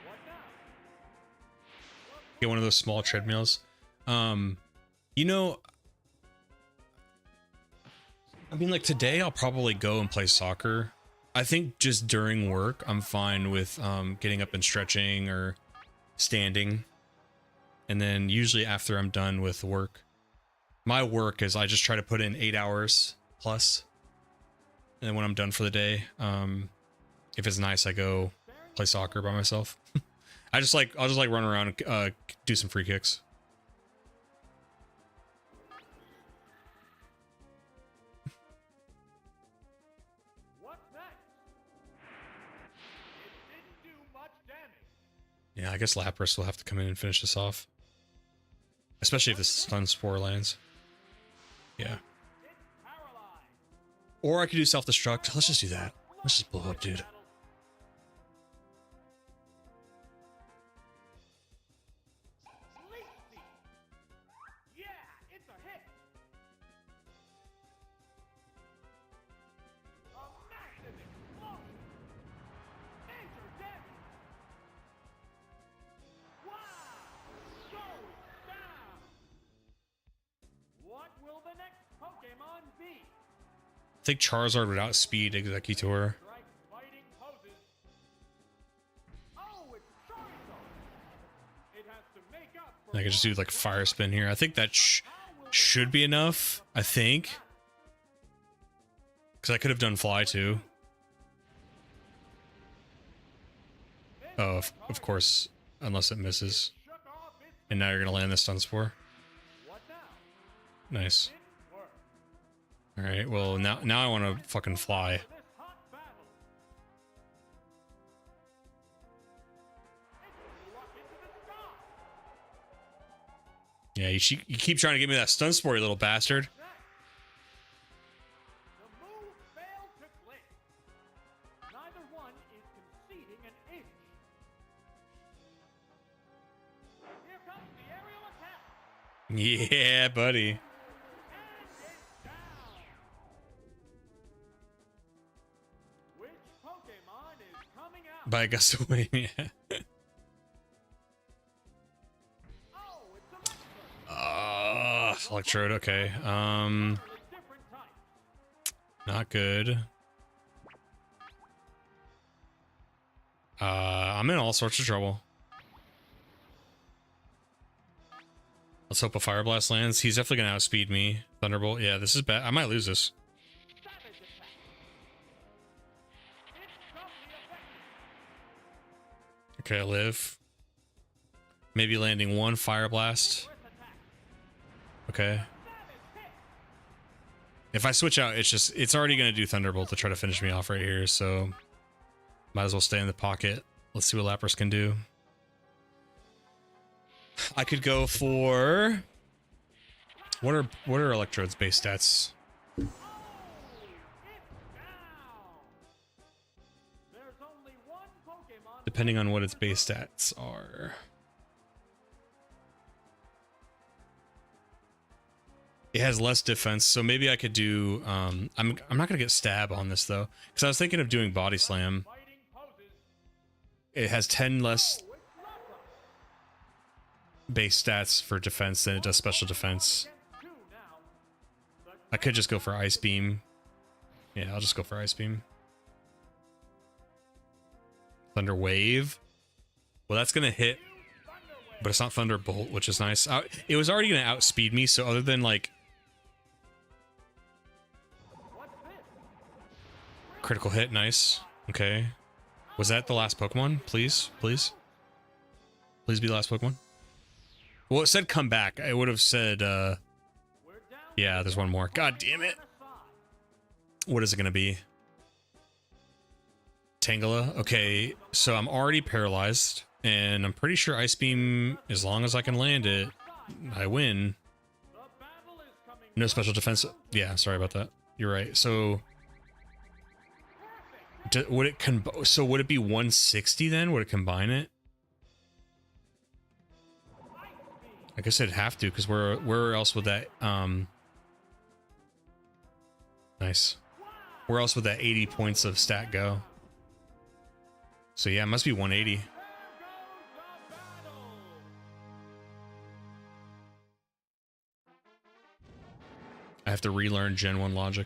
[SPEAKER 2] What now?
[SPEAKER 1] Get one of those small treadmills. You know, I mean, like today I'll probably go and play soccer. I think just during work, I'm fine with getting up and stretching or standing. And then usually after I'm done with work, my work is I just try to put in 8 hours plus. And then when I'm done for the day, if it's nice, I go play soccer by myself. I'll just like run around and do some free kicks.
[SPEAKER 2] What's next? It didn't do much damage.
[SPEAKER 1] Yeah, I guess Lapras will have to come in and finish this off. Especially if this stun spore lands. Yeah.
[SPEAKER 2] It's paralyzed.
[SPEAKER 1] Or I could do self-destruct. Let's just do that. Let's just blow up, dude.
[SPEAKER 2] Leaf Seed. Yeah, it's a hit. A massive explosion. Major damage. Wow. Going down. What will the next Pokemon be?
[SPEAKER 1] I think Charizard would outspeed Executor.
[SPEAKER 2] Strike fighting poses. Oh, it's Charizard. It has to make up for
[SPEAKER 1] I could just do like Fire Spin here. I think that should be enough. I think. Because I could have done Fly too. Oh, of course. Unless it misses.
[SPEAKER 2] shook off its
[SPEAKER 1] And now you're going to land the Stun Spore.
[SPEAKER 2] what now?
[SPEAKER 1] Nice.
[SPEAKER 2] Didn't work.
[SPEAKER 1] Alright, well, now I want to fucking fly.
[SPEAKER 2] This hot battle. It flew up into the sky.
[SPEAKER 1] Yeah, you keep trying to give me that Stun Spore, you little bastard.
[SPEAKER 2] Next. The move failed to click. Neither one is conceding an inch. Here comes the aerial attack.
[SPEAKER 1] Yeah, buddy.
[SPEAKER 2] And it's down. Which Pokemon is coming out?
[SPEAKER 1] By a gust of wind, yeah.
[SPEAKER 2] Oh, it's a
[SPEAKER 1] Electrode, okay.
[SPEAKER 2] different type.
[SPEAKER 1] Not good. I'm in all sorts of trouble. Let's hope a Fire Blast lands. He's definitely gonna outspeed me. Thunderbolt, yeah, this is bad. I might lose this.
[SPEAKER 2] Savage attack. It's doubly effective.
[SPEAKER 1] Okay, I live. Maybe landing one Fire Blast.
[SPEAKER 2] Earth attack.
[SPEAKER 1] Okay.
[SPEAKER 2] Savage hit.
[SPEAKER 1] If I switch out, it's already gonna do Thunderbolt to try to finish me off right here, so might as well stay in the pocket. Let's see what Lapras can do. I could go for what are Electrode's base stats?
[SPEAKER 2] Oh, it's down. There's only one Pokemon.
[SPEAKER 1] Depending on what its base stats are. It has less defense, so maybe I could do I'm not gonna get stab on this though, because I was thinking of doing body slam.
[SPEAKER 2] Fighting poses.
[SPEAKER 1] It has 10 less
[SPEAKER 2] Oh, it's Lapras.
[SPEAKER 1] base stats for defense than it does special defense.
[SPEAKER 2] Against two now. The
[SPEAKER 1] I could just go for Ice Beam. Yeah, I'll just go for Ice Beam. Thunder Wave. Well, that's gonna hit,
[SPEAKER 2] Thunder Wave.
[SPEAKER 1] but it's not Thunderbolt, which is nice. It was already gonna outspeed me, so other than like
[SPEAKER 2] What's this?
[SPEAKER 1] Critical hit, nice. Okay. Was that the last Pokemon? Please, please. Please be the last Pokemon. Well, it said come back. I would have said, yeah, there's one more. God damn it. What is it going to be? Tangela. Okay, so I'm already paralyzed, and I'm pretty sure Ice Beam, as long as I can land it, I win. No special defense. Yeah, sorry about that. You're right. So, would it would it be 160 then? Would it combine it? I guess it'd have to, because where else would that nice. Where else would that 80 points of stat go? So yeah, it must be 180. I have to relearn Gen 1 logic.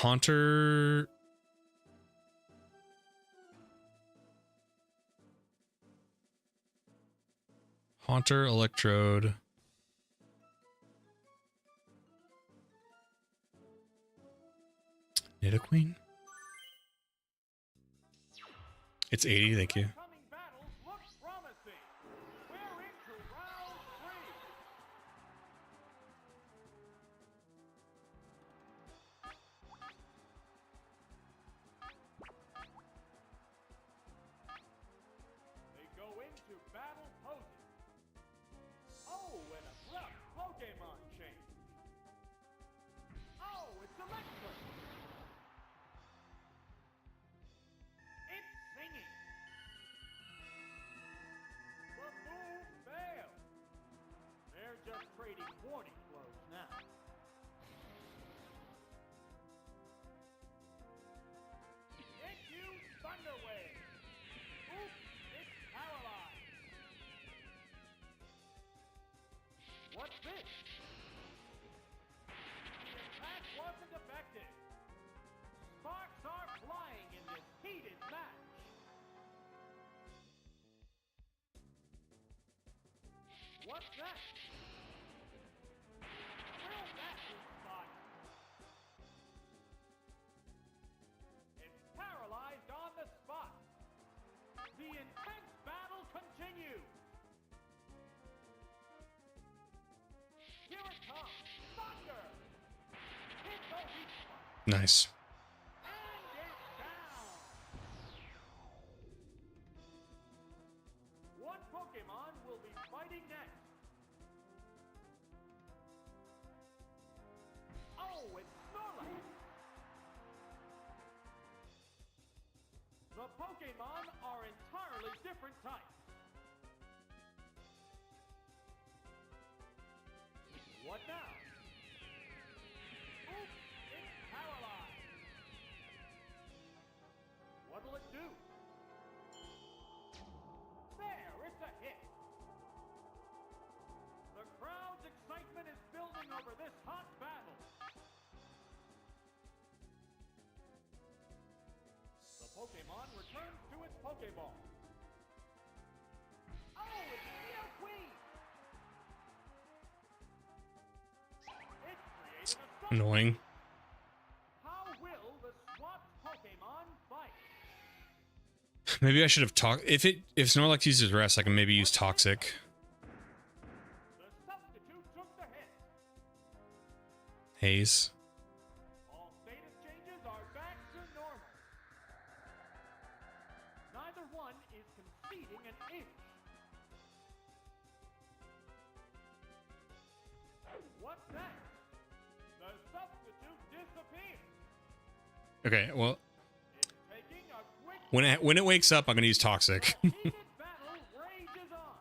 [SPEAKER 1] Haunter. Haunter, Electrode. Nidoqueen? It's 80, thank you.
[SPEAKER 2] What's this? The attack wasn't effective. Sparks are flying in this heated match. What's that? Will that be spot? It's paralyzed on the spot. The intense battle continues. Here it comes. Thunder. Hit the weak spot.
[SPEAKER 1] Nice.
[SPEAKER 2] And it's down. What Pokemon will be fighting next? Oh, it's Snorlax. The Pokemon are entirely different types. What now? Oops, it's paralyzed. What'll it do? There, it's a hit. The crowd's excitement is building over this hot battle. The Pokemon returns to its Pokeball. Oh, it's Nidoqueen!
[SPEAKER 1] Annoying.
[SPEAKER 2] How will the swapped Pokemon fight?
[SPEAKER 1] Maybe I should have talked. If Snorlax uses rest, I can maybe use Toxic.
[SPEAKER 2] The substitute took the hit.
[SPEAKER 1] Haze.
[SPEAKER 2] All status changes are back to normal. Neither one is conceding an inch. What's that? The substitute disappeared.
[SPEAKER 1] Okay, well,
[SPEAKER 2] It's taking a quick
[SPEAKER 1] when it wakes up, I'm gonna use Toxic.
[SPEAKER 2] heated battle rages on.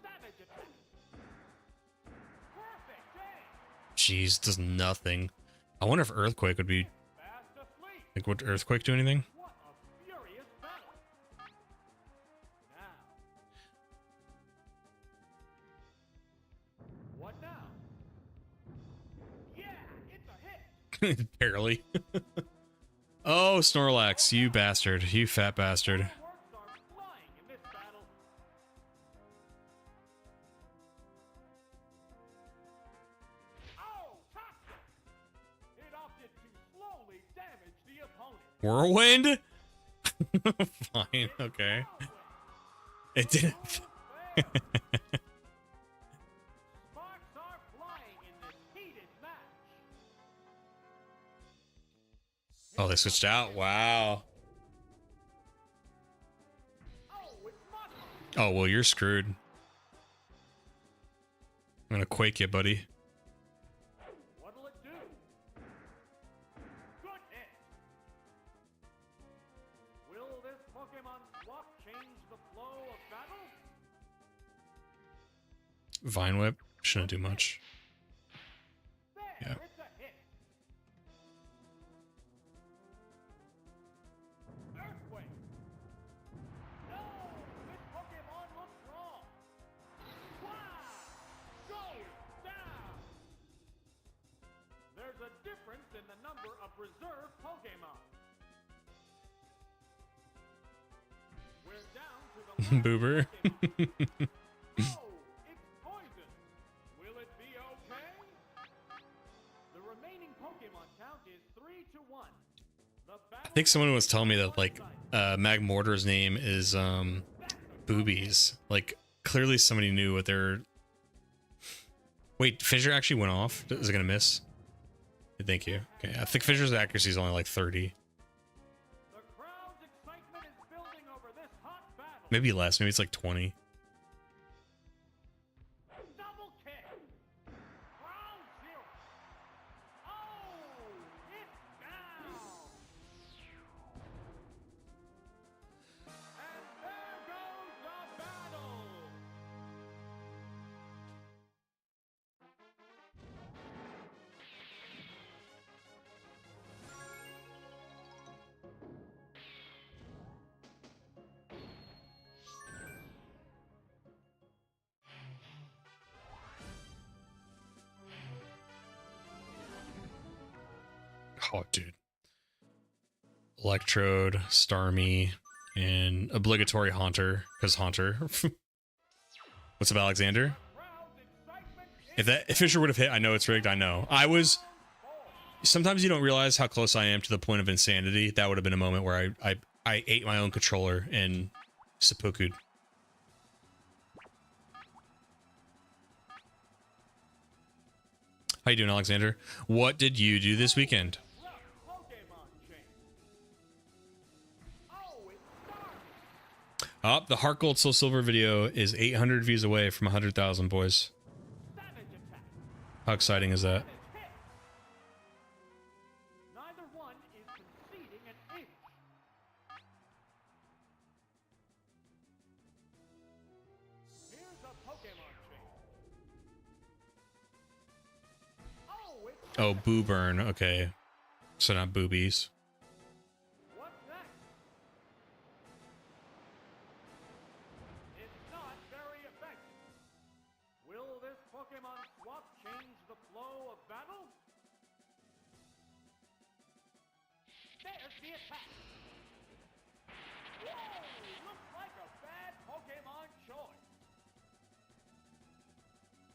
[SPEAKER 2] Savage attack. Perfect aim.
[SPEAKER 1] Jeez, does nothing. I wonder if Earthquake would be.
[SPEAKER 2] Fast asleep.
[SPEAKER 1] Like, would Earthquake do anything?
[SPEAKER 2] What a furious battle! Now. What now? Yeah, it's a hit!
[SPEAKER 1] Barely. Oh, Snorlax, you bastard. You fat bastard.
[SPEAKER 2] Fireworks are flying in this battle. Oh, toxic! It opted to slowly damage the opponent.
[SPEAKER 1] Whirlwind? Fine, okay. It didn't.
[SPEAKER 2] Sparks are flying in this heated match.
[SPEAKER 1] Oh, they switched out. Wow.
[SPEAKER 2] Oh, it's Mudbug.
[SPEAKER 1] Oh, well, you're screwed. I'm gonna quake you, buddy.
[SPEAKER 2] What'll it do? Good hit. Will this Pokemon swap change the flow of battle?
[SPEAKER 1] Vine Whip. Shouldn't do much.
[SPEAKER 2] There,
[SPEAKER 1] Yeah.
[SPEAKER 2] it's a hit. Earthquake. No, this Pokemon looks wrong. Wow, goes down. There's a difference in the number of reserve Pokemon. We're down to the last
[SPEAKER 1] Boober.
[SPEAKER 2] Pokemon. Oh, it's poison. Will it be okay? The remaining Pokemon count is 3-1. The
[SPEAKER 1] I think someone was telling me that, like, Magmortar's name is, Boobies. Like, clearly somebody knew what their... Wait, Fissure actually went off? Is it gonna miss? Thank you. Okay, I think Fissure's accuracy is only like 30.
[SPEAKER 2] The crowd's excitement is building over this hot battle.
[SPEAKER 1] Maybe less. Maybe it's like 20.
[SPEAKER 2] Double kick. Ground zero. Oh, it's down. And there goes the battle.
[SPEAKER 1] Oh, dude. Electrode, Starmie, and obligatory Haunter, because Haunter. What's up, Alexander?
[SPEAKER 2] Crowd's excitement is
[SPEAKER 1] If Fisher would have hit, I know it's rigged. I know. I was. Sometimes you don't realize how close I am to the point of insanity. That would have been a moment where I ate my own controller and seppuku'd. How you doing, Alexander? What did you do this weekend?
[SPEAKER 2] rough Pokemon chain. Oh, it's Starmie.
[SPEAKER 1] Oh, the Heart Gold Soul Silver video is 800 views away from 100,000, boys.
[SPEAKER 2] Savage attack.
[SPEAKER 1] How exciting is that?
[SPEAKER 2] Savage hit. Neither one is conceding an inch. Here's a Pokemon chain. Oh, it's
[SPEAKER 1] Oh, Boo Burn. Okay. So not boobies.
[SPEAKER 2] what's next? It's not very effective. Will this Pokemon swap change the flow of battle? There's the attack. Whoa! Looks like a bad Pokemon choice.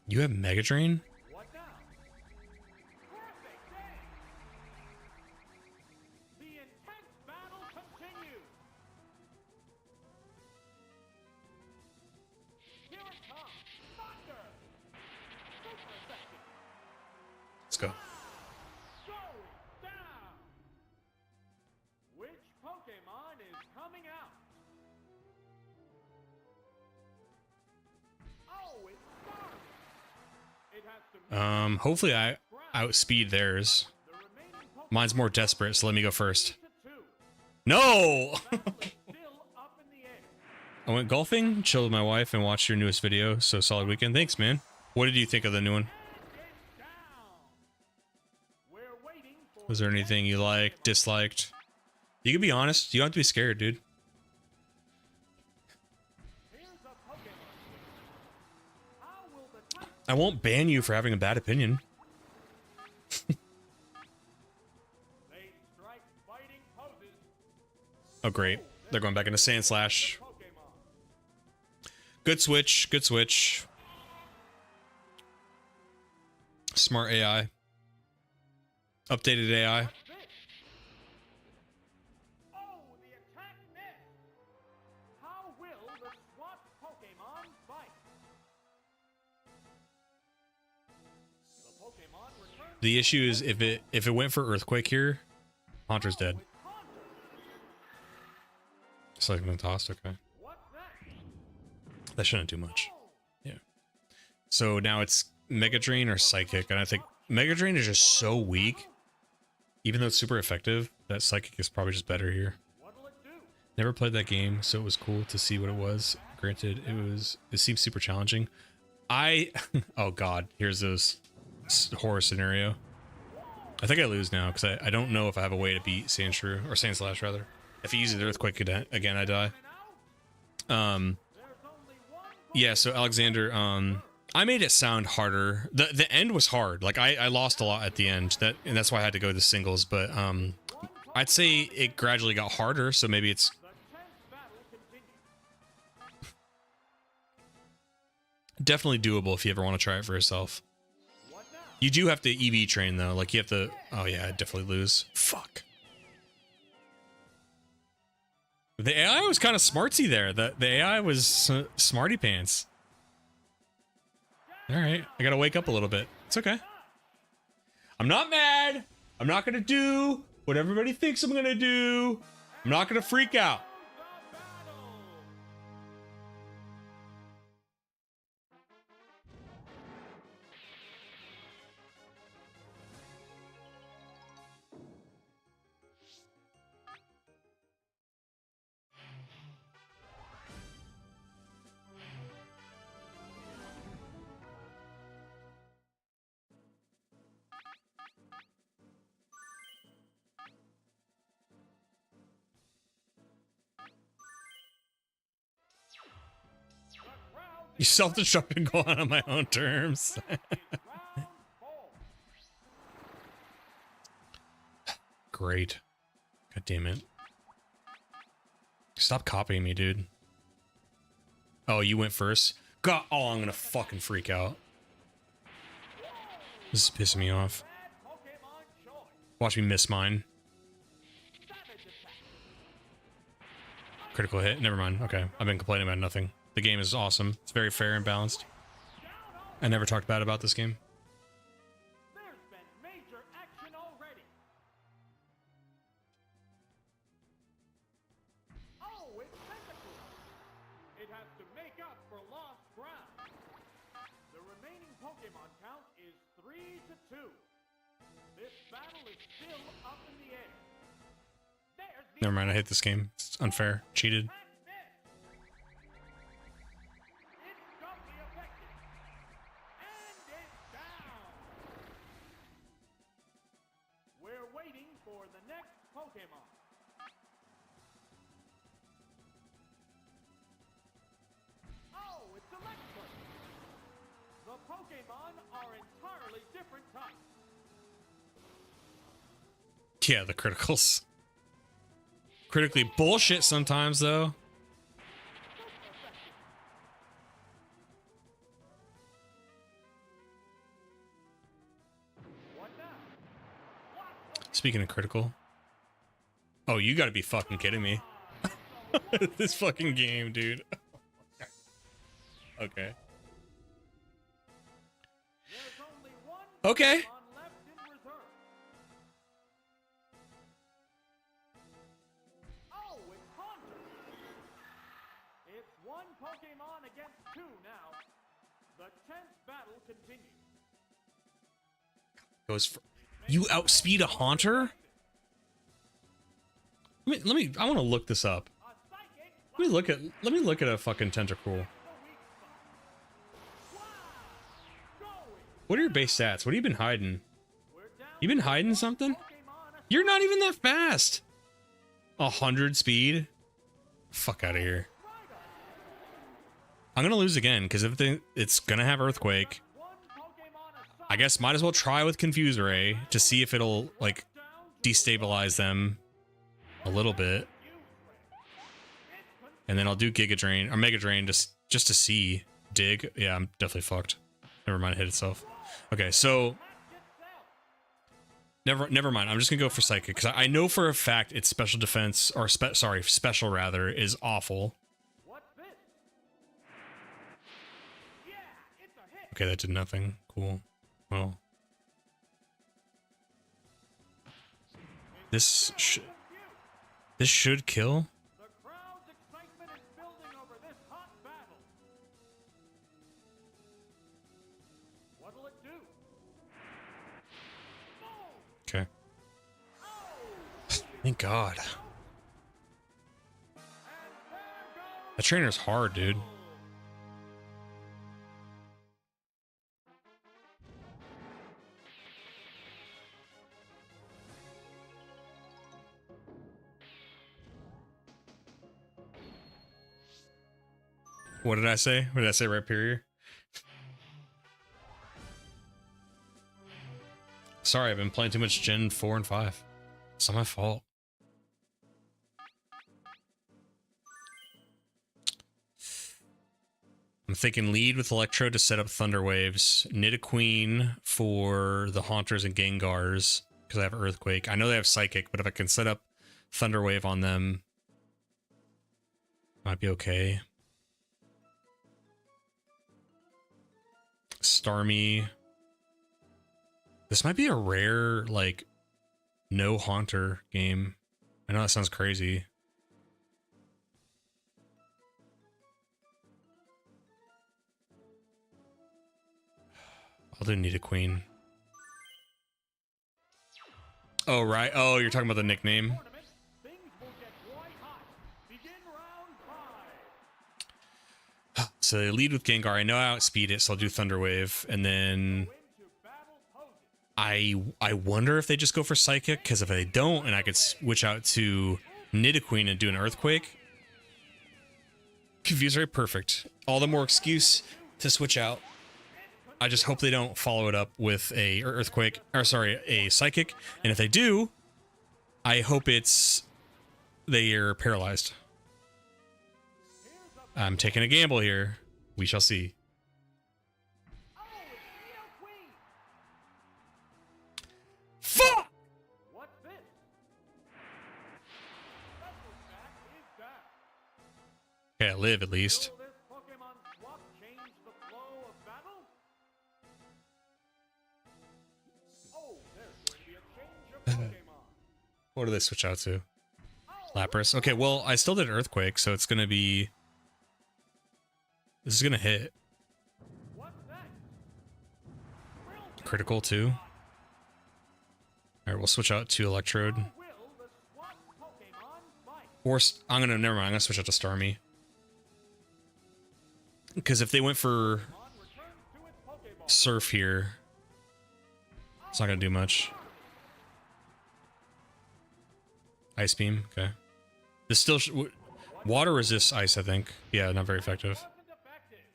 [SPEAKER 1] You have Mega Drain?
[SPEAKER 2] What now? Perfect day. The intense battle continues. Here it comes. Thunder. Super effective.
[SPEAKER 1] Let's go.
[SPEAKER 2] Going down. Which Pokemon is coming out? Oh, it's Starmie. It has to
[SPEAKER 1] Hopefully I outspeed theirs.
[SPEAKER 2] the remaining Pokemon
[SPEAKER 1] Mine's more desperate, so let me go first.
[SPEAKER 2] to 2.
[SPEAKER 1] No!
[SPEAKER 2] Battle is still up in the air.
[SPEAKER 1] I went golfing, chilled with my wife, and watched your newest video. So solid weekend. Thanks, man. What did you think of the new one?
[SPEAKER 2] And it's down. We're waiting for
[SPEAKER 1] Was there anything you liked, disliked? You can be honest. You don't have to be scared, dude.
[SPEAKER 2] Here's a Pokemon switch. How will the type
[SPEAKER 1] I won't ban you for having a bad opinion.
[SPEAKER 2] they strike fighting poses?
[SPEAKER 1] Oh, great. They're going back into Sand Slash.
[SPEAKER 2] Pokemon.
[SPEAKER 1] Good switch. Good switch. Smart AI. Updated AI.
[SPEAKER 2] What's this? Oh, the attack missed. How will the SWAT Pokemon fight? The Pokemon returns
[SPEAKER 1] The issue is if it went for Earthquake here, Haunter's dead.
[SPEAKER 2] with Haunter.
[SPEAKER 1] It's like tossed. Okay.
[SPEAKER 2] What's next?
[SPEAKER 1] That shouldn't do much.
[SPEAKER 2] Oh,
[SPEAKER 1] Yeah. So now it's Mega Drain or Psychic, and I think Mega Drain is just so weak. Even though it's super effective, that Psychic is probably just better here.
[SPEAKER 2] what'll it do?
[SPEAKER 1] Never played that game, so it was cool to see what it was. Granted, it seems super challenging. Oh god, here's this horror scenario. I think I lose now because I don't know if I have a way to beat Sandshrew or Sand Slash rather. If he uses Earthquake again, I die.
[SPEAKER 2] There's only one
[SPEAKER 1] Yeah, so Alexander, I made it sound harder. The end was hard. Like I lost a lot at the end. And that's why I had to go to the singles, but I'd say it gradually got harder, so maybe it's
[SPEAKER 2] The 10th battle continues.
[SPEAKER 1] definitely doable if you ever want to try it for yourself.
[SPEAKER 2] What now?
[SPEAKER 1] You do have to EV train though. Like you have to oh yeah, I'd definitely lose. Fuck. The AI was kind of smartsy there. The AI was smarty pants. All right, I gotta wake up a little bit. It's okay. I'm not mad. I'm not gonna do what everybody thinks I'm gonna do. I'm not gonna freak out.
[SPEAKER 2] The battle. The crowd
[SPEAKER 1] You self-destruct and go on my own terms.
[SPEAKER 2] is round 4.
[SPEAKER 1] Great. God damn it. Stop copying me, dude. Oh, you went first? God, oh, I'm gonna fucking freak out. This is pissing me off.
[SPEAKER 2] Bad Pokemon choice.
[SPEAKER 1] Watch me miss mine.
[SPEAKER 2] Savage attack.
[SPEAKER 1] Critical hit. Never mind. Okay, I've been complaining about nothing. The game is awesome. It's very fair and balanced.
[SPEAKER 2] Down on.
[SPEAKER 1] I never talked bad about this game.
[SPEAKER 2] There's been major action already. Oh, it's Tentacool. It has to make up for lost ground. The remaining Pokemon count is 3-2. This battle is still up in the air. There's the
[SPEAKER 1] Never mind. I hate this game. It's unfair. Cheated.
[SPEAKER 2] attack miss. It's doubly effective. And it's down. We're waiting for the next Pokemon. Oh, it's Electric. The Pokemon are entirely different types.
[SPEAKER 1] Yeah, the criticals. Critically bullshit sometimes, though.
[SPEAKER 2] Super effective. What now? What?
[SPEAKER 1] Speaking of critical. Oh, you gotta be fucking kidding me. This fucking game, dude. Okay.
[SPEAKER 2] There's only one
[SPEAKER 1] Okay.
[SPEAKER 2] Pokemon left in reserve. Oh, it's Haunter. It's one Pokemon against 2 now. The 10th battle continues.
[SPEAKER 1] Goes for you outspeed a Haunter? I want to look this up.
[SPEAKER 2] A psychic
[SPEAKER 1] Let me look at a fucking Tentacool.
[SPEAKER 2] the weak spot. Wow! Going.
[SPEAKER 1] What are your base stats? What have you been hiding?
[SPEAKER 2] We're down
[SPEAKER 1] You been hiding something?
[SPEAKER 2] Pokemon.
[SPEAKER 1] You're not even that fast. 100 speed? Fuck out of here. I'm gonna lose again because it's gonna have Earthquake. I guess might as well try with Confuse Ray to see if it'll like destabilize them a little bit, and then I'll do Giga Drain or Mega Drain just to see. Dig. Yeah, I'm definitely fucked. Never mind, it hit itself. Okay, so never mind. I'm just gonna go for Psychic because I know for a fact its special defense or special rather is awful. Okay, that did nothing. Cool. Well, this should kill.
[SPEAKER 2] The crowd's excitement is building over this hot battle. What'll it do?
[SPEAKER 1] Okay. Thank God. That trainer's hard, dude. What did I say? What did I say right period? Sorry, I've been playing too much Gen 4 and 5. It's not my fault. I'm thinking lead with Electro to set up Thunder Waves. Nidoqueen for the Haunters and Gengars because I have Earthquake. I know they have Psychic, but if I can set up Thunder Wave on them, might be okay. Starmie. This might be a rare, like, no Haunter game. I know that sounds crazy. I'll do Nidoqueen. Oh, right. Oh, you're talking about the nickname?
[SPEAKER 2] Things will get quite hot. Begin round 5.
[SPEAKER 1] So they lead with Gengar. I know I outspeed it, so I'll do Thunder Wave. And then I wonder if they just go for Psychic, because if they don't, and I could switch out to Nidoqueen and do an Earthquake. Confuse Ray, perfect. All the more excuse to switch out. I just hope they don't follow it up with a Earthquake, or sorry, a Psychic. And if they do, I hope they are paralyzed. I'm taking a gamble here. We shall see. Fuck!
[SPEAKER 2] What's this? Special attack is down.
[SPEAKER 1] Okay, I live at least.
[SPEAKER 2] Will this Pokemon swap change the flow of battle? Oh, there's going to be a change of Pokemon.
[SPEAKER 1] What do they switch out to? Lapras. Okay, well, I still did Earthquake, so it's gonna be... This is gonna hit.
[SPEAKER 2] What's next?
[SPEAKER 1] Critical, too. Alright, we'll switch out to Electrode.
[SPEAKER 2] Will the swap Pokemon fight?
[SPEAKER 1] Or... never mind, I'm gonna switch out to Starmie. Because if they went for
[SPEAKER 2] Pokemon returns to its Pokeball.
[SPEAKER 1] Surf here, it's not gonna do much. Ice Beam, okay. This still water resists ice, I think. Yeah, not very effective.
[SPEAKER 2] Wasn't effective.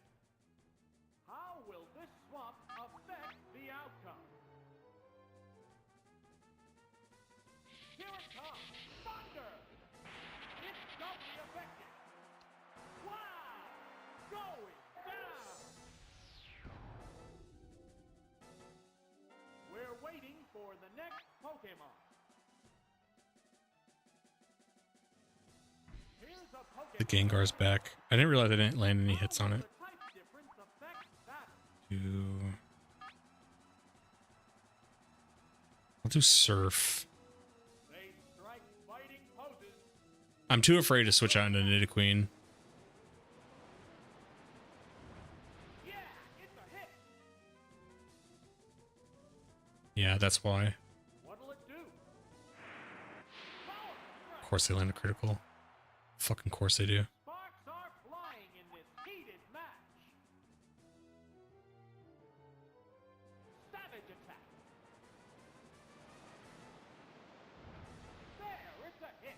[SPEAKER 2] How will this swap affect the outcome? Here it comes. Thunder! It's doubly effective. Wow! Going down! We're waiting for the next Pokemon. Here's a Pokemon.
[SPEAKER 1] The Gengar's back. I didn't realize I didn't land any hits on it.
[SPEAKER 2] The type difference affects battle.
[SPEAKER 1] I'll do Surf.
[SPEAKER 2] They strike fighting poses.
[SPEAKER 1] I'm too afraid to switch out into Nidoqueen.
[SPEAKER 2] Yeah, it's a hit.
[SPEAKER 1] Yeah, that's why.
[SPEAKER 2] What'll it do? Power strike.
[SPEAKER 1] Of course they land a critical. Fucking course they do.
[SPEAKER 2] Sparks are flying in this heated match. Savage attack. There, it's a hit.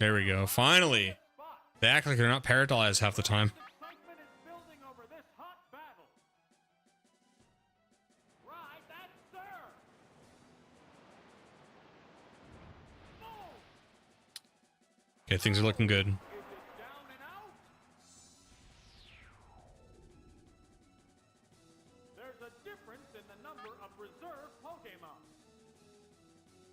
[SPEAKER 1] There we go. Finally.
[SPEAKER 2] spot.
[SPEAKER 1] They act like they're not paralyzed half the time.
[SPEAKER 2] Excitement is building over this hot battle. Right, that's serve. Boom.
[SPEAKER 1] Okay, things are looking good.
[SPEAKER 2] Is it down and out? There's a difference in the number of reserve Pokemon.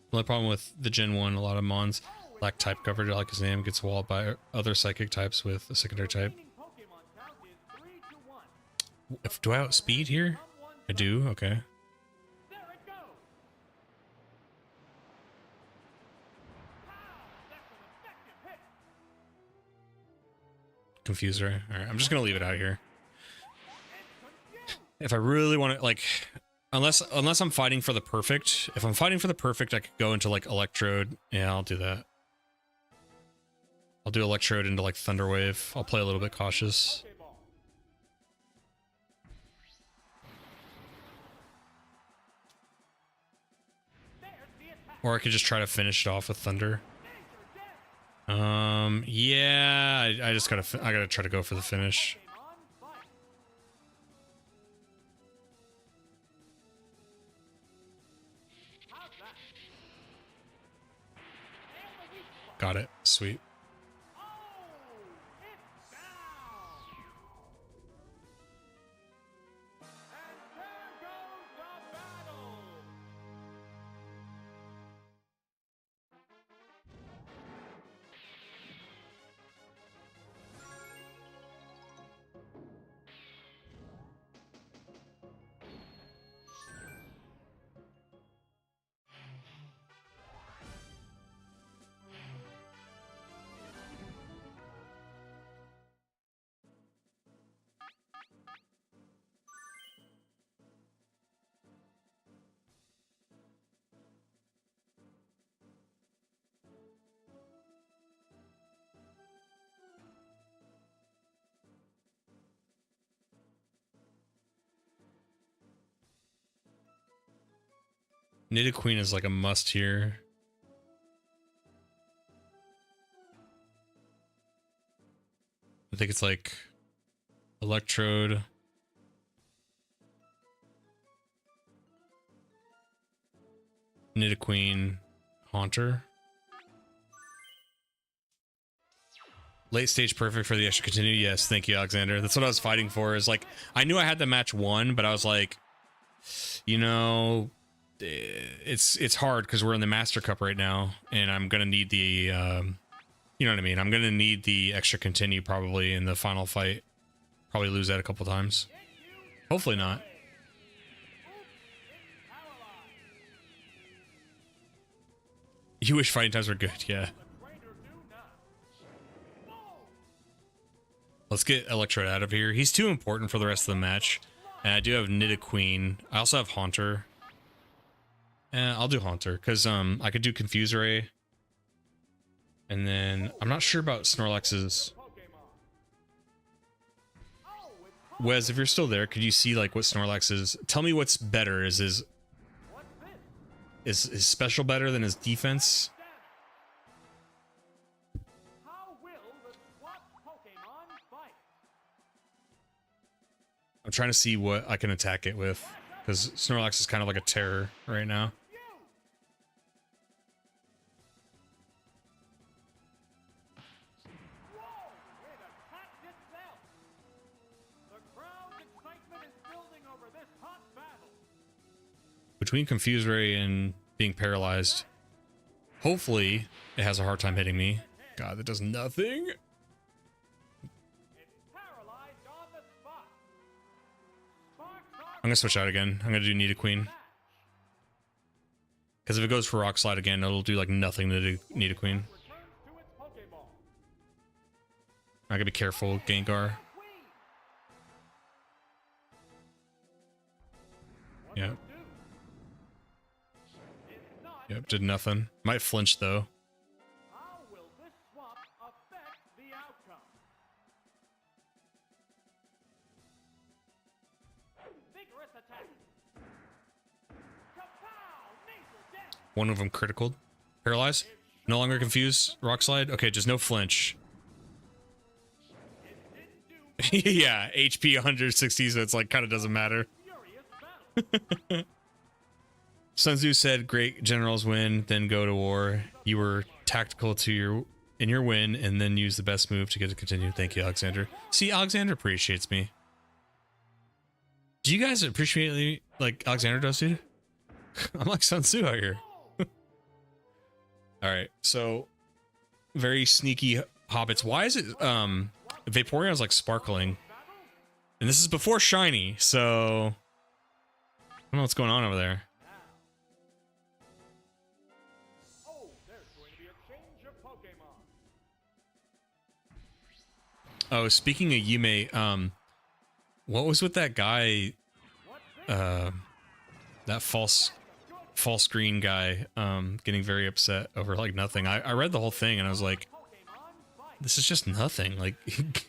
[SPEAKER 1] The only problem with the Gen 1, a lot of Mons lack type coverage, like his name, gets walled by other psychic types with a secondary type.
[SPEAKER 2] Remaining Pokemon count is 3 to 1.
[SPEAKER 1] Do I outspeed here? I do, okay.
[SPEAKER 2] There it goes. Pow! That's an effective hit.
[SPEAKER 1] Confuser. Alright, I'm just gonna leave it out here.
[SPEAKER 2] It's confused.
[SPEAKER 1] If I really want to, like, unless I'm fighting for the perfect, if I'm fighting for the perfect, I could go into like Electrode. Yeah, I'll do that. I'll do Electrode into like Thunder Wave. I'll play a little bit cautious.
[SPEAKER 2] Pokeball. There's the attack.
[SPEAKER 1] Or I could just try to finish it off with Thunder.
[SPEAKER 2] Nature Death.
[SPEAKER 1] Yeah, I just gotta, I gotta try to go for the finish.
[SPEAKER 2] Pokemon fight. How's that? And the weak spot.
[SPEAKER 1] Got it. Sweet.
[SPEAKER 2] Oh, it's down. And there goes the battle.
[SPEAKER 1] Nidoqueen is like a must here. I think it's like Electrode. Nidoqueen, Haunter. Late stage perfect for the extra continue. Yes, thank you, Alexander. That's what I was fighting for. Is like, I knew I had the match won, but I was like, you know, it's hard because we're in the Master Cup right now, and I'm gonna need the, you know what I mean? I'm gonna need the extra continue probably in the final fight. Probably lose that a couple times. Hopefully not. You wish fighting times were good, yeah. Let's get Electrode out of here. He's too important for the rest of the match. And I do have Nidoqueen. I also have Haunter. I'll do Haunter, because I could do Confuse Ray. And then I'm not sure about Snorlax's. Wes, if you're still there, could you see like what Snorlax is? Tell me what's better. Is his special better than his defense?
[SPEAKER 2] How will the SWAT Pokemon fight?
[SPEAKER 1] I'm trying to see what I can attack it with, because Snorlax is kind of like a terror right now.
[SPEAKER 2] Whoa! It attacked itself! The crowd's excitement is building over this hot battle.
[SPEAKER 1] Between Confuse Ray and being paralyzed, hopefully it has a hard time hitting me. God, that does nothing.
[SPEAKER 2] It's paralyzed on the spot. Sparks are
[SPEAKER 1] I'm gonna switch out again. I'm gonna do Nidoqueen.
[SPEAKER 2] match.
[SPEAKER 1] Because if it goes for Rock Slide again, it'll do like nothing to Nidoqueen.
[SPEAKER 2] Returns to its Pokeball.
[SPEAKER 1] I gotta be careful, Gengar.
[SPEAKER 2] Queen.
[SPEAKER 1] Yep,
[SPEAKER 2] It's not.
[SPEAKER 1] yep, did nothing. Might flinch though.
[SPEAKER 2] How will this swap affect the outcome? Vigorous attack. Kapow! Nature Death.
[SPEAKER 1] One of them critical. Paralyzed? No longer confused, Rock Slide? Okay, just no flinch. Yeah, HP 160, so it's like kind of doesn't matter.
[SPEAKER 2] Furious battle.
[SPEAKER 1] Sun Tzu said, "Great generals win, then go to war. You were tactical in your win, and then use the best move to get to continue." Thank you, Alexander. See, Alexander appreciates me. Do you guys appreciate me like Alexander does, dude? I'm like Sun Tzu out here. All right, so very sneaky hobbits. Why is it Vaporeon's like sparkling? And this is before shiny, so I don't know what's going on over there.
[SPEAKER 2] Oh, there's going to be a change of Pokemon.
[SPEAKER 1] Oh, speaking of Yume, what was with that guy, that false screen guy, getting very upset over like nothing? I read the whole thing and I was like,
[SPEAKER 2] Pokemon fight.
[SPEAKER 1] this is just nothing. Like,
[SPEAKER 2] The command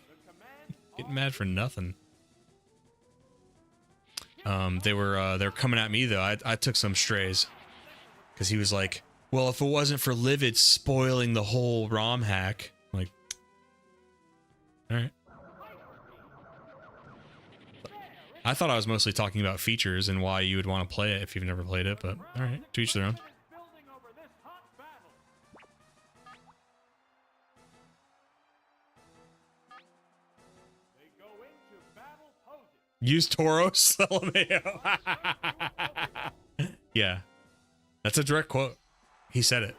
[SPEAKER 1] getting mad for nothing. They were coming at me though. I took some strays because he was like, well, if it wasn't for Livid spoiling the whole ROM hack, I'm like, all right. I thought I was mostly talking about features and why you would want to play it if you've never played it, but all right, to each their own.
[SPEAKER 2] building over this hot battle. They go into battle poses.
[SPEAKER 1] Use Tauros, LMAO. Yeah, that's a direct quote. He said it.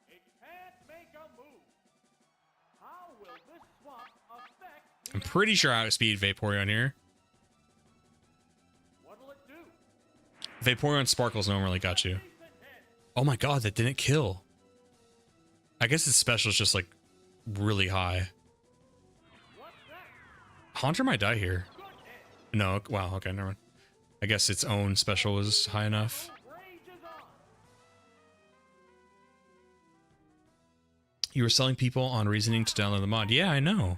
[SPEAKER 2] It can't make a move. How will this swap affect?
[SPEAKER 1] I'm pretty sure I outspeed Vaporeon here.
[SPEAKER 2] What'll it do?
[SPEAKER 1] Vaporeon Sparkles normally got you.
[SPEAKER 2] Decent hit.
[SPEAKER 1] Oh my god, that didn't kill. I guess its special is just like really high.
[SPEAKER 2] What's that?
[SPEAKER 1] Haunter might die here.
[SPEAKER 2] Good hit.
[SPEAKER 1] No, wow, okay, never mind. I guess its own special was high enough.
[SPEAKER 2] Rage is on.
[SPEAKER 1] You were selling people on reasoning to download the mod. Yeah, I know.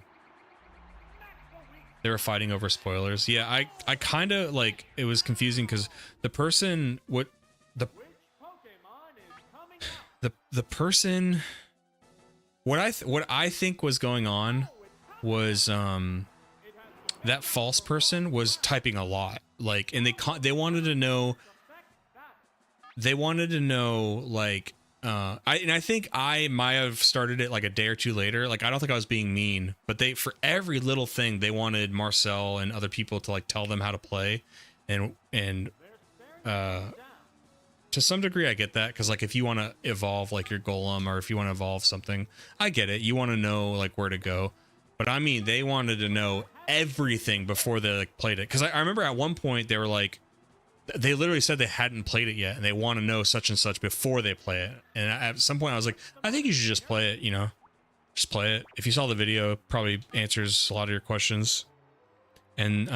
[SPEAKER 1] They were fighting over spoilers. Yeah, I kind of like, it was confusing because the person,
[SPEAKER 2] Which Pokemon is coming up?
[SPEAKER 1] the person, what I think was going on was
[SPEAKER 2] It has the
[SPEAKER 1] that false person was typing a lot, like, and they wanted to know,
[SPEAKER 2] effect that.
[SPEAKER 1] they wanted to know like, I think I might have started it like a day or two later. Like, I don't think I was being mean, but they, for every little thing, they wanted Marcel and other people to like tell them how to play, and
[SPEAKER 2] They're staring down.
[SPEAKER 1] to some degree I get that, because like if you want to evolve like your Golem, or if you want to evolve something, I get it, you want to know like where to go. But I mean, they wanted to know everything before they like played it, because I remember at one point they were like, they literally said they hadn't played it yet and they want to know such and such before they play it. And at some point I was like, I think you should just play it, you know, just play it. If you saw the video, it probably answers a lot of your questions. And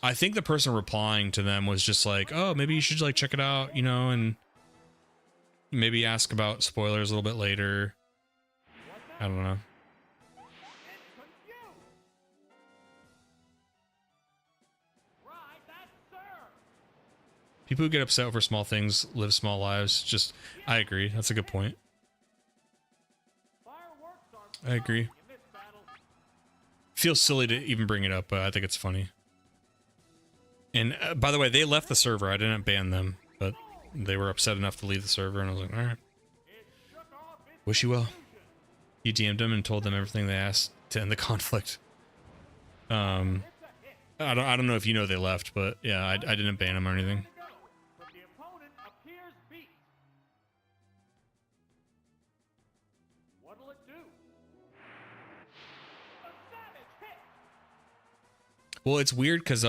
[SPEAKER 1] I think the person replying to them was just like, oh, maybe you should like check it out, you know, and maybe ask about spoilers a little bit later. I don't know.
[SPEAKER 2] It's confused. Right, that's sir.
[SPEAKER 1] People who get upset over small things live small lives. Just, I agree. That's a good point.
[SPEAKER 2] Fireworks are
[SPEAKER 1] I agree.
[SPEAKER 2] flying in this battle.
[SPEAKER 1] Feels silly to even bring it up, but I think it's funny. And by the way, they left the server. I didn't ban them, but they were upset enough to leave the server, and I was like, all right,
[SPEAKER 2] It shook off its
[SPEAKER 1] wish you well.
[SPEAKER 2] illusion.
[SPEAKER 1] You DM'd them and told them everything they asked to end the conflict.
[SPEAKER 2] It's a hit.
[SPEAKER 1] I don't know if you know they left, but yeah, I didn't ban them or anything.
[SPEAKER 2] To go, but the opponent appears beat. What'll it do? A savage hit.
[SPEAKER 1] Well, it's weird because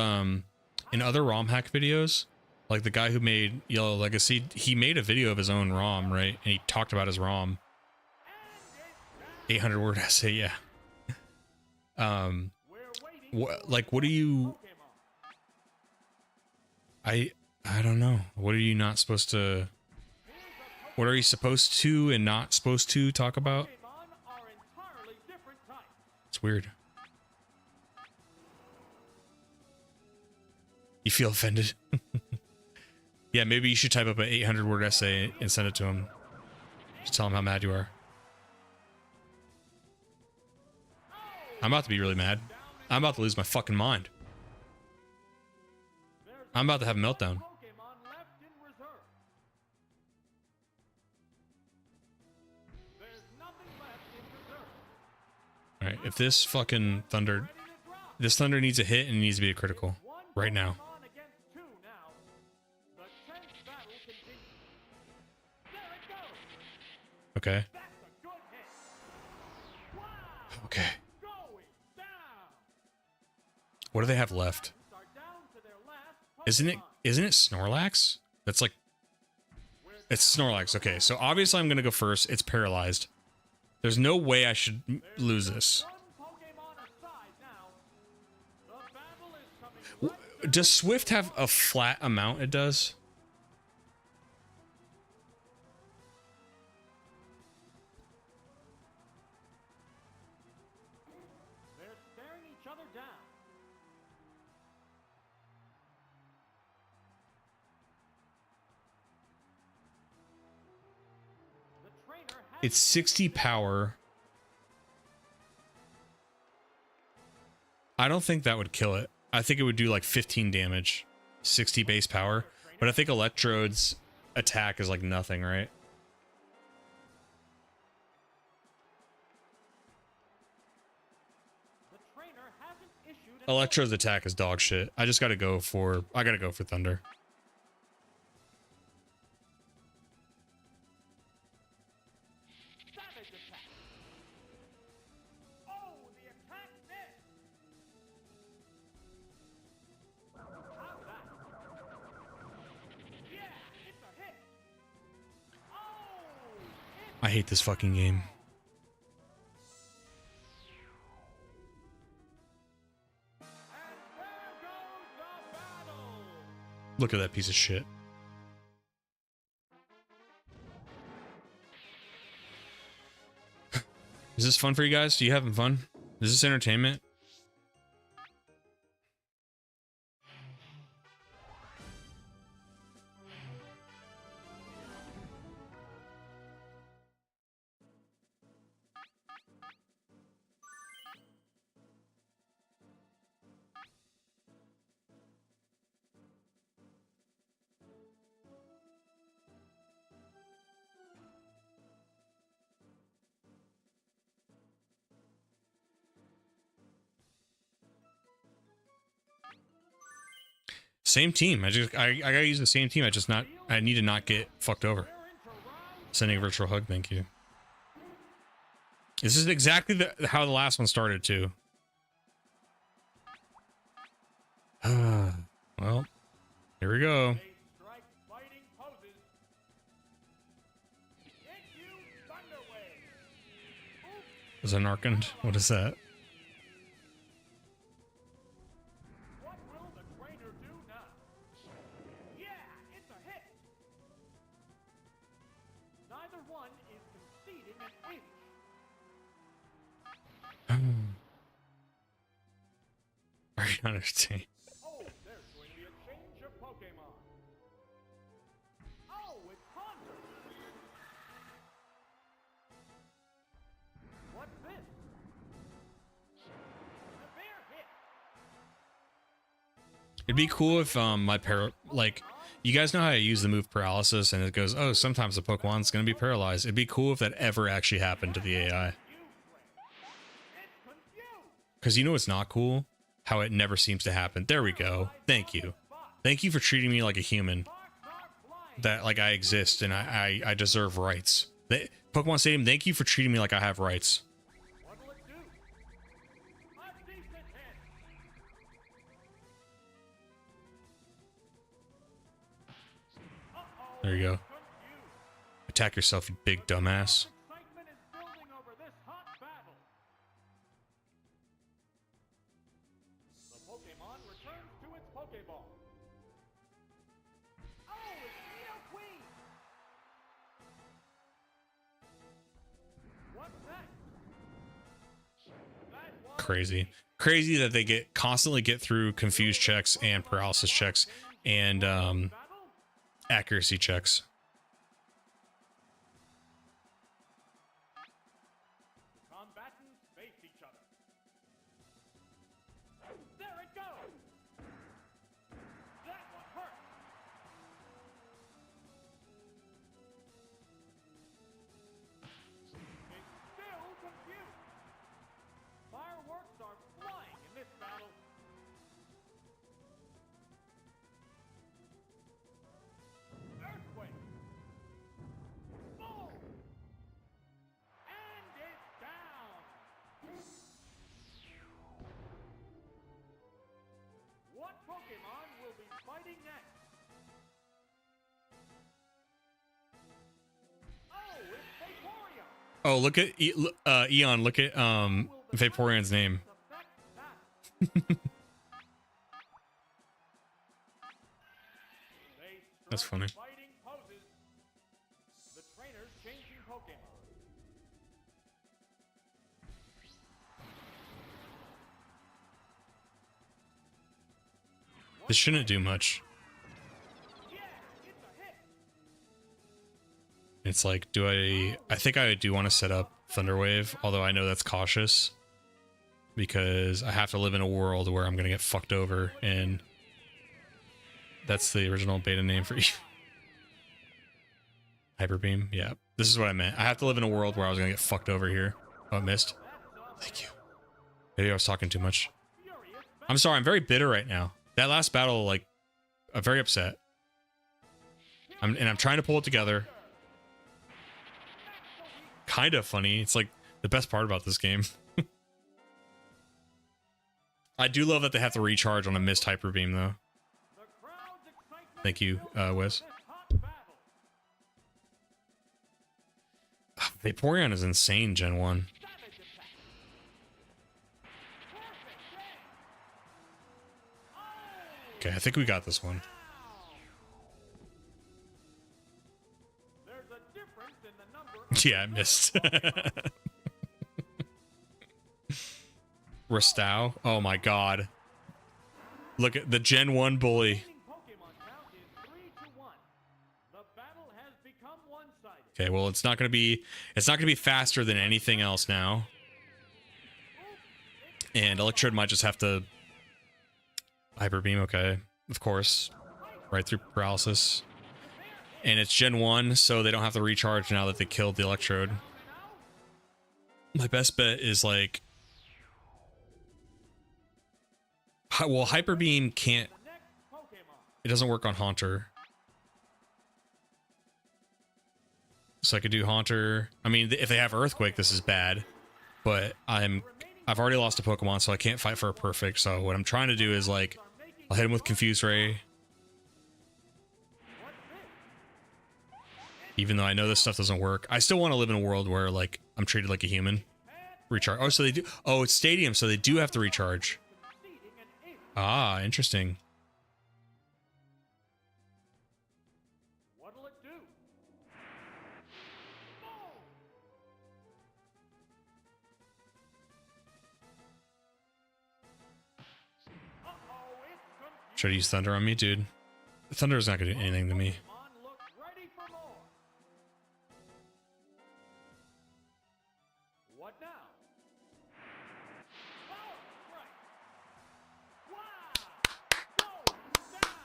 [SPEAKER 1] in other ROM hack videos, like the guy who made Yellow Legacy, he made a video of his own ROM, right? And he talked about his ROM.
[SPEAKER 2] And it's
[SPEAKER 1] 800 word essay, yeah.
[SPEAKER 2] we're waiting
[SPEAKER 1] What do you?
[SPEAKER 2] Pokemon.
[SPEAKER 1] I don't know. What are you not supposed to? What are you supposed to and not supposed to talk about?
[SPEAKER 2] Pokemon are entirely different types.
[SPEAKER 1] It's weird. You feel offended? Yeah, maybe you should type up an 800-word essay and send it to him. Just tell him how mad you are. I'm about to be really mad. I'm about to lose my fucking mind. I'm about to have a meltdown.
[SPEAKER 2] Pokemon left in reserve. There's nothing left in reserve.
[SPEAKER 1] Alright, if this fucking Thunder...
[SPEAKER 2] Ready to drop.
[SPEAKER 1] This Thunder needs a hit and it needs to be a critical.
[SPEAKER 2] One
[SPEAKER 1] Right now.
[SPEAKER 2] Pokemon against two now. The tense battle continues. There it goes.
[SPEAKER 1] Okay.
[SPEAKER 2] That's a good hit. Wow.
[SPEAKER 1] Okay.
[SPEAKER 2] Going down.
[SPEAKER 1] What do they have left?
[SPEAKER 2] Are down to their last
[SPEAKER 1] Isn't
[SPEAKER 2] Pokemon.
[SPEAKER 1] it Snorlax? That's like... It's Snorlax. Okay, so obviously I'm going to go first. It's paralyzed. There's no way I should lose this.
[SPEAKER 2] One Pokemon aside now. The battle is coming.
[SPEAKER 1] Does Swift have a flat amount it does?
[SPEAKER 2] They're staring each other down. The trainer has
[SPEAKER 1] It's 60 power. I don't think that would kill it. I think it would do like 15 damage. 60 base power. But I think Electrode's attack is like nothing, right?
[SPEAKER 2] the trainer hasn't issued an
[SPEAKER 1] Electrode's attack is dog shit. I gotta go for Thunder.
[SPEAKER 2] savage attack. Oh, the attack missed. How's that? Yeah, it's a hit. Oh, it's
[SPEAKER 1] I hate this fucking game.
[SPEAKER 2] and there goes the battle.
[SPEAKER 1] Look at that piece of shit. Is this fun for you guys? Do you having fun? Is this entertainment? Same team. I gotta use the same team. I need to not get fucked over. Sending a virtual hug, thank you. This is exactly how the last one started too. Well, here we go.
[SPEAKER 2] They strike fighting poses. Hit you, Thunder Wave. Oops,
[SPEAKER 1] Is that Narkand? What is that?
[SPEAKER 2] what will the trainer do now? Yeah, it's a hit. Neither one is conceding an inch.
[SPEAKER 1] Are you understand?
[SPEAKER 2] Oh, there's going to be a change of Pokemon. Oh, it's Haunter. What's this? Severe hit.
[SPEAKER 1] It'd be cool if you guys know how I use the move paralysis and it goes, oh, sometimes the Pokemon's gonna be paralyzed. It'd be cool if that ever actually happened to the AI.
[SPEAKER 2] You play. It's confused.
[SPEAKER 1] Because you know what's not cool? How it never seems to happen. There we go. Thank you. Thank you for treating me like a human.
[SPEAKER 2] Sparks are flying.
[SPEAKER 1] That like I exist and I deserve rights. Pokemon Stadium, thank you for treating me like I have rights.
[SPEAKER 2] What'll it do? A decent hit. Uh-oh.
[SPEAKER 1] There you go.
[SPEAKER 2] Confused.
[SPEAKER 1] Attack yourself, you big dumbass.
[SPEAKER 2] Excitement is building over this hot battle. The Pokemon returns to its Pokeball. Oh, it's Nidoqueen! What's next? That was
[SPEAKER 1] Crazy that they constantly get through confused checks and paralysis checks and
[SPEAKER 2] battle.
[SPEAKER 1] accuracy checks.
[SPEAKER 2] Combatants face each other. There it goes. That one hurt. It's still confused. Fireworks are flying in this battle. Earthquake. Boom. And it's down. What Pokemon will be fighting next? Oh, it's Vaporeon.
[SPEAKER 1] Oh, look at Eon. Look at Vaporeon's name. That's funny.
[SPEAKER 2] Fighting poses. The trainers changing Pokemon.
[SPEAKER 1] This shouldn't do much.
[SPEAKER 2] Yeah, it's a hit.
[SPEAKER 1] It's like, I think I do want to set up Thunder Wave, although I know that's cautious because I have to live in a world where I'm going to get fucked over, and that's the original beta name for you. Hyper Beam. Yeah, this is what I meant. I have to live in a world where I was going to get fucked over here. Oh, I missed. Thank you. Maybe I was talking too much.
[SPEAKER 2] Furious
[SPEAKER 1] I'm sorry, I'm very bitter right now. That last battle, like, I'm very upset. I'm trying to pull it together. Kind of funny. It's like the best part about this game. I do love that they have to recharge on a missed Hyper Beam, though.
[SPEAKER 2] The crowd's excitement
[SPEAKER 1] Thank you, Wes.
[SPEAKER 2] this hot battle.
[SPEAKER 1] Vaporeon is insane, Gen 1.
[SPEAKER 2] Savage attack. Perfect hit. Oh,
[SPEAKER 1] Okay, I think we got this one.
[SPEAKER 2] wow. There's a difference in the number of
[SPEAKER 1] Yeah, I missed. Restau. Oh my god. Look at the Gen 1 bully.
[SPEAKER 2] remaining Pokemon count is 3-1. The battle has become one-sided.
[SPEAKER 1] Okay, well, it's not gonna be faster than anything else now. And Electrode might just have to Hyper Beam, okay. Of course. Right through paralysis. And it's Gen 1, so they don't have to recharge now that they killed the Electrode. My best bet is like... Well, Hyper Beam can't...
[SPEAKER 2] Next Pokemon.
[SPEAKER 1] It doesn't work on Haunter. So I could do Haunter. I mean, if they have Earthquake, this is bad. But I've already lost a Pokemon, so I can't fight for a perfect. So what I'm trying to do is like... I'll hit him with Confuse Ray. Even though I know this stuff doesn't work. I still want to live in a world where, like, I'm treated like a human. Recharge. Oh, so they do... Oh, it's Stadium, so they do have to recharge.
[SPEAKER 2] Conceding an ace.
[SPEAKER 1] Ah, interesting.
[SPEAKER 2] What'll it do? Boom! Uh-oh, it's confused.
[SPEAKER 1] Try to use Thunder on me, dude. Thunder is not going to do anything to me.
[SPEAKER 2] Pokemon look ready for more. What now? Power strike. Wow! Goes down.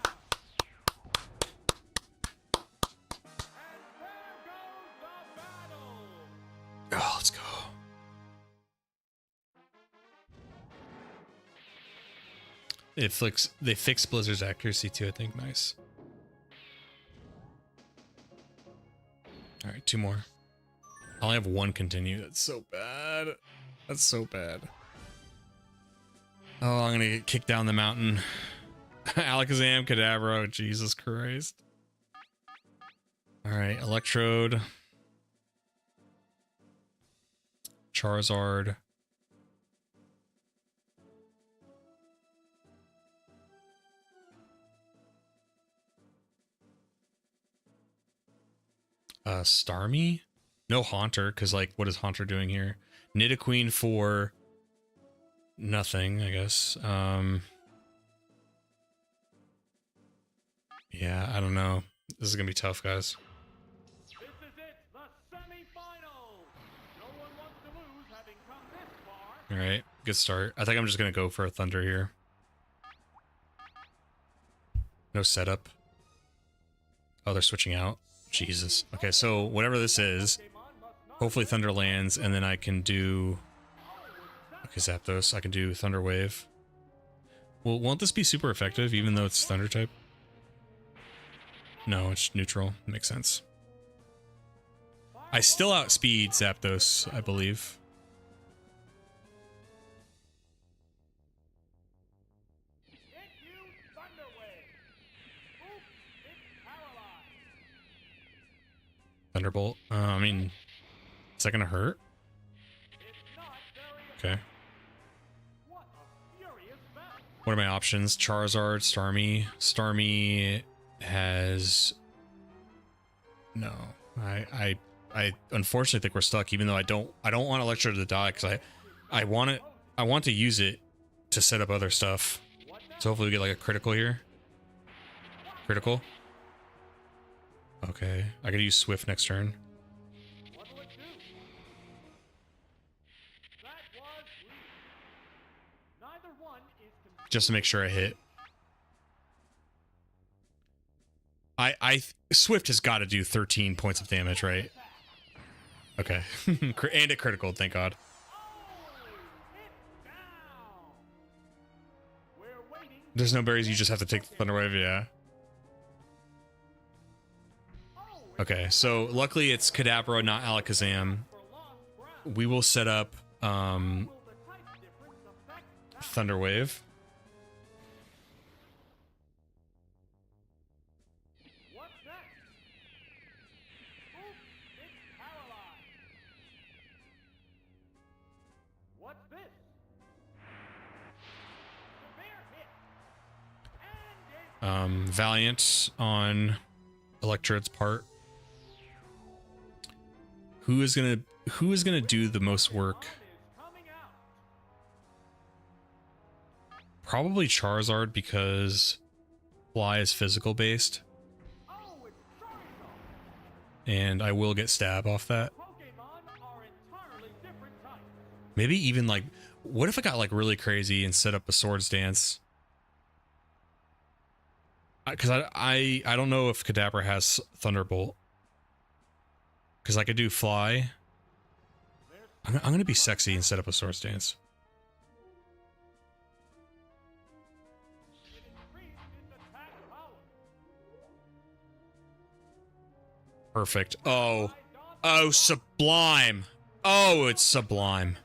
[SPEAKER 2] And there goes the battle.
[SPEAKER 1] Oh, let's go. They fixed Blizzard's accuracy too, I think. Nice. All right, 2 more. I only have 1 continue. That's so bad. That's so bad. Oh, I'm gonna get kicked down the mountain. Alakazam, Kadabra, Jesus Christ. All right, Electrode. Charizard. Starmie? No Haunter, because, like, what is Haunter doing here? Nidoqueen for nothing, I guess. Yeah, I don't know. This is gonna be tough, guys.
[SPEAKER 2] This is it, the semifinals. No one wants to lose having come this far.
[SPEAKER 1] All right, good start. I think I'm just gonna go for a Thunder here. No setup. Oh, they're switching out. Jesus. Okay, so whatever this is, hopefully Thunder lands, and then I can do... Okay, Zapdos. I can do Thunder Wave. Well, won't this be super effective, even though it's Thunder type? No, it's neutral. Makes sense. I still outspeed Zapdos, I believe. Thunderbolt. I mean, is that gonna hurt? Okay. What are my options? Charizard, Starmie. Starmie has... No. I unfortunately think we're stuck, even though I don't want Electro to die, because I want to use it to set up other stuff. So hopefully we get like a critical here. Critical. Okay. I could use Swift next turn. Just to make sure I hit. Swift has got to do 13 points of damage, right? Okay. And a critical, thank God. There's no berries, you just have to take the Thunder Wave, yeah. Okay, so luckily it's Kadabra, not Alakazam. We will set up Thunder Wave. Valiant on Electrode's part. Who is gonna do the most work? Probably Charizard, because Fly is physical based. And I will get stab off that. Maybe even like, what if I got like really crazy and set up a Swords Dance? Because I don't know if Kadabra has Thunderbolt. Because I could do Fly. I'm going to be sexy and set up a Swords Dance. Perfect. Oh. Oh, sublime. Oh, it's sublime.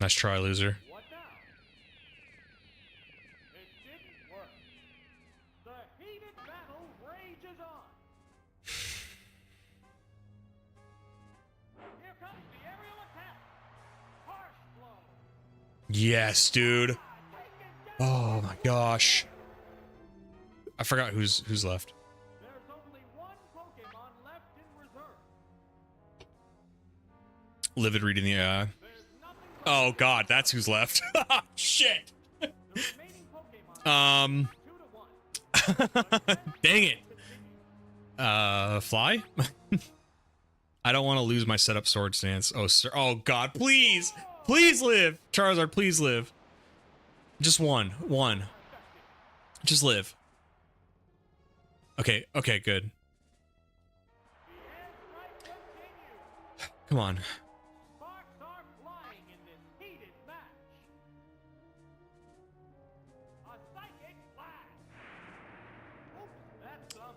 [SPEAKER 1] Nice try, loser.
[SPEAKER 2] What now? It didn't work. The heated battle rages on. Here comes the aerial attack. Harsh blow.
[SPEAKER 1] Yes, dude. Oh my gosh. I forgot who's left.
[SPEAKER 2] There's only one Pokemon left in reserve.
[SPEAKER 1] Livid reading the eye. Oh god, that's who's left. Shit. Dang it. Fly? I don't want to lose my setup Sword Stance. Oh, sir. Oh god, please. Please live. Charizard, please live. Just one. Just live. Okay, okay, good. Come on.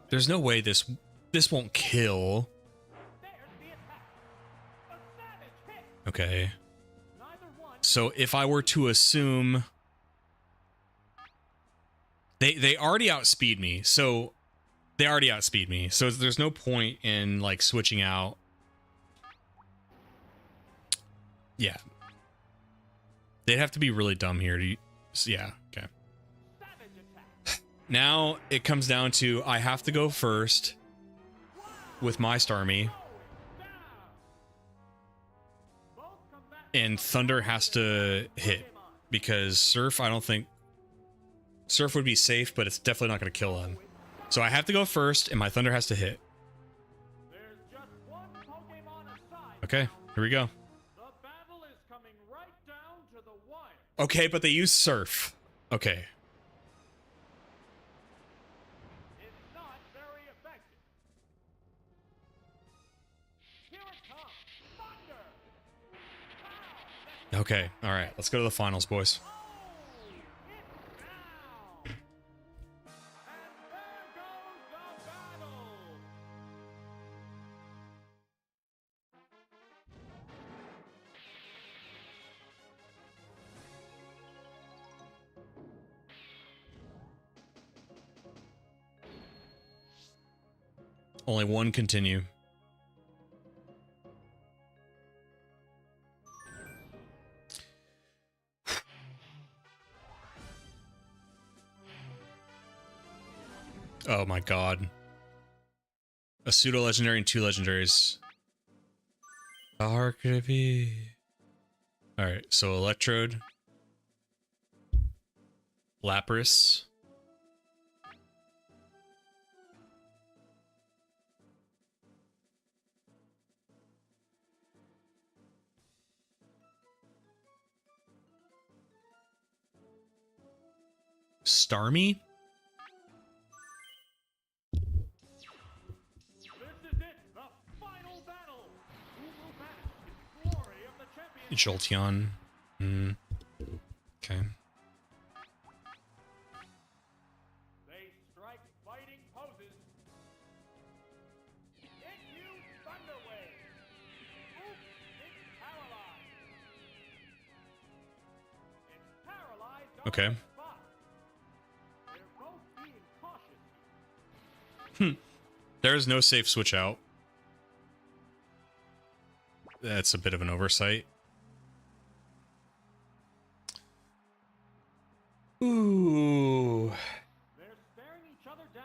[SPEAKER 1] There's no way this won't kill. Okay. So if I were to assume they already outspeed me, so there's no point in like switching out. Yeah. They'd have to be really dumb here to, yeah, okay. Now it comes down to I have to go first with my Starmie. and Thunder has to hit, because Surf, I don't think Surf would be safe, but it's definitely not going to kill him. So I have to go first, and my Thunder has to hit.
[SPEAKER 2] There's just one Pokemon aside.
[SPEAKER 1] Okay, here we go.
[SPEAKER 2] The battle is coming right down to the wire.
[SPEAKER 1] Okay, but they use Surf. Okay.
[SPEAKER 2] It's not very effective. Here it comes. Thunder! Wow!
[SPEAKER 1] Okay, all right, let's go to the finals, boys.
[SPEAKER 2] Oh! It's down! And there goes the battle!
[SPEAKER 1] Only one continue. Oh my god. A pseudo legendary and 2 legendaries. How hard could it be? Alright, so Electrode. Lapras. Starmie?
[SPEAKER 2] This is it, the final battle. Who will match the glory of the championship?
[SPEAKER 1] Jolteon. Okay.
[SPEAKER 2] They strike fighting poses. Hit you, Thunder Wave. Oops, it's paralyzed. It's paralyzed on
[SPEAKER 1] Okay.
[SPEAKER 2] the spot. They're both being cautious here.
[SPEAKER 1] There is no safe switch out. That's a bit of an oversight. Ooh.
[SPEAKER 2] They're staring each other down.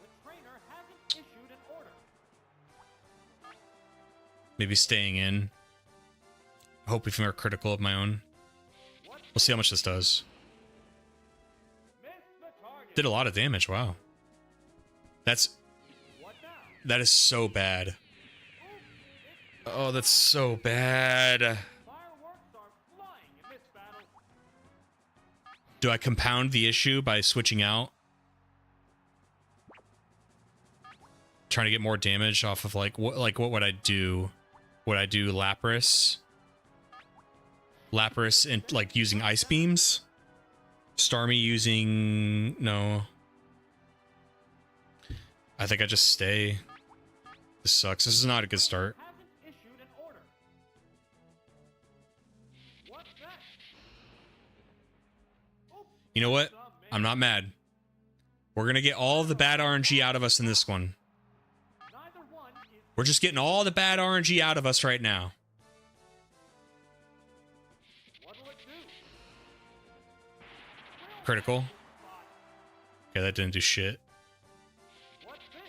[SPEAKER 2] The trainer hasn't issued an order.
[SPEAKER 1] Maybe staying in. Hoping for a critical of my own.
[SPEAKER 2] What
[SPEAKER 1] We'll see how much this does.
[SPEAKER 2] missed the target?
[SPEAKER 1] Did a lot of damage, wow.
[SPEAKER 2] What now?
[SPEAKER 1] That is so bad. Oh, that's so bad.
[SPEAKER 2] Fireworks are flying in this battle.
[SPEAKER 1] Do I compound the issue by switching out? Trying to get more damage off of what would I do? Would I do Lapras? Lapras and like using ice beams? Starmie using no. I think I just stay. This sucks. This is not a good start.
[SPEAKER 2] Hasn't issued an order. What's next? Oops,
[SPEAKER 1] You know what?
[SPEAKER 2] the
[SPEAKER 1] I'm not mad. We're gonna get all the bad RNG out of us in this one.
[SPEAKER 2] neither one is
[SPEAKER 1] We're just getting all the bad RNG out of us right now.
[SPEAKER 2] what'll it do?
[SPEAKER 1] Critical. Okay, that didn't do shit.
[SPEAKER 2] What's this?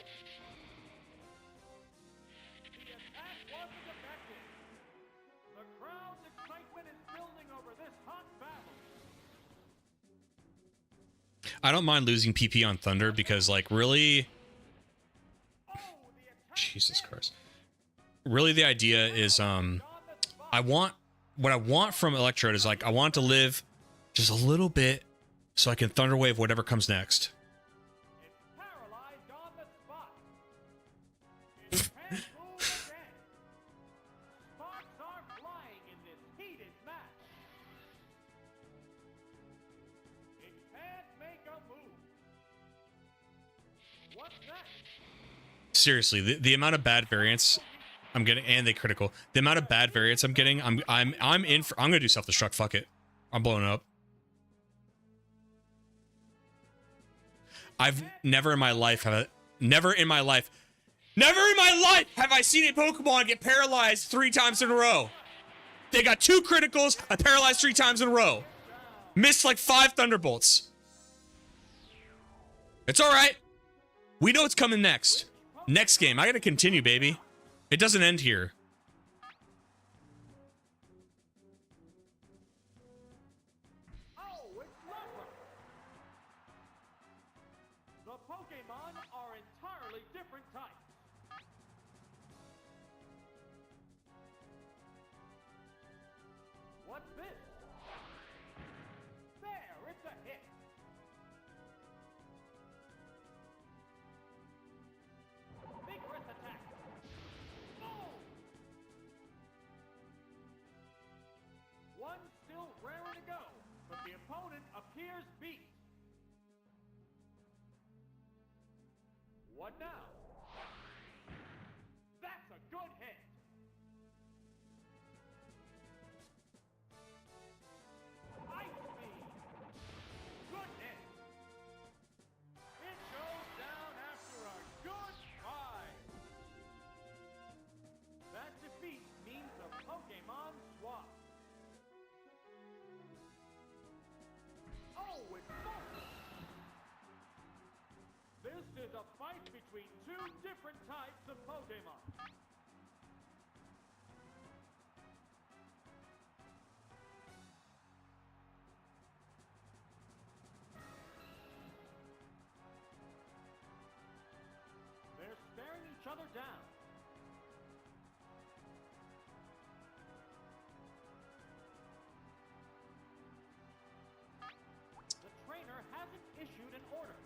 [SPEAKER 2] The attack wasn't effective. The crowd's excitement is building over this hot battle.
[SPEAKER 1] I don't mind losing PP on Thunder because, like, really,
[SPEAKER 2] Oh, the attack
[SPEAKER 1] Jesus Christ. Really, the idea is,
[SPEAKER 2] on the spot.
[SPEAKER 1] what I want from Electrode is, like, I want it to live just a little bit so I can Thunder Wave whatever comes next.
[SPEAKER 2] It's paralyzed on the spot. It can't move again. Sparks are flying in this heated match. It can't make a move. What's next?
[SPEAKER 1] Seriously, the amount of bad variants I'm getting, and they critical, the amount of bad variants I'm getting, I'm gonna do self-destruct, fuck it. I'm blowing up. I've never in my life have I seen a Pokemon get paralyzed 3 times in a row. They got 2 criticals, I paralyzed 3 times in a row. Missed like 5 Thunderbolts. It's all right. We know what's coming next. Next game. I got to continue, baby. It doesn't end here.
[SPEAKER 2] Oh, it's Lapras. The Pokemon are entirely different types. What's this? There, it's a hit. Vigorous attack. Boom! One still raring to go, but the opponent appears beat. What now? That's a good hit. Ice Beam. Goodness. It goes down after a good fight. That defeat means a Pokemon swap. Oh, it's focus. This is a fight between two different types of Pokemon. They're staring each other down. The trainer hasn't issued an order.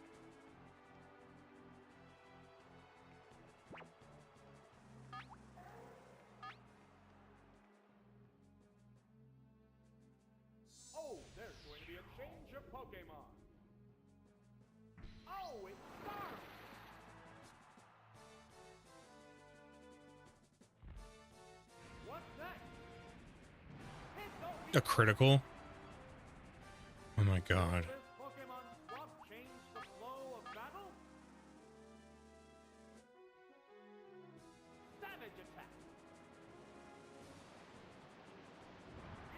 [SPEAKER 2] Oh, there's going to be a change of Pokemon. Oh, it's Star! What's next? Hit the
[SPEAKER 1] A critical? Oh my god.
[SPEAKER 2] This Pokemon swap change the flow of battle? Savage attack.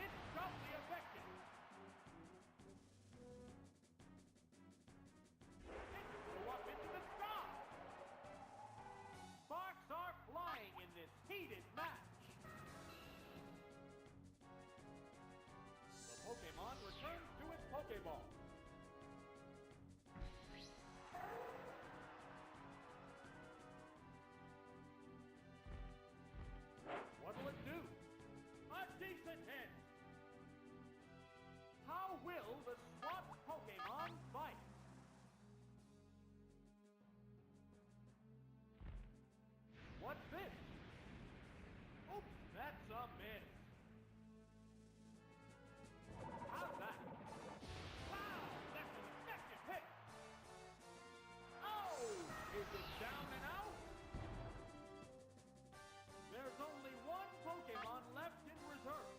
[SPEAKER 2] It's doubly effective. It flew up into the sky. Sparks are flying in this heated match. The Pokemon returns to its Pokeball. What'll it do? A decent hit. How will the swap Pokemon fight? What's this? Oops, that's a miss. How's that? Wow, that's an effective hit. Oh, is it down and out? There's only one Pokemon left in reserve.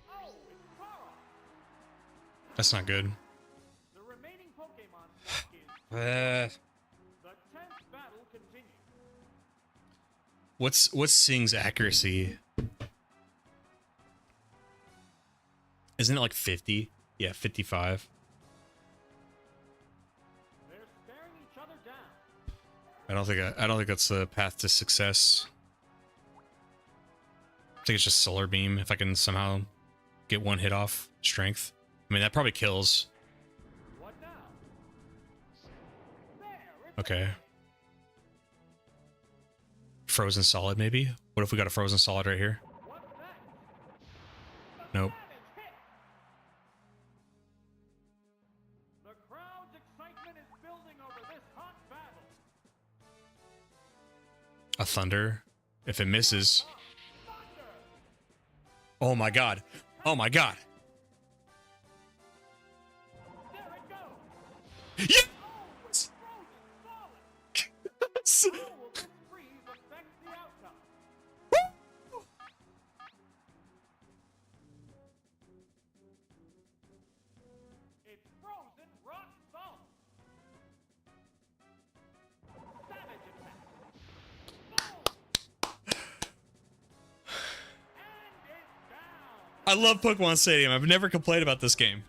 [SPEAKER 2] Oh, it's Tara.
[SPEAKER 1] That's not good.
[SPEAKER 2] The remaining Pokemon set is the 10th battle continues.
[SPEAKER 1] What's Sing's accuracy? Isn't it like 50? Yeah, 55.
[SPEAKER 2] They're staring each other down.
[SPEAKER 1] I don't think that's the path to success. I think it's just Solar Beam if I can somehow get one hit off strength. I mean, that probably kills.
[SPEAKER 2] What now? There, it's
[SPEAKER 1] Okay. Frozen Solid, maybe? What if we got a Frozen Solid right here?
[SPEAKER 2] What's next?
[SPEAKER 1] Nope.
[SPEAKER 2] Savage hit. The crowd's excitement is building over this hot battle.
[SPEAKER 1] A Thunder. If it misses.
[SPEAKER 2] Thunder!
[SPEAKER 1] Oh my god. Oh my god.
[SPEAKER 2] There it goes.
[SPEAKER 1] Yes!
[SPEAKER 2] Frozen solid. How will this freeze affect the outcome? It's frozen rock solid. Savage attack. Boom! And it's down.
[SPEAKER 1] I love Pokemon Stadium. I've never complained about this game.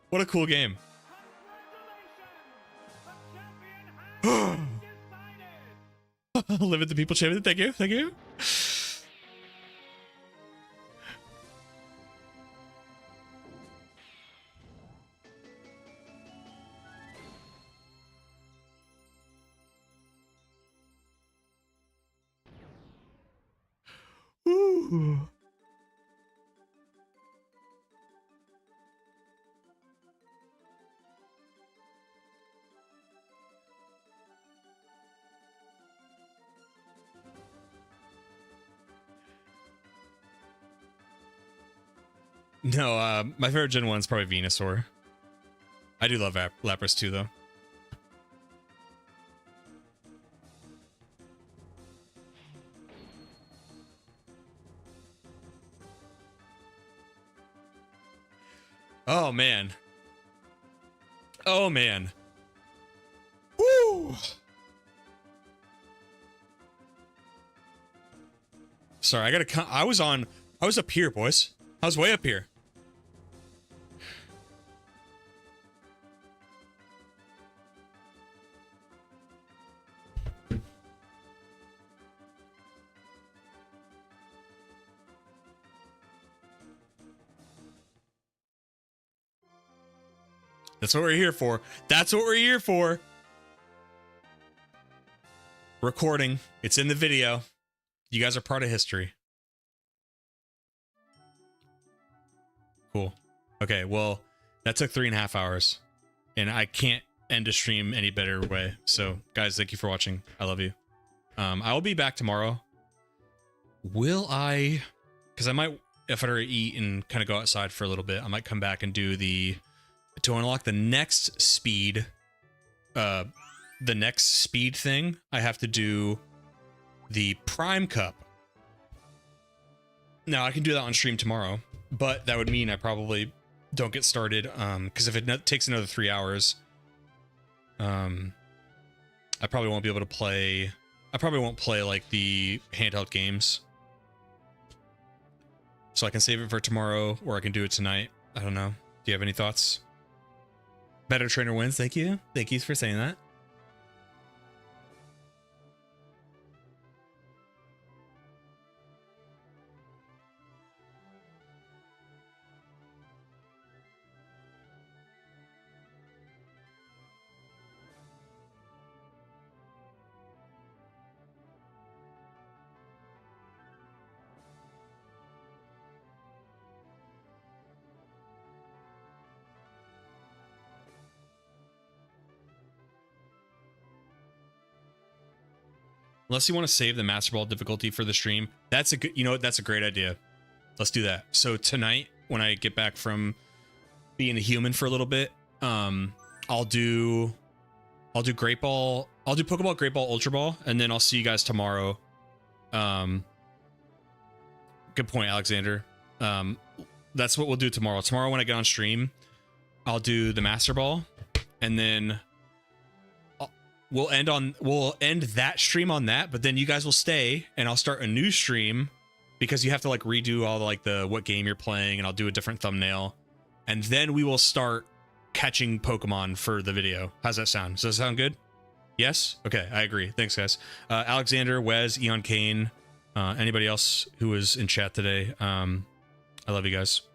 [SPEAKER 1] What a cool game.
[SPEAKER 2] Congratulations! The champion has been decided!
[SPEAKER 1] Live at the people champion. Thank you. Thank you. Ooh. No, my favorite Gen 1 is probably Venusaur. I do love Lapras too, though. Oh, man. Oh, man. Woo! Sorry, I gotta. I was up here, boys. I was way up here. That's what we're here for. That's what we're here for. Recording. It's in the video. You guys are part of history. Cool. Okay, well, that took 3.5 hours. And I can't end a stream any better way. So, guys, thank you for watching. I love you. I will be back tomorrow. Will I... Because I might, if I eat and kind of go outside for a little bit, I might come back and do the... To unlock the next speed, thing, I have to do the Prime Cup. Now, I can do that on stream tomorrow, but that would mean I probably don't get started, because if it takes another 3 hours, I probably won't be able to play... I probably won't play, like, the handheld games. So I can save it for tomorrow, or I can do it tonight. I don't know. Do you have any thoughts? Better trainer wins. Thank you. Thank you for saying that. Unless you want to save the Master Ball difficulty for the stream. That's a good, you know what? That's a great idea. Let's do that. So tonight, when I get back from being a human for a little bit, I'll do Great Ball. I'll do Pokeball, Great Ball, Ultra Ball, and then I'll see you guys tomorrow. Good point, Alexander. That's what we'll do tomorrow. Tomorrow when I get on stream, I'll do the Master Ball, and then we'll end that stream on that, but then you guys will stay and I'll start a new stream because you have to like redo all the, like the what game you're playing, and I'll do a different thumbnail, and then we will start catching Pokemon for the video. How's that sound? Does that sound good? Yes? Okay, I agree. Thanks, guys. Alexander, Wes, Eon Kane, anybody else who was in chat today. I love you guys.